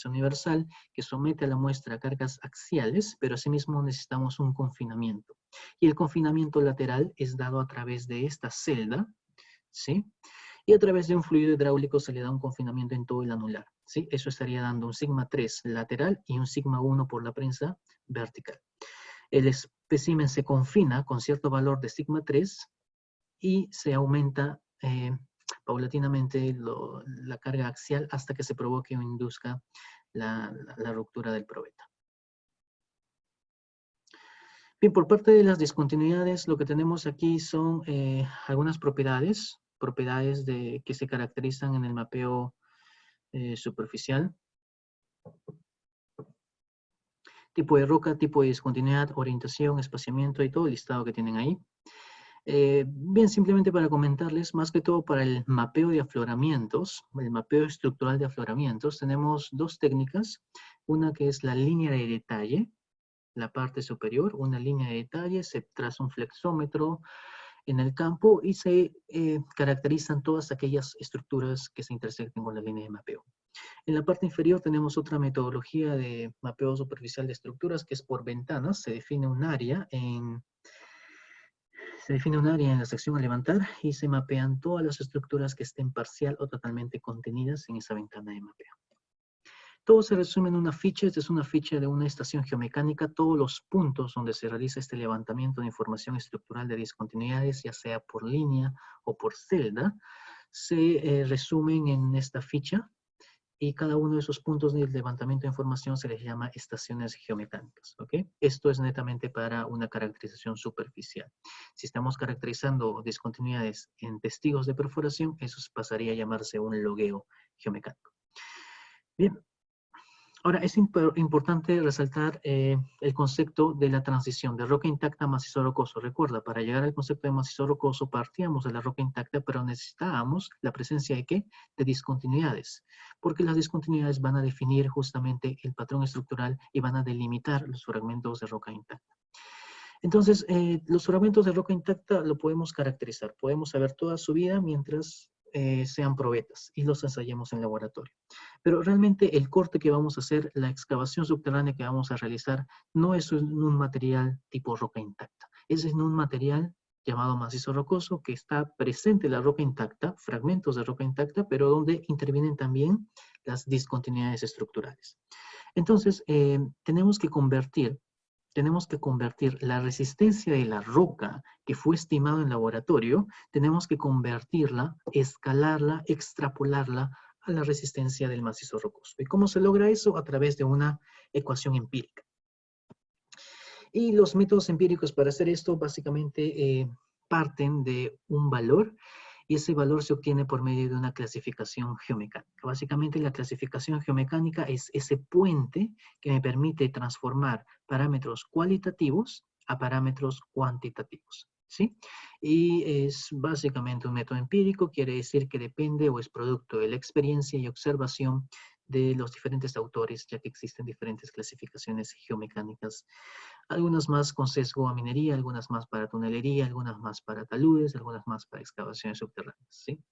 universal, que somete a la muestra a cargas axiales, pero asimismo necesitamos un confinamiento. Y el confinamiento lateral es dado a través de esta celda, ¿sí? Y a través de un fluido hidráulico se le da un confinamiento en todo el anular, ¿sí? Eso estaría dando un sigma 3 lateral y un sigma 1 por la prensa vertical. El espécimen se confina con cierto valor de sigma 3 y se aumenta paulatinamente la carga axial hasta que se provoque o induzca la ruptura del probeta. Bien, por parte de las discontinuidades, lo que tenemos aquí son algunas propiedades que se caracterizan en el mapeo superficial. Tipo de roca, tipo de discontinuidad, orientación, espaciamiento y todo el listado que tienen ahí. Bien, simplemente para comentarles, más que todo para el mapeo de afloramientos, el mapeo estructural de afloramientos, tenemos dos técnicas. Una que es la línea de detalle, la parte superior, una línea de detalle, se traza un flexómetro en el campo y se caracterizan todas aquellas estructuras que se intersecten con la línea de mapeo. En la parte inferior tenemos otra metodología de mapeo superficial de estructuras que es por ventanas, se define un área en la sección a levantar y se mapean todas las estructuras que estén parcial o totalmente contenidas en esa ventana de mapeo. Todo se resume en una ficha. Esta es una ficha de una estación geomecánica. Todos los puntos donde se realiza este levantamiento de información estructural de discontinuidades, ya sea por línea o por celda, se resumen en esta ficha. Y cada uno de esos puntos de levantamiento de información se les llama estaciones geomecánicas, ¿ok? Esto es netamente para una caracterización superficial. Si estamos caracterizando discontinuidades en testigos de perforación, eso pasaría a llamarse un logueo geomecánico. Bien. Ahora, es importante resaltar el concepto de la transición de roca intacta a macizo rocoso. Recuerda, para llegar al concepto de macizo rocoso partíamos de la roca intacta, pero necesitábamos la presencia de ¿qué? De discontinuidades, porque las discontinuidades van a definir justamente el patrón estructural y van a delimitar los fragmentos de roca intacta. Entonces, los fragmentos de roca intacta lo podemos caracterizar. Podemos saber toda su vida mientras sean probetas y los ensayemos en laboratorio. Pero realmente el corte que vamos a hacer, la excavación subterránea que vamos a realizar, no es un material tipo roca intacta. Es en un material llamado macizo rocoso que está presente en la roca intacta, fragmentos de roca intacta, pero donde intervienen también las discontinuidades estructurales. Entonces, tenemos que convertir la resistencia de la roca que fue estimado en laboratorio, tenemos que convertirla, escalarla, extrapolarla a la resistencia del macizo rocoso. ¿Y cómo se logra eso? A través de una ecuación empírica. Y los métodos empíricos para hacer esto básicamente parten de un valor y ese valor se obtiene por medio de una clasificación geomecánica. Básicamente la clasificación geomecánica es ese puente que me permite transformar parámetros cualitativos a parámetros cuantitativos, ¿sí? Y es básicamente un método empírico, quiere decir que depende o es producto de la experiencia y observación de los diferentes autores, ya que existen diferentes clasificaciones geomecánicas, algunas más con sesgo a minería, algunas más para tunelería, algunas más para taludes, algunas más para excavaciones subterráneas, ¿sí?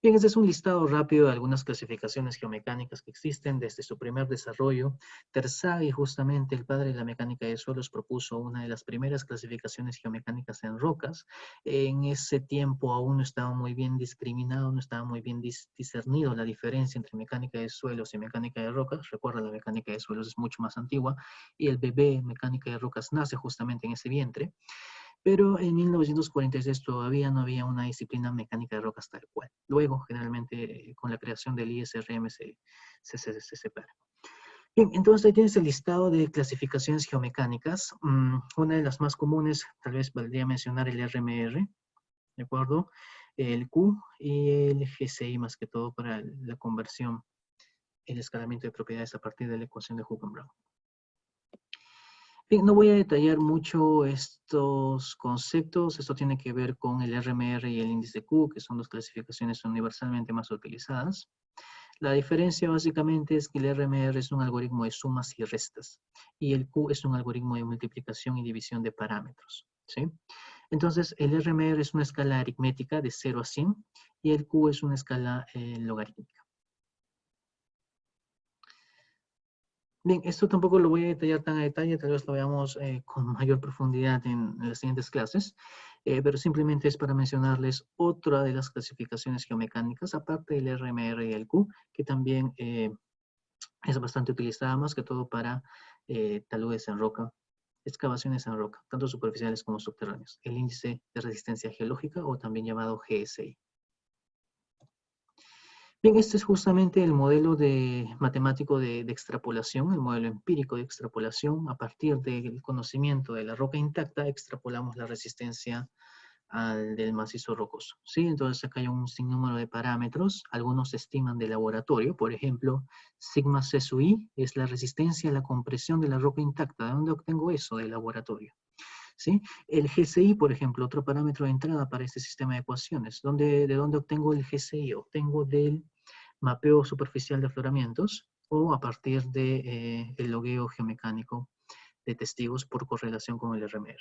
Bien, este es un listado rápido de algunas clasificaciones geomecánicas que existen desde su primer desarrollo. Terzaghi, justamente el padre de la mecánica de suelos, propuso una de las primeras clasificaciones geomecánicas en rocas. En ese tiempo aún no estaba muy bien discriminado, no estaba muy bien discernido la diferencia entre mecánica de suelos y mecánica de rocas. Recuerda, la mecánica de suelos es mucho más antigua y el bebé mecánica de rocas nace justamente en ese vientre. Pero en 1946 todavía no había una disciplina mecánica de rocas tal cual. Luego, generalmente, con la creación del ISRM se separa. Bien, entonces ahí tienes el listado de clasificaciones geomecánicas. Una de las más comunes, tal vez valdría mencionar el RMR, ¿de acuerdo? el Q y el GCI más que todo para la conversión, el escalamiento de propiedades a partir de la ecuación de Hooken-Brown. Bien, no voy a detallar mucho estos conceptos. Esto tiene que ver con el RMR y el índice Q, que son dos clasificaciones universalmente más utilizadas. La diferencia básicamente es que el RMR es un algoritmo de sumas y restas y el Q es un algoritmo de multiplicación y división de parámetros, ¿sí? Entonces, el RMR es una escala aritmética de 0 a 100 y el Q es una escala logarítmica. Bien, esto tampoco lo voy a detallar tan a detalle, tal vez lo veamos con mayor profundidad en las siguientes clases, pero simplemente es para mencionarles otra de las clasificaciones geomecánicas, aparte del RMR y el Q, que también es bastante utilizada más que todo para taludes en roca, excavaciones en roca, tanto superficiales como subterráneos. El índice de resistencia geológica o también llamado GSI. Bien, este es justamente el modelo matemático de extrapolación, el modelo empírico de extrapolación. A partir del conocimiento de la roca intacta, extrapolamos la resistencia del macizo rocoso. ¿Sí? Entonces acá hay un sinnúmero de parámetros. Algunos se estiman de laboratorio. Por ejemplo, sigma C sub I es la resistencia a la compresión de la roca intacta. ¿De dónde obtengo eso? Del laboratorio. ¿Sí? El GCI, por ejemplo, otro parámetro de entrada para este sistema de ecuaciones. ¿De dónde obtengo el GCI? Obtengo del mapeo superficial de afloramientos o a partir del logueo geomecánico de testigos por correlación con el RMR.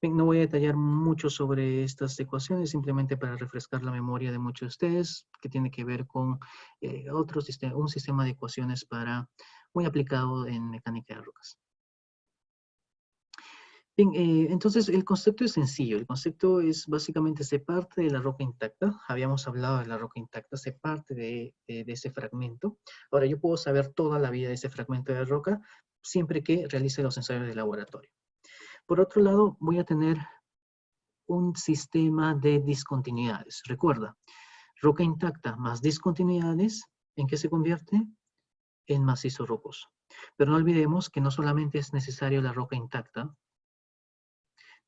Bien, no voy a detallar mucho sobre estas ecuaciones, simplemente para refrescar la memoria de muchos de ustedes, que tiene que ver con un sistema de ecuaciones muy aplicado en mecánica de rocas. Bien, entonces el concepto es sencillo. El concepto es básicamente se parte de la roca intacta. Habíamos hablado de la roca intacta, se parte de ese fragmento. Ahora, yo puedo saber toda la vida de ese fragmento de roca siempre que realice los ensayos de laboratorio. Por otro lado, voy a tener un sistema de discontinuidades. Recuerda, roca intacta más discontinuidades, ¿en qué se convierte? En macizo rocoso. Pero no olvidemos que no solamente es necesario la roca intacta,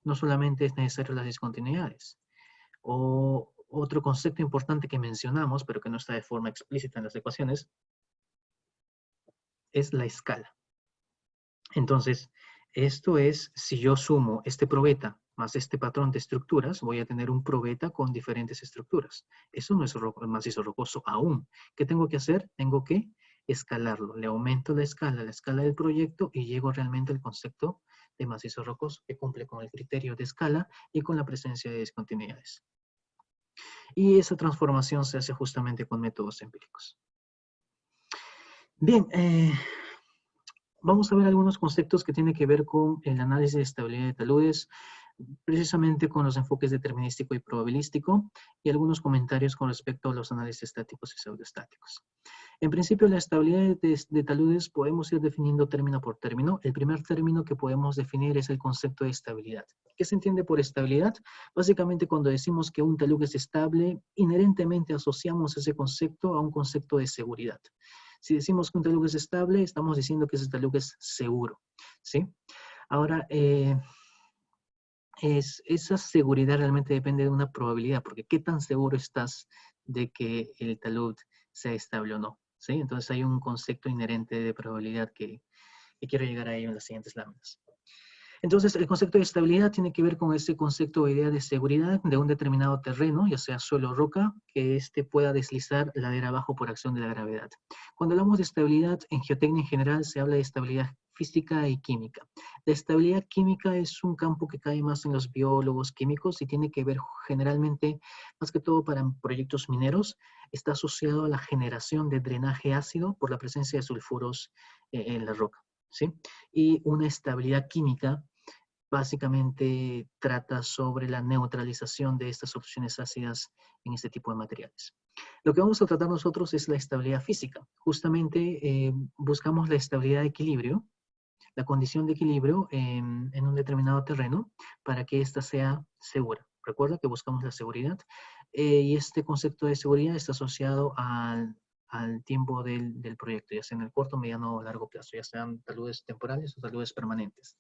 no solamente es necesario las discontinuidades. O otro concepto importante que mencionamos, pero que no está de forma explícita en las ecuaciones, es la escala. Entonces, esto es, si yo sumo este probeta más este patrón de estructuras, voy a tener un probeta con diferentes estructuras. Eso no es macizo rocoso aún. ¿Qué tengo que hacer? Tengo que escalarlo. Le aumento la escala del proyecto y llego realmente al concepto de macizo rocoso que cumple con el criterio de escala y con la presencia de discontinuidades. Y esa transformación se hace justamente con métodos empíricos. Bien, vamos a ver algunos conceptos que tienen que ver con el análisis de estabilidad de taludes, precisamente con los enfoques determinístico y probabilístico, y algunos comentarios con respecto a los análisis estáticos y pseudoestáticos. En principio, la estabilidad de taludes podemos ir definiendo término por término. El primer término que podemos definir es el concepto de estabilidad. ¿Qué se entiende por estabilidad? Básicamente, cuando decimos que un talud es estable, inherentemente asociamos ese concepto a un concepto de seguridad. Si decimos que un talud es estable, estamos diciendo que ese talud es seguro, ¿sí? Ahora, esa seguridad realmente depende de una probabilidad, porque qué tan seguro estás de que el talud sea estable o no, ¿sí? Entonces hay un concepto inherente de probabilidad que quiero llegar a ello en las siguientes láminas. Entonces, el concepto de estabilidad tiene que ver con ese concepto o idea de seguridad de un determinado terreno, ya sea suelo o roca, que éste pueda deslizar ladera abajo por acción de la gravedad. Cuando hablamos de estabilidad, en geotecnia en general se habla de estabilidad física y química. La estabilidad química es un campo que cae más en los biólogos químicos y tiene que ver generalmente, más que todo para proyectos mineros, está asociado a la generación de drenaje ácido por la presencia de sulfuros en la roca, ¿sí? Y una estabilidad química básicamente trata sobre la neutralización de estas opciones ácidas en este tipo de materiales. Lo que vamos a tratar nosotros es la estabilidad física. Justamente buscamos la estabilidad de equilibrio, la condición de equilibrio en un determinado terreno para que ésta sea segura. Recuerda que buscamos la seguridad y este concepto de seguridad está asociado al tiempo del proyecto, ya sea en el corto, mediano o largo plazo, ya sean taludes temporales o taludes permanentes.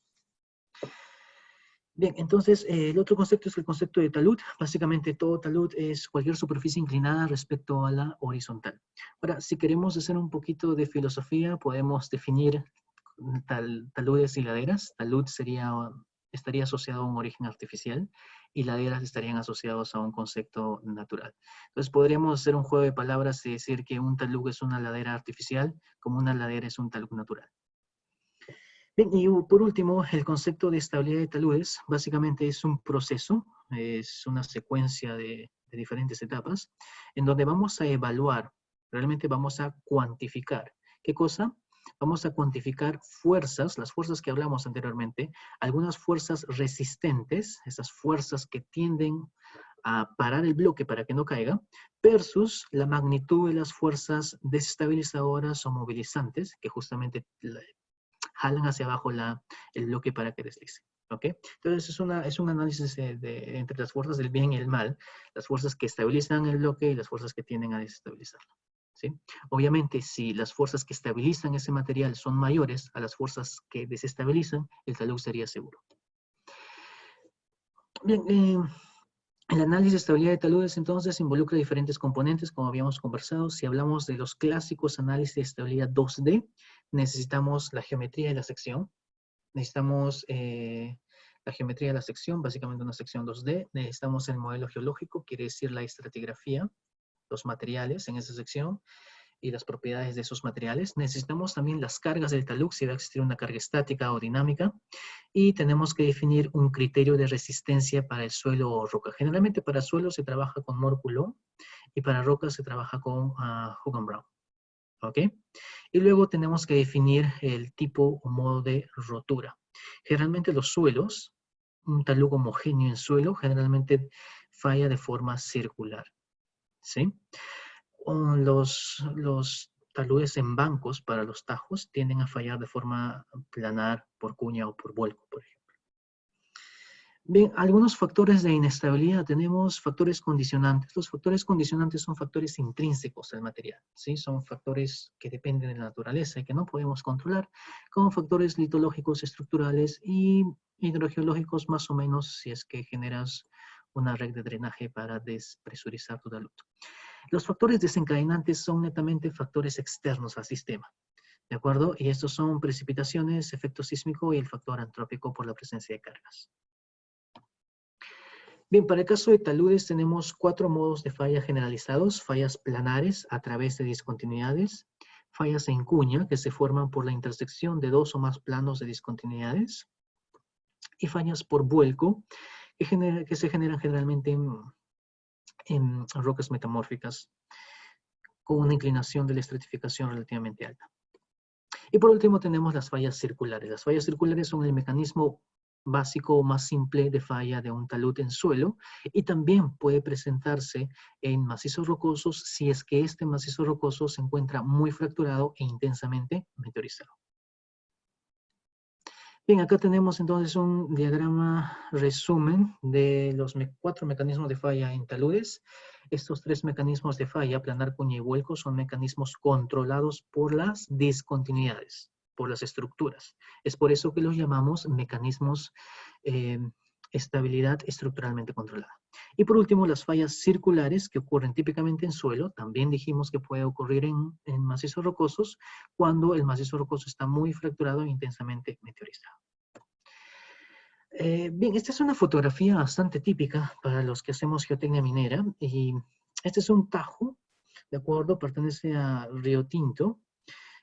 Bien, entonces el otro concepto es el concepto de talud. Básicamente todo talud es cualquier superficie inclinada respecto a la horizontal. Ahora, si queremos hacer un poquito de filosofía, podemos definir taludes y laderas. Talud estaría asociado a un origen artificial y laderas estarían asociados a un concepto natural. Entonces podríamos hacer un juego de palabras y decir que un talud es una ladera artificial, como una ladera es un talud natural. Bien, y por último, el concepto de estabilidad de taludes básicamente es un proceso, es una secuencia de diferentes etapas, en donde vamos a evaluar, realmente vamos a cuantificar. ¿Qué cosa? Vamos a cuantificar fuerzas, las fuerzas que hablamos anteriormente, algunas fuerzas resistentes, esas fuerzas que tienden a parar el bloque para que no caiga, versus la magnitud de las fuerzas desestabilizadoras o movilizantes, que justamente jalan hacia abajo el bloque para que deslice. ¿Ok? Entonces es un análisis entre las fuerzas del bien y el mal, las fuerzas que estabilizan el bloque y las fuerzas que tienden a desestabilizarlo. ¿Sí? Obviamente, si las fuerzas que estabilizan ese material son mayores a las fuerzas que desestabilizan, el talud sería seguro. Bien, el análisis de estabilidad de taludes entonces involucra diferentes componentes, como habíamos conversado. Si hablamos de los clásicos análisis de estabilidad 2D, necesitamos la geometría de la sección. Necesitamos la geometría de la sección, básicamente una sección 2D. Necesitamos el modelo geológico, quiere decir la estratigrafía, los materiales en esa sección y las propiedades de esos materiales. Necesitamos también las cargas del talud, si va a existir una carga estática o dinámica. Y tenemos que definir un criterio de resistencia para el suelo o roca. Generalmente para suelo se trabaja con Moore-Coulomb y para roca se trabaja con Hogan Brown. ¿Ok? Y luego tenemos que definir el tipo o modo de rotura. Generalmente los suelos, un talud homogéneo en suelo, generalmente falla de forma circular. ¿Sí? Los taludes en bancos para los tajos tienden a fallar de forma planar por cuña o por vuelco, por ejemplo. Bien, algunos factores de inestabilidad. Tenemos factores condicionantes. Los factores condicionantes son factores intrínsecos al material, ¿sí? Son factores que dependen de la naturaleza y que no podemos controlar, como factores litológicos estructurales y hidrogeológicos más o menos si es que generas una red de drenaje para despresurizar tu talud. Los factores desencadenantes son netamente factores externos al sistema, ¿de acuerdo? Y estos son precipitaciones, efecto sísmico y el factor antrópico por la presencia de cargas. Bien, para el caso de taludes tenemos 4 modos de falla generalizados: fallas planares a través de discontinuidades, fallas en cuña que se forman por la intersección de 2 o más planos de discontinuidades, y fallas por vuelco que se generan generalmente en rocas metamórficas con una inclinación de la estratificación relativamente alta. Y por último tenemos las fallas circulares. Las fallas circulares son el mecanismo básico o más simple de falla de un talud en suelo, y también puede presentarse en macizos rocosos si es que este macizo rocoso se encuentra muy fracturado e intensamente meteorizado. Bien, acá tenemos entonces un diagrama resumen de los 4 mecanismos de falla en taludes. Estos 3 mecanismos de falla, planar, cuña y vuelco, son mecanismos controlados por las discontinuidades, por las estructuras. Es por eso que los llamamos mecanismos estabilidad estructuralmente controlada. Y por último, las fallas circulares que ocurren típicamente en suelo. También dijimos que puede ocurrir en macizos rocosos cuando el macizo rocoso está muy fracturado e intensamente meteorizado. Bien, esta es una fotografía bastante típica para los que hacemos geotecnia minera, y este es un tajo, ¿de acuerdo? Pertenece a Río Tinto.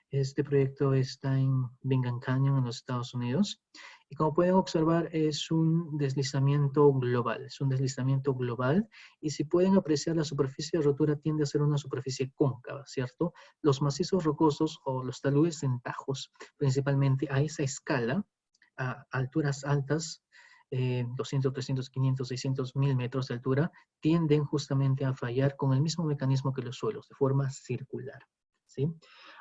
Este proyecto está en Bingham Canyon, en los Estados Unidos. Y como pueden observar, es un deslizamiento global. Es un deslizamiento global. Y si pueden apreciar, la superficie de rotura tiende a ser una superficie cóncava, ¿cierto? Los macizos rocosos o los taludes en tajos, principalmente a esa escala, a alturas altas, 200, 300, 500, 600, 1000 metros de altura, tienden justamente a fallar con el mismo mecanismo que los suelos, de forma circular, ¿sí?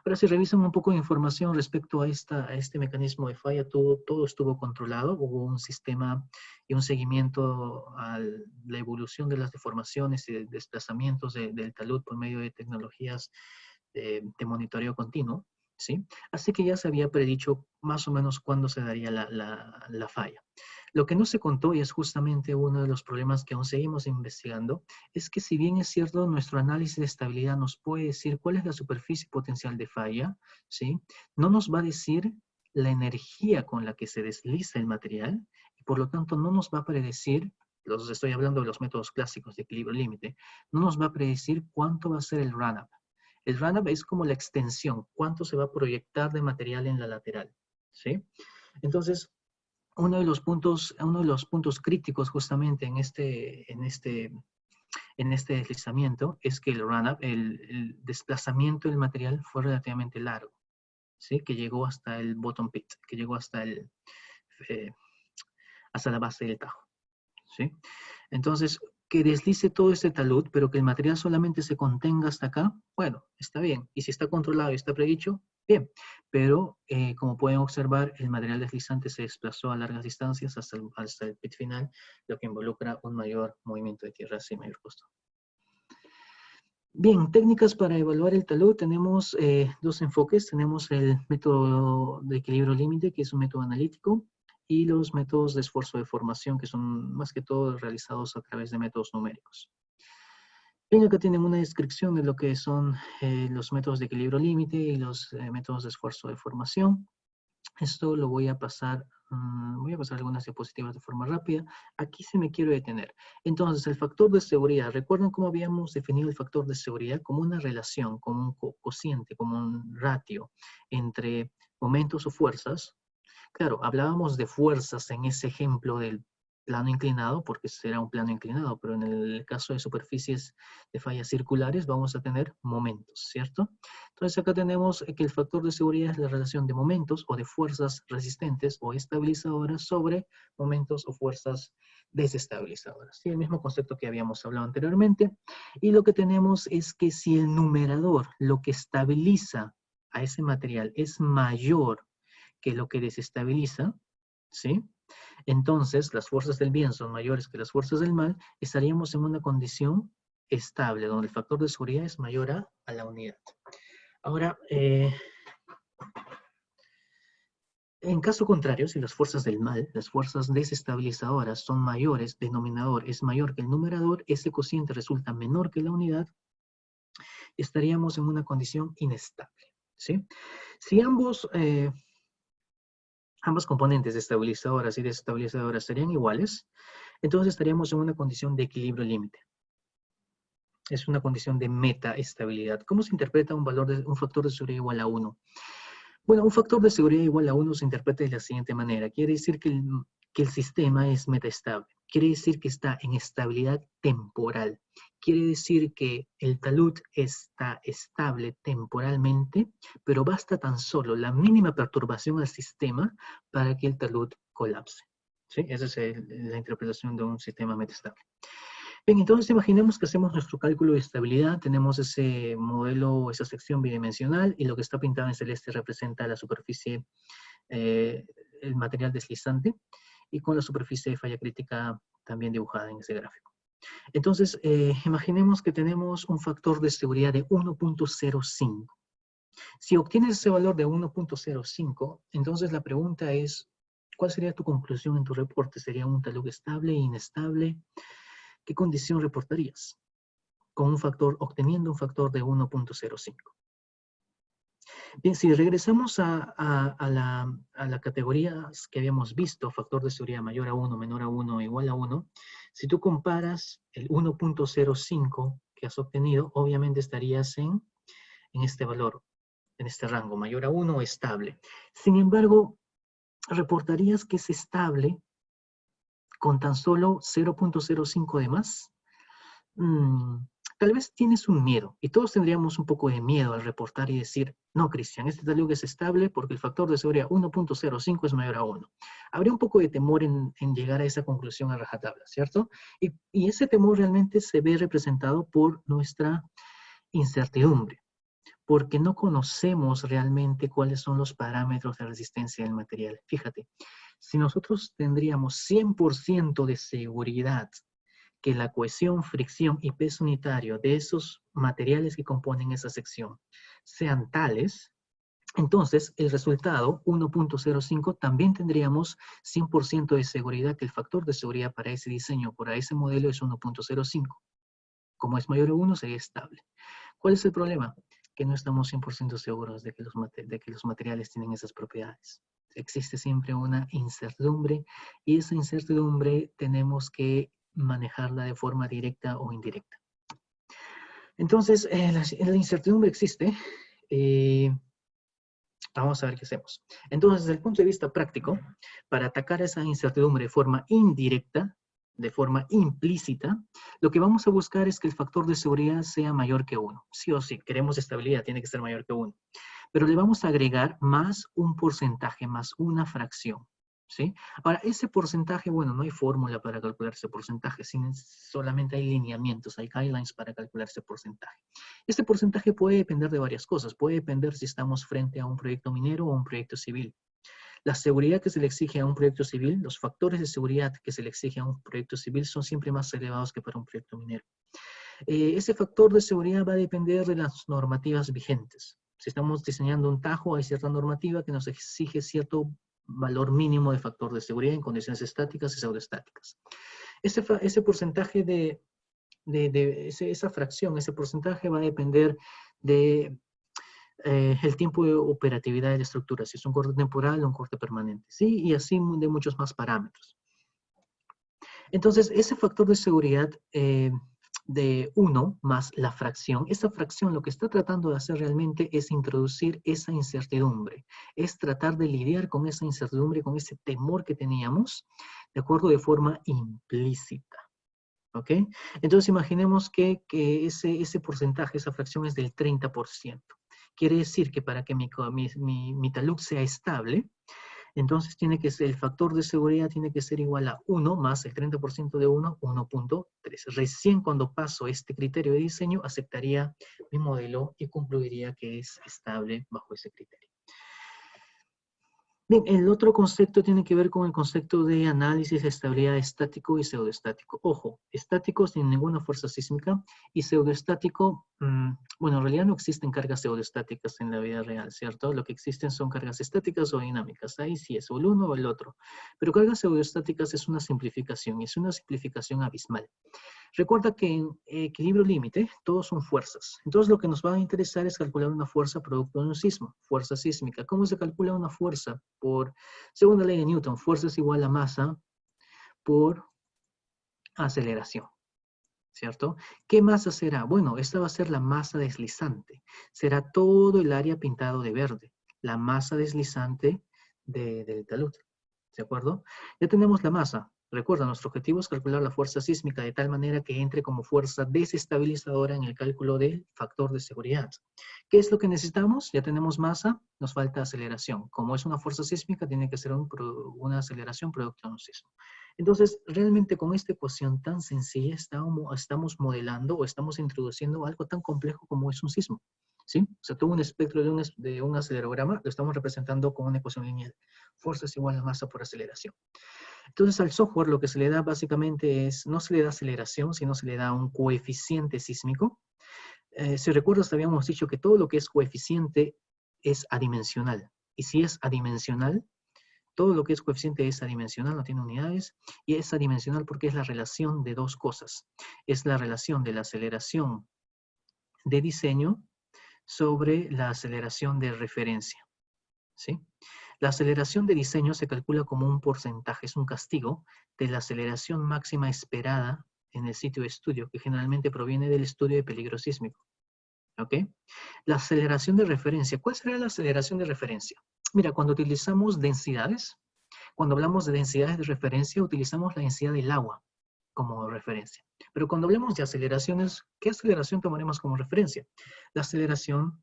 Ahora, si revisan un poco de información respecto a este mecanismo de falla, todo estuvo controlado. Hubo un sistema y un seguimiento a la evolución de las deformaciones y desplazamientos del talud por medio de tecnologías de monitoreo continuo, ¿sí? Así que ya se había predicho más o menos cuándo se daría la falla. Lo que no se contó, y es justamente uno de los problemas que aún seguimos investigando, es que si bien es cierto, nuestro análisis de estabilidad nos puede decir cuál es la superficie potencial de falla, ¿sí? No nos va a decir la energía con la que se desliza el material, y por lo tanto no nos va a predecir, estoy hablando de los métodos clásicos de equilibrio límite, no nos va a predecir cuánto va a ser el run-up. El run-up es como la extensión, cuánto se va a proyectar de material en la lateral, ¿sí? Entonces, uno de los puntos críticos justamente en este deslizamiento es que el run-up, el desplazamiento del material fue relativamente largo, ¿sí? Que llegó hasta el bottom pit, que llegó eh, hasta la base del tajo, ¿sí? Entonces, que deslice todo este talud, pero que el material solamente se contenga hasta acá, bueno, está bien. Y si está controlado y está predicho, bien. Pero, como pueden observar, el material deslizante se desplazó a largas distancias hasta el pit final, lo que involucra un mayor movimiento de tierra y mayor costo. Bien, técnicas para evaluar el talud. Tenemos dos enfoques. Tenemos el método de equilibrio límite, que es un método analítico, y los métodos de esfuerzo de formación, que son más que todo realizados a través de métodos numéricos. Bien, acá tienen una descripción de lo que son los métodos de equilibrio límite y los métodos de esfuerzo de formación. Esto lo voy a pasar algunas diapositivas de forma rápida. Aquí sí me quiero detener. Entonces, el factor de seguridad. ¿Recuerdan cómo habíamos definido el factor de seguridad? Como una relación, como un cociente, como un ratio entre momentos o fuerzas. Claro, hablábamos de fuerzas en ese ejemplo del plano inclinado, porque será un plano inclinado, pero en el caso de superficies de fallas circulares vamos a tener momentos, ¿cierto? Entonces acá tenemos que el factor de seguridad es la relación de momentos o de fuerzas resistentes o estabilizadoras sobre momentos o fuerzas desestabilizadoras. ¿Sí? El mismo concepto que habíamos hablado anteriormente. Y lo que tenemos es que si el numerador, lo que estabiliza a ese material, es mayor que lo que desestabiliza, ¿sí? Entonces, las fuerzas del bien son mayores que las fuerzas del mal, estaríamos en una condición estable, donde el factor de seguridad es mayor a la unidad. Ahora, en caso contrario, si las fuerzas del mal, las fuerzas desestabilizadoras son mayores, denominador es mayor que el numerador, ese cociente resulta menor que la unidad, estaríamos en una condición inestable, ¿sí? Si ambas componentes de estabilizadoras y desestabilizadoras serían iguales, entonces estaríamos en una condición de equilibrio límite. Es una condición de metaestabilidad. ¿Cómo se interpreta un factor de seguridad igual a 1? Bueno, un factor de seguridad igual a 1 se interpreta de la siguiente manera. Quiere decir que el sistema es metaestable. Quiere decir que está en estabilidad temporal. Quiere decir que el talud está estable temporalmente, pero basta tan solo la mínima perturbación al sistema para que el talud colapse. ¿Sí? Esa es la interpretación de un sistema metaestable. Bien, entonces imaginemos que hacemos nuestro cálculo de estabilidad, tenemos ese modelo, esa sección bidimensional, y lo que está pintado en celeste representa la superficie, el material deslizante, y con la superficie de falla crítica también dibujada en ese gráfico. Entonces, imaginemos que tenemos un factor de seguridad de 1.05. Si obtienes ese valor de 1.05, entonces la pregunta es, ¿cuál sería tu conclusión en tu reporte? ¿Sería un talud estable, inestable? ¿Qué condición reportarías? Obteniendo un factor de 1.05. Bien, si regresamos a la categoría que habíamos visto, factor de seguridad mayor a 1, menor a 1, igual a 1, si tú comparas el 1.05 que has obtenido, obviamente estarías en este valor, en este rango, mayor a 1 o estable. Sin embargo, reportarías que es estable con tan solo 0.05 de más. Tal vez tienes un miedo, y todos tendríamos un poco de miedo al reportar y decir, no, Cristian, este talud es estable porque el factor de seguridad 1.05 es mayor a 1. Habría un poco de temor en llegar a esa conclusión a rajatabla, ¿cierto? Y ese temor realmente se ve representado por nuestra incertidumbre, porque no conocemos realmente cuáles son los parámetros de resistencia del material. Fíjate, si nosotros tendríamos 100% de seguridad que la cohesión, fricción y peso unitario de esos materiales que componen esa sección sean tales, Entonces, el resultado, 1.05, también tendríamos 100% de seguridad que el factor de seguridad para ese diseño, para ese modelo es 1.05. Como es mayor a 1, sería estable. ¿Cuál es el problema? Que no estamos 100% seguros de que los materiales tienen esas propiedades. Existe siempre una incertidumbre y esa incertidumbre tenemos que manejarla de forma directa o indirecta. Entonces, la incertidumbre existe. Vamos a ver qué hacemos. Entonces, desde el punto de vista práctico, para atacar esa incertidumbre de forma indirecta, de forma implícita, lo que vamos a buscar es que el factor de seguridad sea mayor que 1. Sí o sí, queremos estabilidad, tiene que ser mayor que 1. Pero le vamos a agregar más un porcentaje, más una fracción. ¿Sí? Ahora, ese porcentaje, bueno, no hay fórmula para calcular ese porcentaje, solamente hay lineamientos, hay guidelines para calcular ese porcentaje. Este porcentaje puede depender de varias cosas. Puede depender si estamos frente a un proyecto minero o un proyecto civil. La seguridad que se le exige a un proyecto civil, los factores de seguridad que se le exige a un proyecto civil son siempre más elevados que para un proyecto minero. Ese factor de seguridad va a depender de las normativas vigentes. Si estamos diseñando un tajo, hay cierta normativa que nos exige cierto valor mínimo de factor de seguridad en condiciones estáticas y pseudoestáticas. Ese porcentaje esa fracción, ese porcentaje va a depender de el tiempo de operatividad de la estructura, si es un corte temporal o un corte permanente, ¿sí? Y así de muchos más parámetros. Entonces, ese factor de seguridad de 1 más la fracción, esa fracción lo que está tratando de hacer realmente es introducir esa incertidumbre, es tratar de lidiar con esa incertidumbre, con ese temor que teníamos, de acuerdo, de forma implícita. ¿Ok? Entonces imaginemos que ese porcentaje, esa fracción es del 30%. Quiere decir que para que mi talud sea estable, entonces tiene que ser, el factor de seguridad tiene que ser igual a 1 más el 30% de 1, 1.3. Recién cuando paso este criterio de diseño, aceptaría mi modelo y concluiría que es estable bajo ese criterio. Bien, el otro concepto tiene que ver con el concepto de análisis de estabilidad estático y pseudoestático. Ojo, estático sin ninguna fuerza sísmica y pseudoestático, bueno, en realidad no existen cargas pseudoestáticas en la vida real, ¿cierto? Lo que existen son cargas estáticas o dinámicas. Ahí sí es o el uno o el otro. Pero cargas pseudoestáticas es una simplificación, es una simplificación abismal. Recuerda que en equilibrio límite, todos son fuerzas. Entonces, lo que nos va a interesar es calcular una fuerza producto de un sismo, fuerza sísmica. ¿Cómo se calcula una fuerza? Por segunda ley de Newton, fuerza es igual a masa por aceleración, ¿cierto? ¿Qué masa será? Bueno, esta va a ser la masa deslizante. Será todo el área pintado de verde, la masa deslizante del talud, ¿de acuerdo? Ya tenemos la masa. Recuerda, nuestro objetivo es calcular la fuerza sísmica de tal manera que entre como fuerza desestabilizadora en el cálculo del factor de seguridad. ¿Qué es lo que necesitamos? Ya tenemos masa, nos falta aceleración. Como es una fuerza sísmica, tiene que ser una aceleración producto de un sismo. Entonces, realmente con esta ecuación tan sencilla estamos modelando o estamos introduciendo algo tan complejo como es un sismo. ¿Sí? O sea, todo un espectro de un acelerograma lo estamos representando con una ecuación lineal. Fuerza es igual a masa por aceleración. Entonces al software lo que se le da básicamente es, no se le da aceleración, sino se le da un coeficiente sísmico. Si recuerdas, habíamos dicho que todo lo que es coeficiente es adimensional. Y si es adimensional, todo lo que es coeficiente es adimensional, no tiene unidades, y es adimensional porque es la relación de dos cosas. Es la relación de la aceleración de diseño sobre la aceleración de referencia. ¿Sí? La aceleración de diseño se calcula como un porcentaje, es un castigo de la aceleración máxima esperada en el sitio de estudio, que generalmente proviene del estudio de peligro sísmico. ¿Ok? La aceleración de referencia. ¿Cuál será la aceleración de referencia? Mira, cuando utilizamos densidades, cuando hablamos de densidades de referencia, utilizamos la densidad del agua como referencia. Pero cuando hablamos de aceleraciones, ¿qué aceleración tomaremos como referencia? La aceleración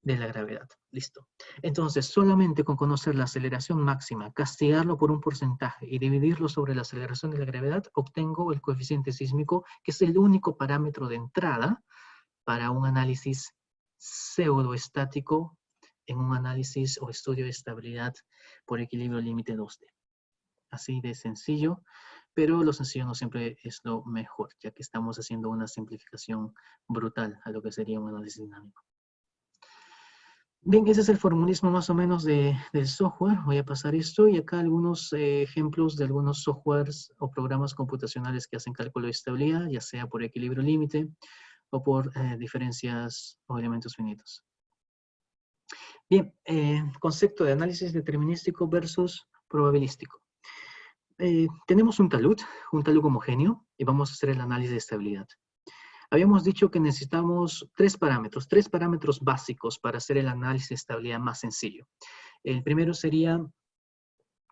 de la gravedad. Listo. Entonces, solamente con conocer la aceleración máxima, castigarlo por un porcentaje y dividirlo sobre la aceleración de la gravedad, obtengo el coeficiente sísmico, que es el único parámetro de entrada para un análisis pseudoestático en un análisis o estudio de estabilidad por equilibrio límite 2D. Así de sencillo, pero lo sencillo no siempre es lo mejor, ya que estamos haciendo una simplificación brutal a lo que sería un análisis dinámico. Bien, ese es el formulismo más o menos del software. Voy a pasar esto y acá algunos ejemplos de algunos softwares o programas computacionales que hacen cálculo de estabilidad, ya sea por equilibrio límite o por diferencias o elementos finitos. Bien, concepto de análisis determinístico versus probabilístico. Tenemos un talud homogéneo, y vamos a hacer el análisis de estabilidad. Habíamos dicho que necesitamos tres parámetros básicos para hacer el análisis de estabilidad más sencillo. El primero sería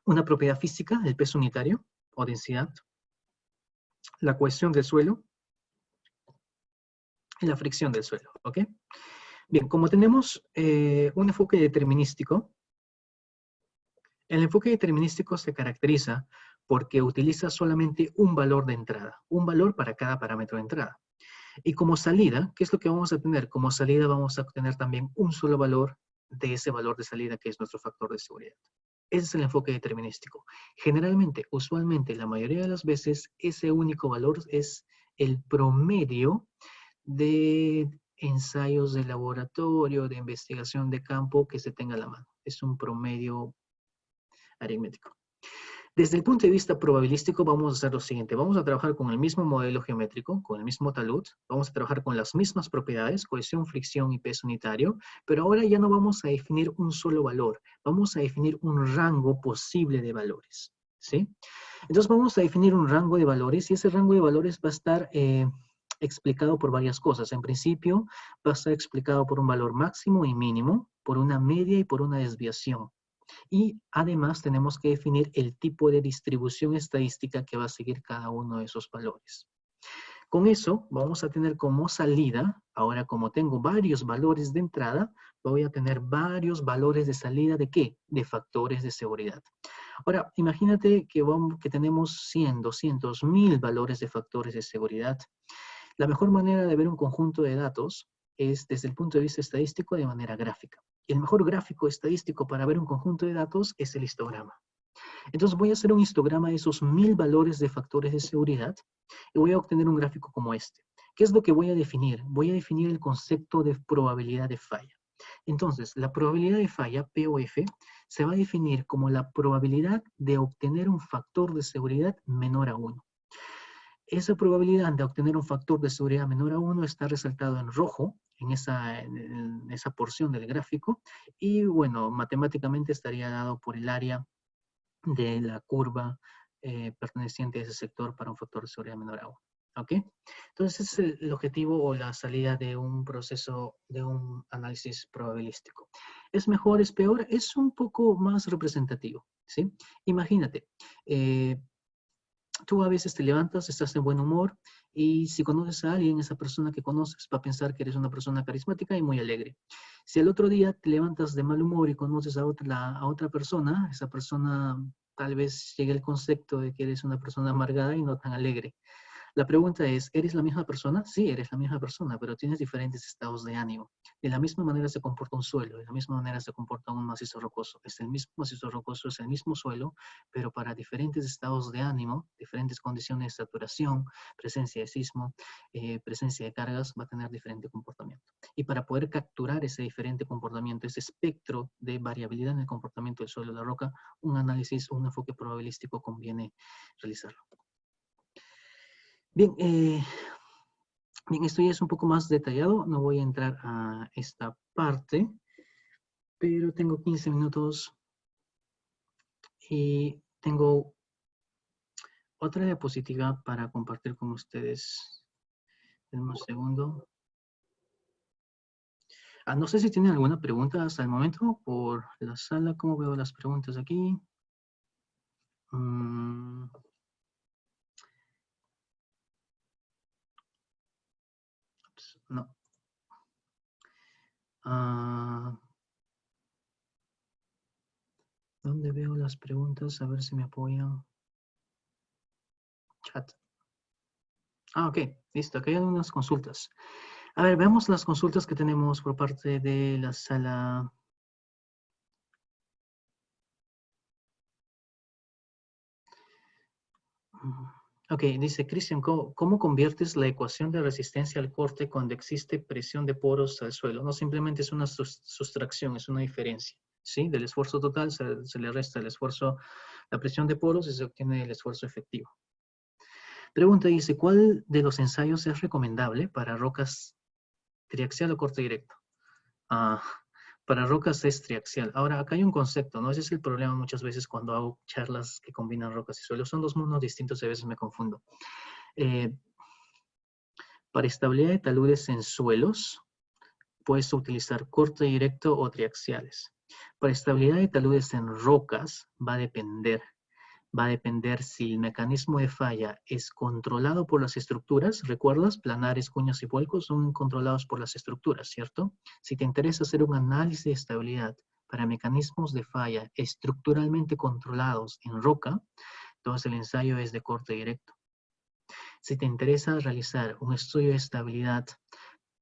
una propiedad física, el peso unitario o densidad, la cohesión del suelo y la fricción del suelo, ¿ok? Bien, como tenemos un enfoque determinístico, el enfoque determinístico se caracteriza porque utiliza solamente un valor de entrada, un valor para cada parámetro de entrada. Y como salida, ¿qué es lo que vamos a tener? Como salida vamos a obtener también un solo valor de ese valor de salida que es nuestro factor de seguridad. Ese es el enfoque determinístico. Generalmente, usualmente, la mayoría de las veces, ese único valor es el promedio de ensayos de laboratorio, de investigación de campo que se tenga a la mano. Es un promedio aritmético. Desde el punto de vista probabilístico vamos a hacer lo siguiente. Vamos a trabajar con el mismo modelo geométrico, con el mismo talud. Vamos a trabajar con las mismas propiedades, cohesión, fricción y peso unitario. Pero ahora ya no vamos a definir un solo valor. Vamos a definir un rango posible de valores. ¿Sí? Entonces vamos a definir un rango de valores y ese rango de valores va a estar explicado por varias cosas. En principio va a estar explicado por un valor máximo y mínimo, por una media y por una desviación. Y además tenemos que definir el tipo de distribución estadística que va a seguir cada uno de esos valores. Con eso vamos a tener como salida, ahora como tengo varios valores de entrada, voy a tener varios valores de salida ¿de qué? De factores de seguridad. Ahora, imagínate que tenemos 100, 200, 1000 valores de factores de seguridad. La mejor manera de ver un conjunto de datos es desde el punto de vista estadístico de manera gráfica. Y el mejor gráfico estadístico para ver un conjunto de datos es el histograma. Entonces voy a hacer un histograma de esos 1000 valores de factores de seguridad y voy a obtener un gráfico como este. ¿Qué es lo que voy a definir? Voy a definir el concepto de probabilidad de falla. Entonces, la probabilidad de falla, P o F, se va a definir como la probabilidad de obtener un factor de seguridad menor a 1. Esa probabilidad de obtener un factor de seguridad menor a 1 está resaltado en rojo en esa porción del gráfico y bueno, matemáticamente estaría dado por el área de la curva perteneciente a ese sector para un factor de seguridad menor a 1. ¿Ok? Entonces ese es el objetivo o la salida de un proceso, de un análisis probabilístico. ¿Es mejor, es peor? Es un poco más representativo, ¿sí? Imagínate, tú a veces te levantas, estás de buen humor y si conoces a alguien, esa persona que conoces va a pensar que eres una persona carismática y muy alegre. Si el otro día te levantas de mal humor y conoces a otra persona, esa persona tal vez llegue al concepto de que eres una persona amargada y no tan alegre. La pregunta es, ¿eres la misma persona? Sí, eres la misma persona, pero tienes diferentes estados de ánimo. De la misma manera se comporta un suelo, de la misma manera se comporta un macizo rocoso. Es el mismo macizo rocoso, es el mismo suelo, pero para diferentes estados de ánimo, diferentes condiciones de saturación, presencia de sismo, presencia de cargas, va a tener diferente comportamiento. Y para poder capturar ese diferente comportamiento, ese espectro de variabilidad en el comportamiento del suelo de la roca, un análisis, un enfoque probabilístico conviene realizarlo. Bien, bien, esto ya es un poco más detallado, no voy a entrar a esta parte, pero tengo 15 minutos y tengo otra diapositiva para compartir con ustedes. Denme un segundo. No sé si tienen alguna pregunta hasta el momento por la sala. ¿Cómo veo las preguntas aquí? No. ¿Dónde veo las preguntas? A ver si me apoyan. Chat. Ok, listo. Aquí hay unas consultas. A ver, veamos las consultas que tenemos por parte de la sala. Ok, dice Cristian, ¿cómo conviertes la ecuación de resistencia al corte cuando existe presión de poros al suelo? No, simplemente es una sustracción, es una diferencia, ¿sí? Del esfuerzo total se le resta el esfuerzo, la presión de poros y se obtiene el esfuerzo efectivo. Pregunta dice, ¿cuál de los ensayos es recomendable para rocas triaxial o corte directo? Para rocas es triaxial. Ahora, acá hay un concepto, ¿no? Ese es el problema muchas veces cuando hago charlas que combinan rocas y suelos. Son dos mundos distintos y a veces me confundo. Para estabilidad de taludes en suelos, puedes utilizar corte directo o triaxiales. Para estabilidad de taludes en rocas, va a depender si el mecanismo de falla es controlado por las estructuras. ¿Recuerdas? Planares, cuñas y vuelcos son controlados por las estructuras, ¿cierto? Si te interesa hacer un análisis de estabilidad para mecanismos de falla estructuralmente controlados en roca, entonces el ensayo es de corte directo. Si te interesa realizar un estudio de estabilidad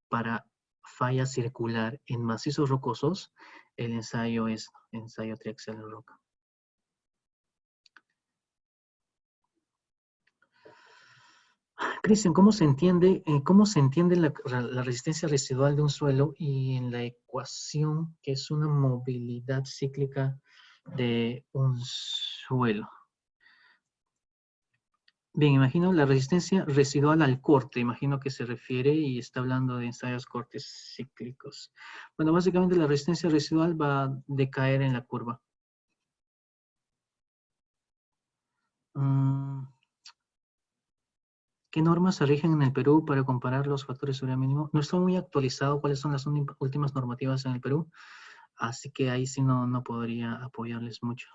para falla circular en macizos rocosos, el ensayo es ensayo triaxial en roca. Cristian, ¿cómo se entiende la resistencia residual de un suelo y en la ecuación que es una movilidad cíclica de un suelo? Bien, imagino la resistencia residual al corte, imagino que se refiere y está hablando de ensayos cortes cíclicos. Bueno, básicamente la resistencia residual va a decaer en la curva. ¿Qué normas se rigen en el Perú para comparar los factores de seguridad mínimo? No estoy muy actualizado cuáles son las últimas normativas en el Perú, así que ahí sí no podría apoyarles mucho.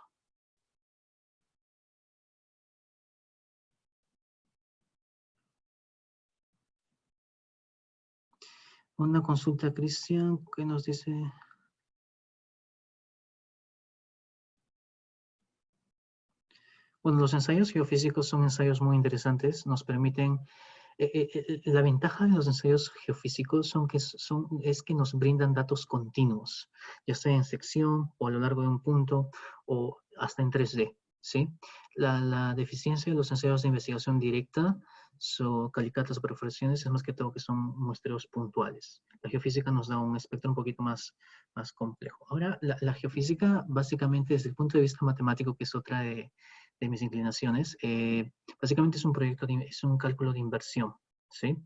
Una consulta, Cristian, ¿qué nos dice? Bueno, los ensayos geofísicos son ensayos muy interesantes, nos permiten. La ventaja de los ensayos geofísicos es que nos brindan datos continuos, ya sea en sección o a lo largo de un punto o hasta en 3D, ¿sí? La deficiencia de los ensayos de investigación directa, calicatas o perforaciones, es más que todo que son muestreos puntuales. La geofísica nos da un espectro un poquito más complejo. Ahora, la geofísica, básicamente, desde el punto de vista matemático, que es otra de mis inclinaciones, básicamente es es un cálculo de inversión, ¿sí?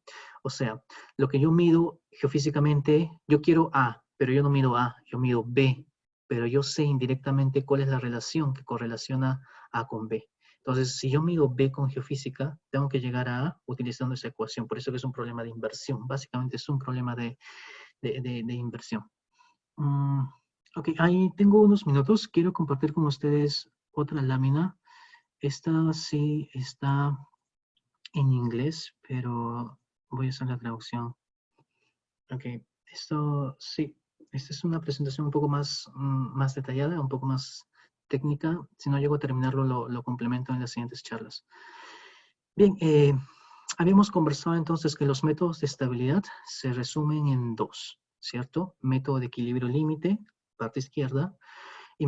O sea, lo que yo mido geofísicamente, yo quiero A, pero yo no mido A, yo mido B, pero yo sé indirectamente cuál es la relación que correlaciona A con B. Entonces, si yo mido B con geofísica, tengo que llegar a A utilizando esa ecuación. Por eso que es un problema de inversión. Básicamente es un problema de inversión. Ok, ahí tengo unos minutos. Quiero compartir con ustedes otra lámina. Esta sí está en inglés, pero voy a hacer la traducción. Ok, esto sí, esta es una presentación un poco más detallada, un poco más técnica. Si no llego a terminarlo, lo complemento en las siguientes charlas. Bien, habíamos conversado entonces que los métodos de estabilidad se resumen en dos, ¿cierto? Método de equilibrio límite, parte izquierda, y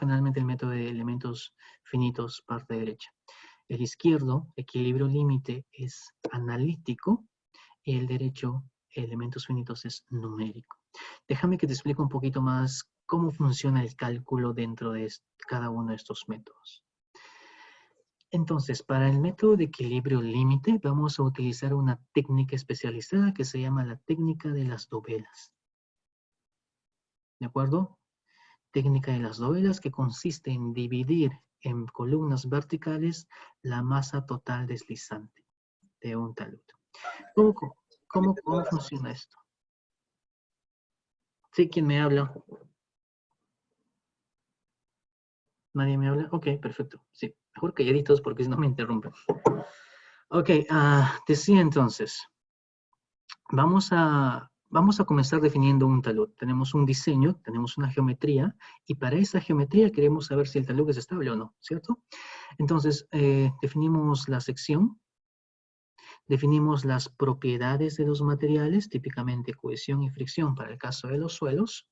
generalmente el método de elementos finitos, parte derecha. El izquierdo, equilibrio límite, es analítico y el derecho, elementos finitos, es numérico. Déjame que te explique un poquito más cómo funciona el cálculo dentro de cada uno de estos métodos. Entonces, para el método de equilibrio límite, vamos a utilizar una técnica especializada que se llama la técnica de las dovelas. ¿De acuerdo? Técnica de las dovelas que consiste en dividir en columnas verticales la masa total deslizante de un talud. ¿Cómo funciona esto? ¿Sí? ¿Quién me habla? ¿Nadie me habla? Ok, perfecto. Sí, mejor calladitos porque si no me interrumpen. Ok, decía entonces, vamos a comenzar definiendo un talud. Tenemos un diseño, tenemos una geometría, y para esa geometría queremos saber si el talud es estable o no, ¿cierto? Entonces, definimos la sección, definimos las propiedades de los materiales, típicamente cohesión y fricción para el caso de los suelos,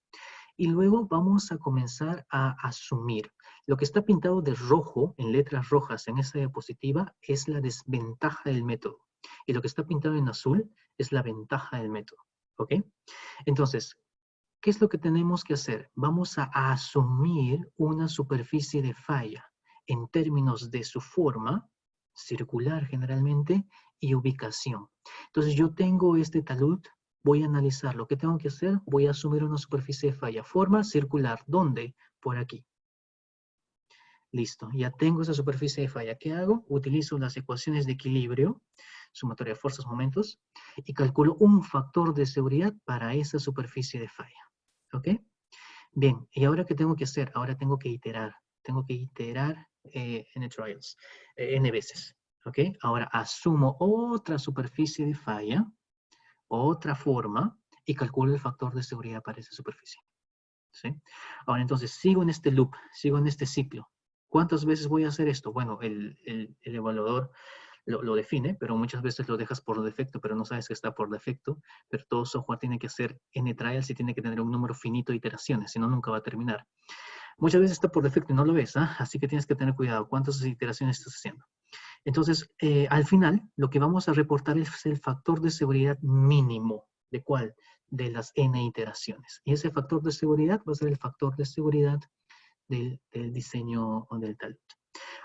y luego vamos a comenzar a asumir. Lo que está pintado de rojo, en letras rojas en esta diapositiva, es la desventaja del método. Y lo que está pintado en azul es la ventaja del método. ¿Ok? Entonces, ¿qué es lo que tenemos que hacer? Vamos a asumir una superficie de falla en términos de su forma, circular generalmente, y ubicación. Entonces yo tengo este talud, voy a analizar lo que tengo que hacer, voy a asumir una superficie de falla, forma circular, ¿dónde? Por aquí. Listo, ya tengo esa superficie de falla. ¿Qué hago? Utilizo las ecuaciones de equilibrio, sumatoria de fuerzas, momentos, y calculo un factor de seguridad para esa superficie de falla. ¿Ok? Bien, ¿y ahora qué tengo que hacer? Ahora tengo que iterar. Tengo que iterar n trials, n veces. ¿Ok? Ahora asumo otra superficie de falla, otra forma, y calculo el factor de seguridad para esa superficie. ¿Sí? Ahora entonces sigo en este loop, sigo en este ciclo. ¿Cuántas veces voy a hacer esto? Bueno, el evaluador lo define, pero muchas veces lo dejas por defecto, pero no sabes que está por defecto. Pero todo software tiene que hacer n-trials y tiene que tener un número finito de iteraciones, si no, nunca va a terminar. Muchas veces está por defecto y no lo ves, ¿ah? Así que tienes que tener cuidado. ¿Cuántas iteraciones estás haciendo? Entonces, al final, lo que vamos a reportar es el factor de seguridad mínimo. ¿De cuál? De las n iteraciones. Y ese factor de seguridad va a ser el factor de seguridad del diseño o del talud.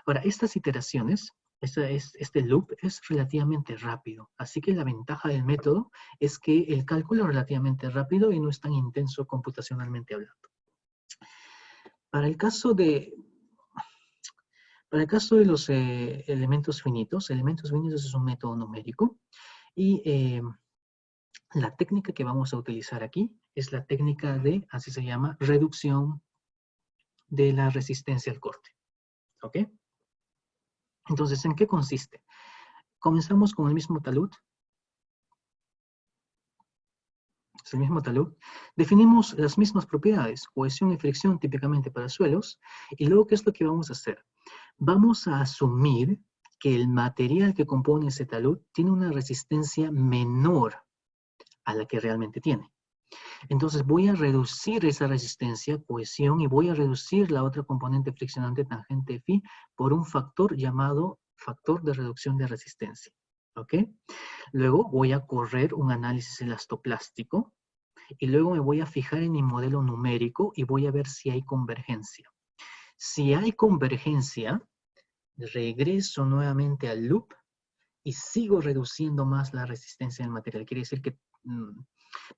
Ahora, estas iteraciones, este loop es relativamente rápido. Así que la ventaja del método es que el cálculo es relativamente rápido y no es tan intenso computacionalmente hablando. Para el caso de los elementos finitos es un método numérico y la técnica que vamos a utilizar aquí es la técnica de, así se llama, reducción de la resistencia al corte. ¿Ok? Entonces, ¿en qué consiste? Comenzamos con el mismo talud. Es el mismo talud. Definimos las mismas propiedades, cohesión y fricción típicamente para suelos. Y luego, ¿qué es lo que vamos a hacer? Vamos a asumir que el material que compone ese talud tiene una resistencia menor a la que realmente tiene. Entonces voy a reducir esa resistencia, cohesión, y voy a reducir la otra componente friccionante, tangente phi, por un factor llamado factor de reducción de resistencia. ¿Ok? Luego voy a correr un análisis elastoplástico y luego me voy a fijar en mi modelo numérico y voy a ver si hay convergencia. Si hay convergencia, regreso nuevamente al loop y sigo reduciendo más la resistencia del material. Quiere decir que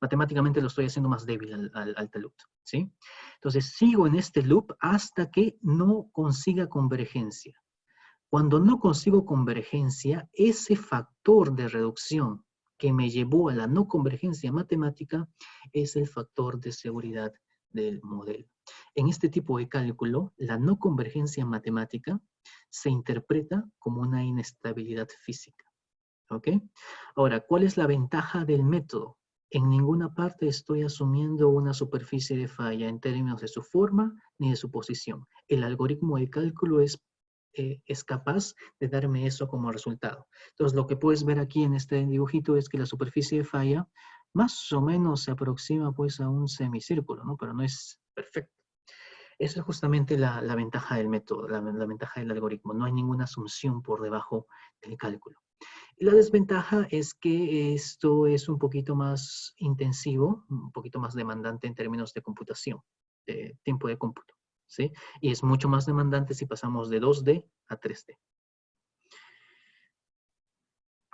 matemáticamente lo estoy haciendo más débil al talud, ¿sí? Entonces sigo en este loop hasta que no consiga convergencia. Cuando no consigo convergencia, ese factor de reducción que me llevó a la no convergencia matemática es el factor de seguridad del modelo. En este tipo de cálculo, la no convergencia matemática se interpreta como una inestabilidad física. ¿Ok? Ahora, ¿cuál es la ventaja del método? En ninguna parte estoy asumiendo una superficie de falla en términos de su forma ni de su posición. El algoritmo de cálculo es capaz de darme eso como resultado. Entonces, lo que puedes ver aquí en este dibujito es que la superficie de falla más o menos se aproxima pues a un semicírculo, ¿no? Pero no es perfecto. Esa es justamente la ventaja del método, la ventaja del algoritmo. No hay ninguna asunción por debajo del cálculo. La desventaja es que esto es un poquito más intensivo, un poquito más demandante en términos de computación, de tiempo de cómputo, ¿sí? Y es mucho más demandante si pasamos de 2D a 3D.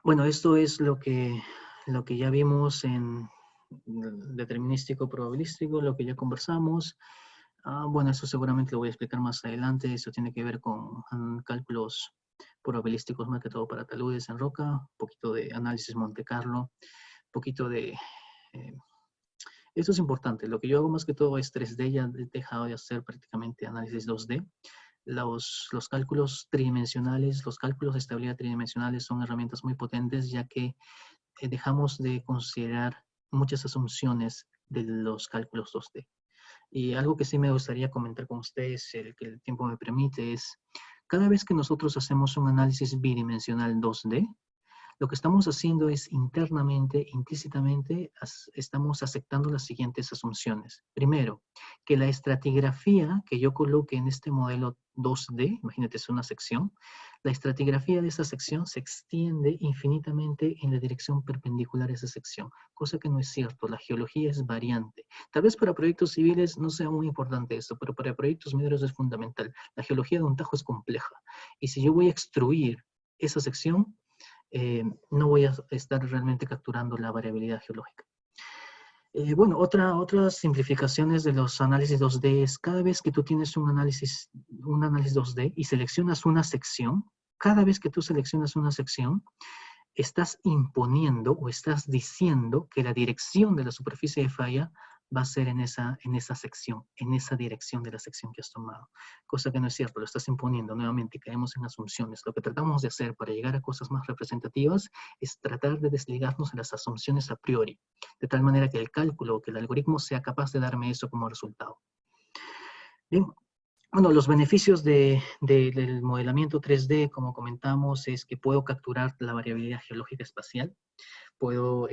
Bueno, esto es lo que ya vimos en determinístico probabilístico, lo que ya conversamos. Bueno, eso seguramente lo voy a explicar más adelante. Eso tiene que ver con cálculos probabilísticos más que todo para taludes en roca, un poquito de análisis Monte Carlo, un poquito de... esto es importante. Lo que yo hago más que todo es 3D, ya he dejado de hacer prácticamente análisis 2D. Los cálculos tridimensionales, los cálculos de estabilidad tridimensionales son herramientas muy potentes, ya que dejamos de considerar muchas asunciones de los cálculos 2D. Y algo que sí me gustaría comentar con ustedes, que el tiempo me permite, es cada vez que nosotros hacemos un análisis bidimensional 2D, Lo que estamos haciendo es internamente, implícitamente, estamos aceptando las siguientes asunciones. Primero, que la estratigrafía que yo coloque en este modelo 2D, imagínate, es una sección, la estratigrafía de esa sección se extiende infinitamente en la dirección perpendicular a esa sección, cosa que no es cierto. La geología es variante. Tal vez para proyectos civiles no sea muy importante esto, pero para proyectos mineros es fundamental. La geología de un tajo es compleja. Y si yo voy a extruir esa sección, no voy a estar realmente capturando la variabilidad geológica. Bueno, otras simplificaciones de los análisis 2D es cada vez que tú tienes un análisis 2D y seleccionas una sección, cada vez que tú seleccionas una sección, estás imponiendo o estás diciendo que la dirección de la superficie de falla va a ser en esa sección, en esa dirección de la sección que has tomado. Cosa que no es cierto, lo estás imponiendo. Nuevamente, caemos en asunciones. Lo que tratamos de hacer para llegar a cosas más representativas es tratar de desligarnos de las asunciones a priori, de tal manera que el cálculo o que el algoritmo sea capaz de darme eso como resultado. Bien. Bueno, los beneficios del modelamiento 3D, como comentamos, es que puedo capturar la variabilidad geológica espacial, puedo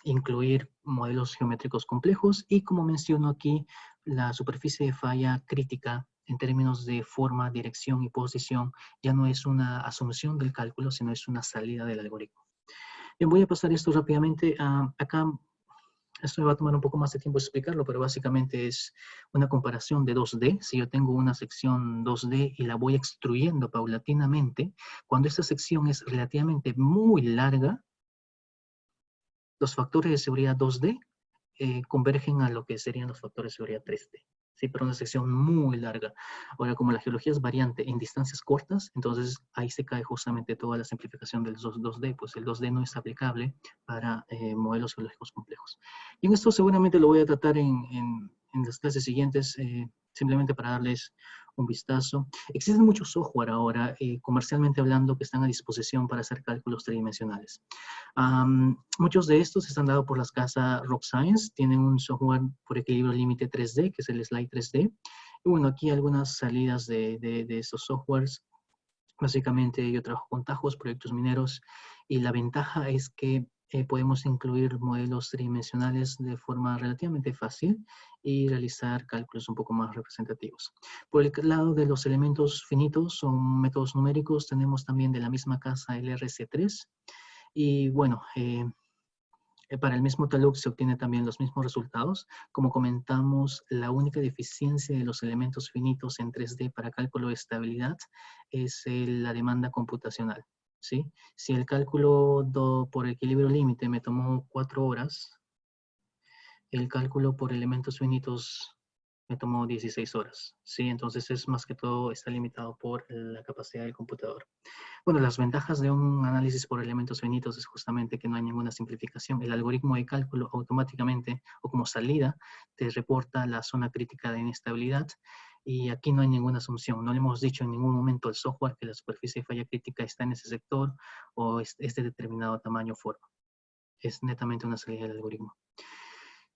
incluir modelos geométricos complejos y, como menciono aquí, la superficie de falla crítica en términos de forma, dirección y posición ya no es una asunción del cálculo, sino es una salida del algoritmo. Bien, voy a pasar esto rápidamente. Acá esto me va a tomar un poco más de tiempo explicarlo, pero básicamente es una comparación de 2D. Si yo tengo una sección 2D y la voy extruyendo paulatinamente, cuando esta sección es relativamente muy larga, los factores de seguridad 2D convergen a lo que serían los factores de seguridad 3D. Sí, pero una sección muy larga. Ahora, como la geología es variante en distancias cortas, entonces ahí se cae justamente toda la simplificación del 2D, pues el 2D no es aplicable para modelos geológicos complejos. Y en esto seguramente lo voy a tratar en las clases siguientes, simplemente para darles un vistazo. Existen muchos software ahora, comercialmente hablando, que están a disposición para hacer cálculos tridimensionales. Muchos de estos están dados por las casas Rock Science, tienen un software por equilibrio límite 3D, que es el Slide 3D. Y bueno, aquí algunas salidas de estos softwares. Básicamente yo trabajo con tajos, proyectos mineros, y la ventaja es que podemos incluir modelos tridimensionales de forma relativamente fácil y realizar cálculos un poco más representativos. Por el lado de los elementos finitos, son métodos numéricos, tenemos también de la misma casa el RC3, y bueno, para el mismo talud se obtienen también los mismos resultados. Como comentamos, la única deficiencia de los elementos finitos en 3D para cálculo de estabilidad es la demanda computacional, ¿sí? Si el cálculo por equilibrio límite me tomó 4 horas, el cálculo por elementos finitos me tomó 16 horas, ¿sí? Entonces es más que todo, está limitado por la capacidad del computador. Bueno, las ventajas de un análisis por elementos finitos es justamente que no hay ninguna simplificación. El algoritmo de cálculo automáticamente o como salida te reporta la zona crítica de inestabilidad y aquí no hay ninguna asunción. No le hemos dicho en ningún momento al software que la superficie de falla crítica está en ese sector o es de determinado tamaño o forma. Es netamente una salida del algoritmo.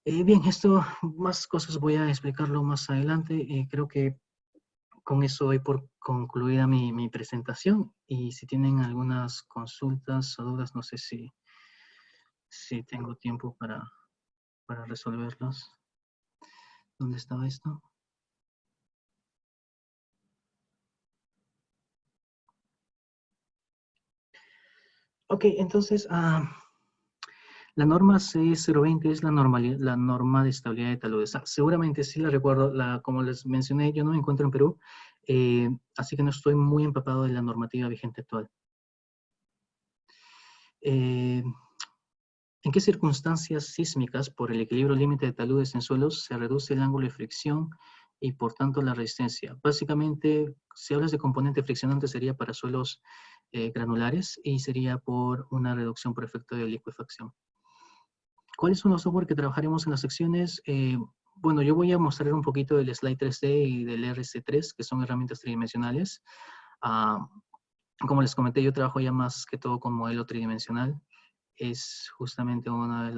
Bien, esto, más cosas voy a explicarlo más adelante. Creo que con eso doy por concluida mi presentación y si tienen algunas consultas o dudas, no sé si tengo tiempo para resolverlas. ¿Dónde estaba esto? Ok, entonces, la norma C020 es la norma de estabilidad de taludes. Seguramente sí la recuerdo, como les mencioné, yo no me encuentro en Perú, así que no estoy muy empapado de la normativa vigente actual. ¿En qué circunstancias sísmicas, por el equilibrio límite de taludes en suelos, se reduce el ángulo de fricción y por tanto la resistencia? Básicamente, si hablas de componente friccionante sería para suelos granulares y sería por una reducción por efecto de licuefacción. ¿Cuáles son los software que trabajaremos en las secciones? Bueno, yo voy a mostrar un poquito del Slide 3D y del RC3, que son herramientas tridimensionales. Como les comenté, yo trabajo ya más que todo con modelo tridimensional. Es justamente uno de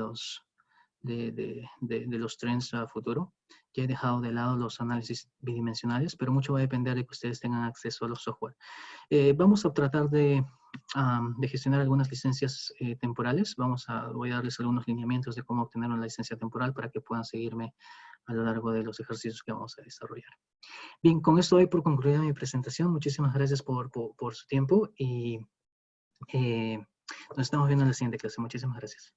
los trends a futuro. Ya he dejado de lado los análisis bidimensionales, pero mucho va a depender de que ustedes tengan acceso a los software. Vamos a tratar de de gestionar algunas licencias temporales. Voy a darles algunos lineamientos de cómo obtener una licencia temporal para que puedan seguirme a lo largo de los ejercicios que vamos a desarrollar. Bien, con esto doy por concluida mi presentación. Muchísimas gracias por su tiempo y nos estamos viendo en la siguiente clase. Muchísimas gracias.